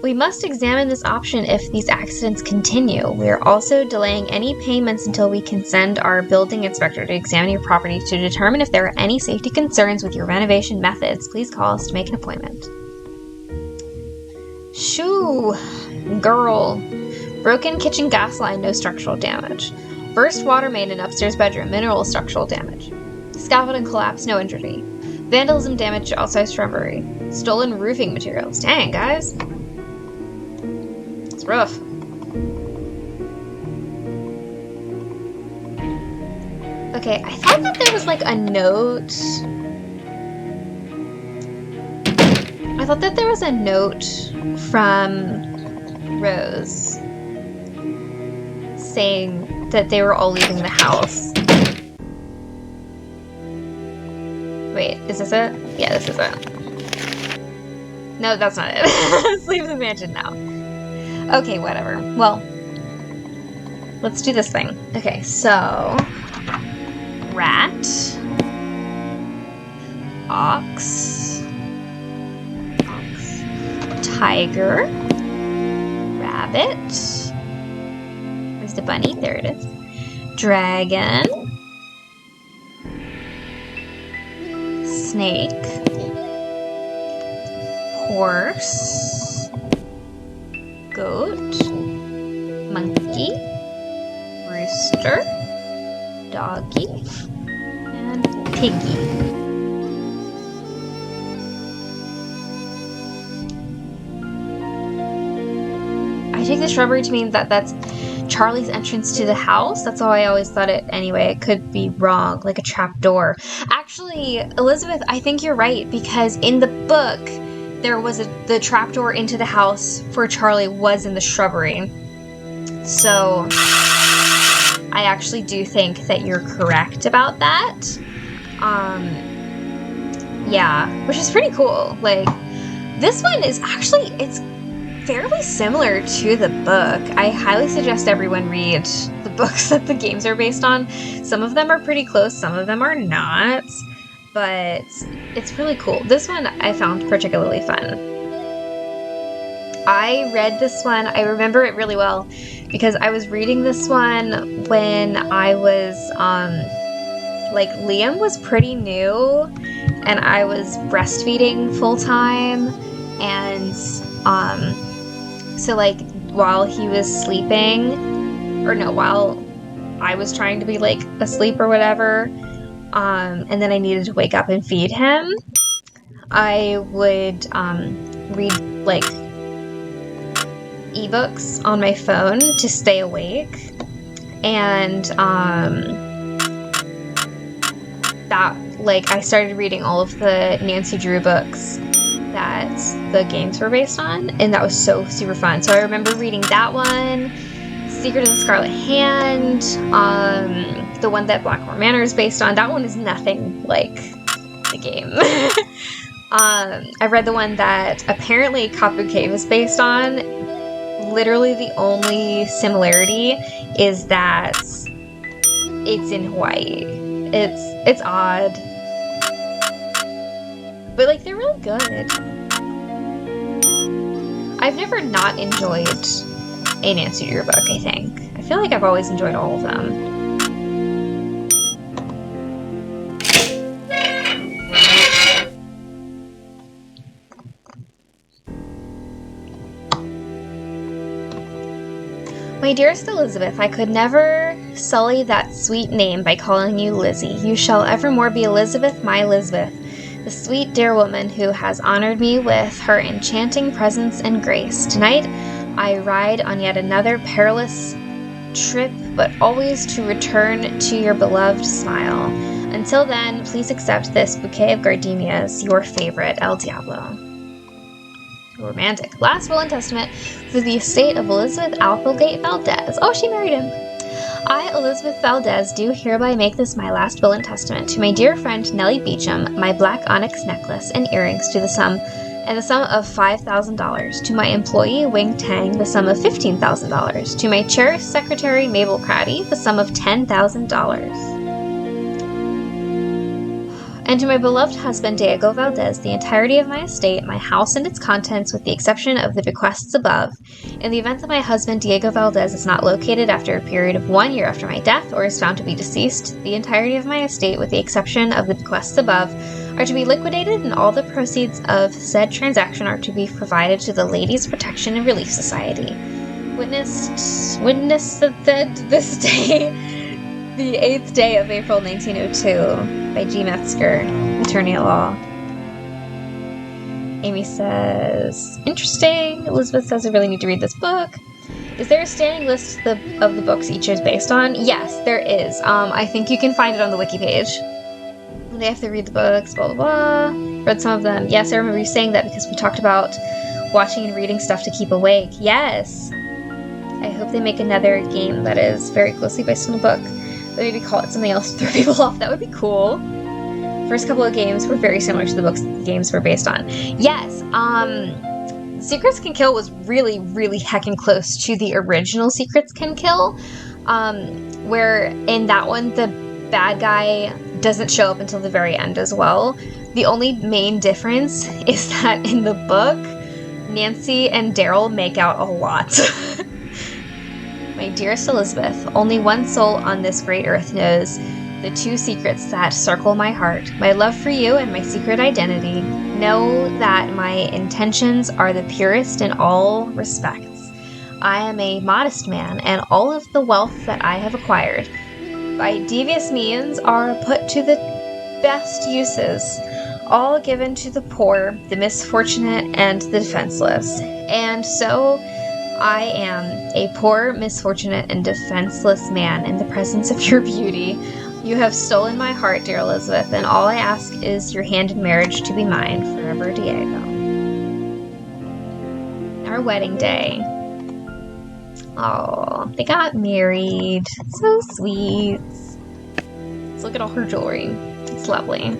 we must examine this option if these accidents continue. We are also delaying any payments until we can send our building inspector to examine your property to determine if there are any safety concerns with your renovation methods. Please call us to make an appointment. Shoo, girl. Broken kitchen gas line, no structural damage. Burst water main in upstairs bedroom, minimal structural damage. Scaffolding collapse, no injury. Vandalism damage to outside shrubbery. Stolen roofing materials. Dang, guys. It's rough. Okay, I thought that there was like a note. I thought that there was a note from Rose saying that they were all leaving the house. Wait, is this it? Yeah, this is it. No, that's not it. Let's leave the mansion now. Okay, whatever. Well, let's do this thing. Okay, so rat, ox, tiger, rabbit. Where's the bunny? There it is. Dragon, snake, horse, goat, monkey, rooster, doggy, and piggy. I take the shrubbery to mean that that's Charlie's entrance to the house. That's how I always thought it anyway. It could be wrong, like a trap door. Actually, Elizabeth, I think you're right, because in the book, there was the trapdoor into the house for Charlie was in the shrubbery. So I actually do think that you're correct about that. Yeah, which is pretty cool. Like, this one is actually, it's fairly similar to the book. I highly suggest everyone read the books that the games are based on. Some of them are pretty close, some of them are not. But it's really cool. This one I found particularly fun. I read this one, I remember it really well, because I was reading this one when I was, like, Liam was pretty new, and I was breastfeeding full-time, and, so, like, while he was sleeping, or no, while I was trying to be, like, asleep or whatever, and then I needed to wake up and feed him, I would read, like, ebooks on my phone to stay awake, and that, like, I started reading all of the Nancy Drew books that the games were based on, and that was so super fun. So I remember reading that one, Secret of the Scarlet Hand, the one that Blackmore Manor is based on. That one is nothing like the game. I read the one that apparently Kapu Cave is based on. Literally the only similarity is that it's in Hawaii. It's odd. But, like, they're really good. I've never not enjoyed a Nancy Drew book, I think. I feel like I've always enjoyed all of them. My dearest Elizabeth, I could never sully that sweet name by calling you Lizzie. You shall evermore be Elizabeth, my Elizabeth, the sweet dear woman who has honored me with her enchanting presence and grace. Tonight I ride on yet another perilous trip, but always to return to your beloved smile. Until then, please accept this bouquet of gardenias, your favorite, El Diablo. Romantic. Last will and testament for the estate of Elizabeth Applegate Valdez. Oh, she married him. I, Elizabeth Valdez, do hereby make this my last will and testament to my dear friend Nellie Beecham, my black onyx necklace and earrings to the sum of $5,000. To my employee Wing Tang, the sum of $15,000. To my cherished secretary Mabel Craddy, the sum of $10,000. And to my beloved husband Diego Valdez, the entirety of my estate, my house and its contents, with the exception of the bequests above. In the event that my husband Diego Valdez is not located after a period of 1 year after my death, or is found to be deceased, the entirety of my estate, with the exception of the bequests above, are to be liquidated, and all the proceeds of said transaction are to be provided to the Ladies' Protection and Relief Society. Witnessed this day, the 8th day of April 1902, by G. Metzger, attorney at law. Amy says, interesting. Elizabeth says, I really need to read this book. Is there a standing list of the books each is based on? Yes, there is. I think you can find it on the wiki page. They have to read the books, blah, blah, blah. Read some of them. Yes, I remember you saying that because we talked about watching and reading stuff to keep awake. Yes. I hope they make another game that is very closely based on the book. Maybe call it something else to throw people off. That would be cool. First couple of games were very similar to the books the games were based on. Yes, Secrets Can Kill was really, really heckin' close to the original Secrets Can Kill, where in that one the bad guy doesn't show up until the very end as well. The only main difference is that in the book, Nancy and Daryl make out a lot. My dearest Elizabeth, only one soul on this great earth knows the two secrets that circle my heart, my love for you and my secret identity. Know that my intentions are the purest in all respects. I am a modest man, and all of the wealth that I have acquired by devious means are put to the best uses, all given to the poor, the misfortunate, and the defenseless. And so I am a poor, misfortunate, and defenseless man in the presence of your beauty. You have stolen my heart, dear Elizabeth, and all I ask is your hand in marriage to be mine forever, Diego. Our wedding day. Oh, they got married. So sweet. Let's look at all her jewelry. It's lovely.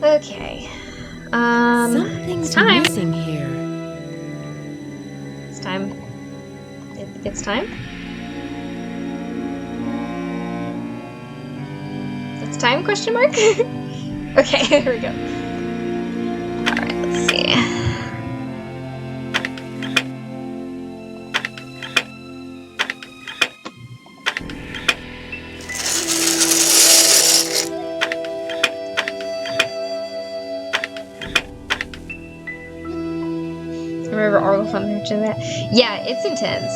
Okay. Something's missing here. It's time. It's time? It's time, question mark? Okay, here we go. Alright, let's see. Remember Arlo from mentioned that? Yeah, it's intense.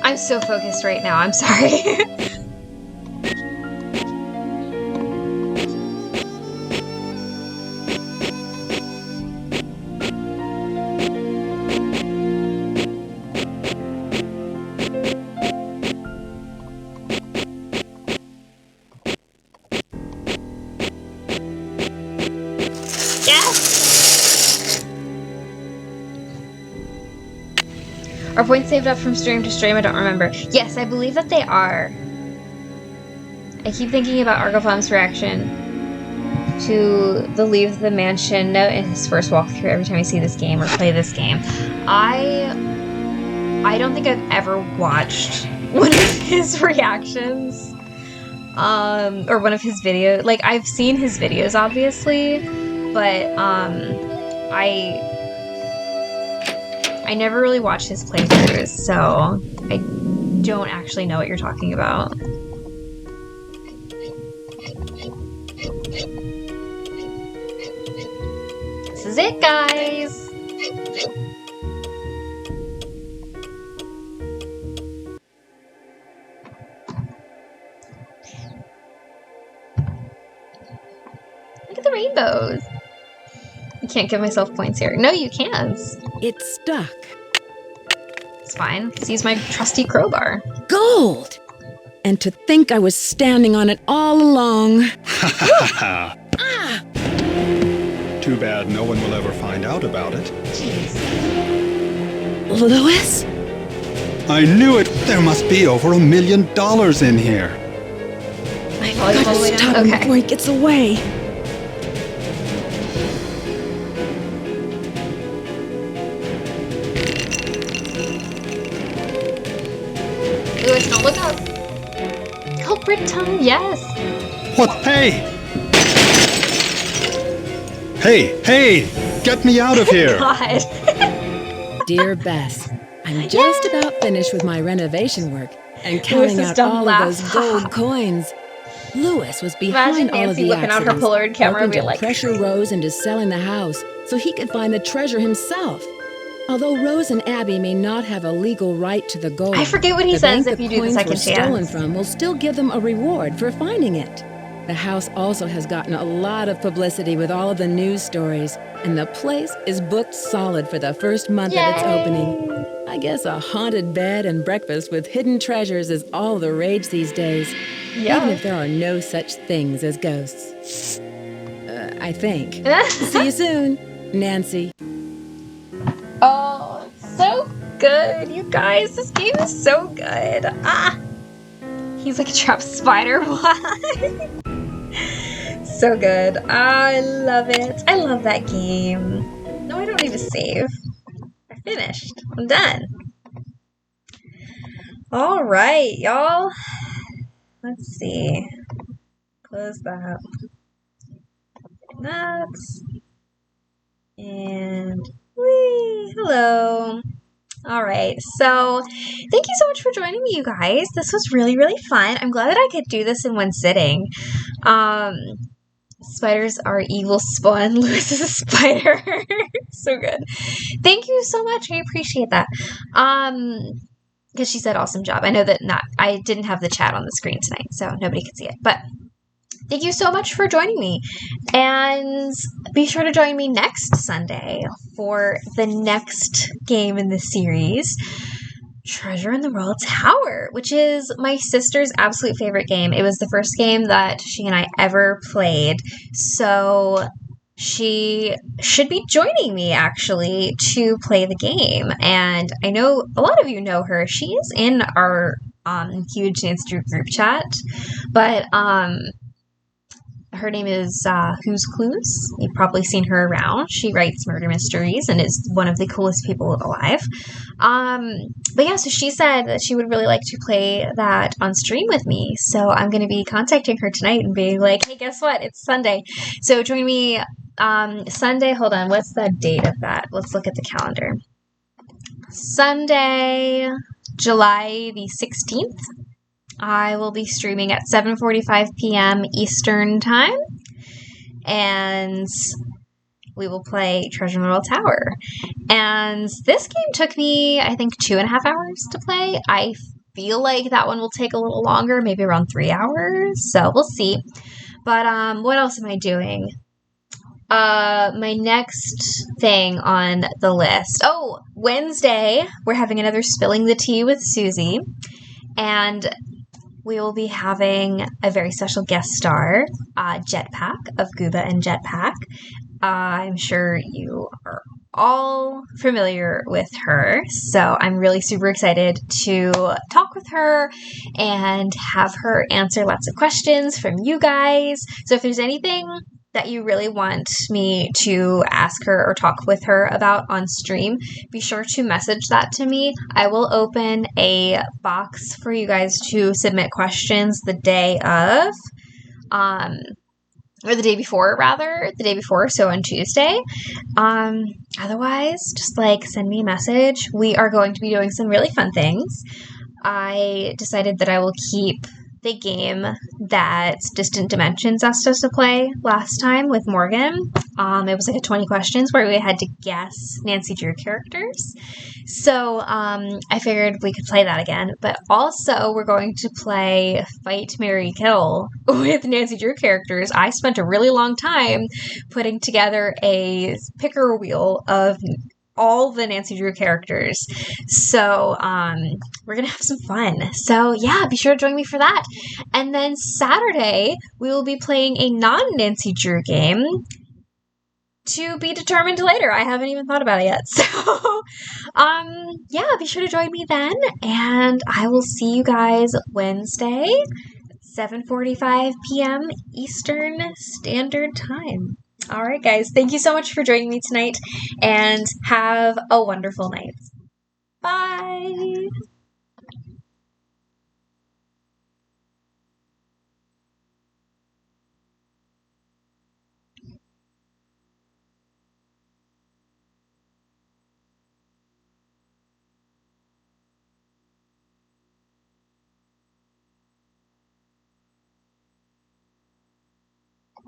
I'm so focused right now, I'm sorry. Are points saved up from stream to stream? I don't remember. Yes, I believe that they are. I keep thinking about Argofom's reaction to the Leave the Mansion note in his first walkthrough every time I see this game or play this game. I don't think I've ever watched one of his reactions. Or one of his videos. Like, I've seen his videos, obviously, but, I never really watched his playthroughs, so I don't actually know what you're talking about. This is it, guys! Look at the rainbows! I can't give myself points here. No, you can't. It's stuck. It's fine. Let's use my trusty crowbar. Gold! And to think I was standing on it all along. Ha! Too bad no one will ever find out about it. Jeez. Louis? I knew it! There must be over $1 million in here. I've got to stop him before he gets away. Louis, don't look up. Culprit tongue, yes. What? Hey! Hey! Get me out of here! God. Dear Bess, I'm just about finished with my renovation work and counting out all of those gold coins. Louis was behind all of the looking out her accidents, Polaroid camera and hoping be to like, pressure Rose into selling the house so he could find the treasure himself. Although Rose and Abby may not have a legal right to the gold, I forget what he the says bank if you do the coins second were stolen chance. from will still give them a reward for finding it. The house also has gotten a lot of publicity with all of the news stories, and the place is booked solid for the first month of its opening. I guess a haunted bed and breakfast with hidden treasures is all the rage these days, even if there are no such things as ghosts. I think. See you soon, Nancy. Oh, so good, you guys. This game is so good. He's like a trapped spider. What? So good. I love it. I love that game. No, I don't need to save. I finished. I'm done. All right, y'all. Let's see. Close that. Nuts. And whee, hello. All right, so thank you so much for joining me, you guys. This was really, really fun. I'm glad that I could do this in one sitting. Spiders are evil spawn. Louis is a spider. So good. Thank you so much. I appreciate that. Because she said awesome job. I know that I didn't have the chat on the screen tonight, so nobody could see it. But thank you so much for joining me. And be sure to join me next Sunday for the next game in the series, Treasure in the Royal Tower, which is my sister's absolute favorite game. It was the first game that she and I ever played. So she should be joining me, actually, to play the game. And I know a lot of you know her. She is in our huge Dance Drew group chat. But her name is Who's Clues. You've probably seen her around. She writes murder mysteries and is one of the coolest people alive. But yeah, so she said that she would really like to play that on stream with me. So I'm going to be contacting her tonight and being like, hey, guess what? It's Sunday. So join me Sunday. Hold on. What's the date of that? Let's look at the calendar. Sunday, July the 16th. I will be streaming at 7:45 p.m. Eastern Time, and we will play Treasure in the Royal Tower. And this game took me, I think, 2.5 hours to play. I feel like that one will take a little longer, maybe around 3 hours, so we'll see. But what else am I doing? My next thing on the list. Oh, Wednesday, we're having another Spilling the Tea with Susie, and we will be having a very special guest star, Jetpack of Gooba and Jetpack. I'm sure you are all familiar with her, so I'm really super excited to talk with with her and have her answer lots of questions from you guys. So if there's anything that you really want me to ask her or talk with her about on stream, be sure to message that to me. I will open a box for you guys to submit questions the day of, or the day before, so on Tuesday. Otherwise, just send me a message. We are going to be doing some really fun things. I decided that I will keep the game that Distant Dimensions asked us to play last time with Morgan. It was a 20 questions where we had to guess Nancy Drew characters. So I figured we could play that again. But also we're going to play Fight, Marry, Kill with Nancy Drew characters. I spent a really long time putting together a picker wheel of all the Nancy Drew characters. So we're gonna have some fun. So yeah, be sure to join me for that. And then Saturday we will be playing a non-Nancy Drew game to be determined later. I haven't even thought about it yet. So yeah, be sure to join me then, and I will see you guys Wednesday at 7:45 p.m. Eastern Standard Time. All right, guys, thank you so much for joining me tonight, and have a wonderful night. Bye!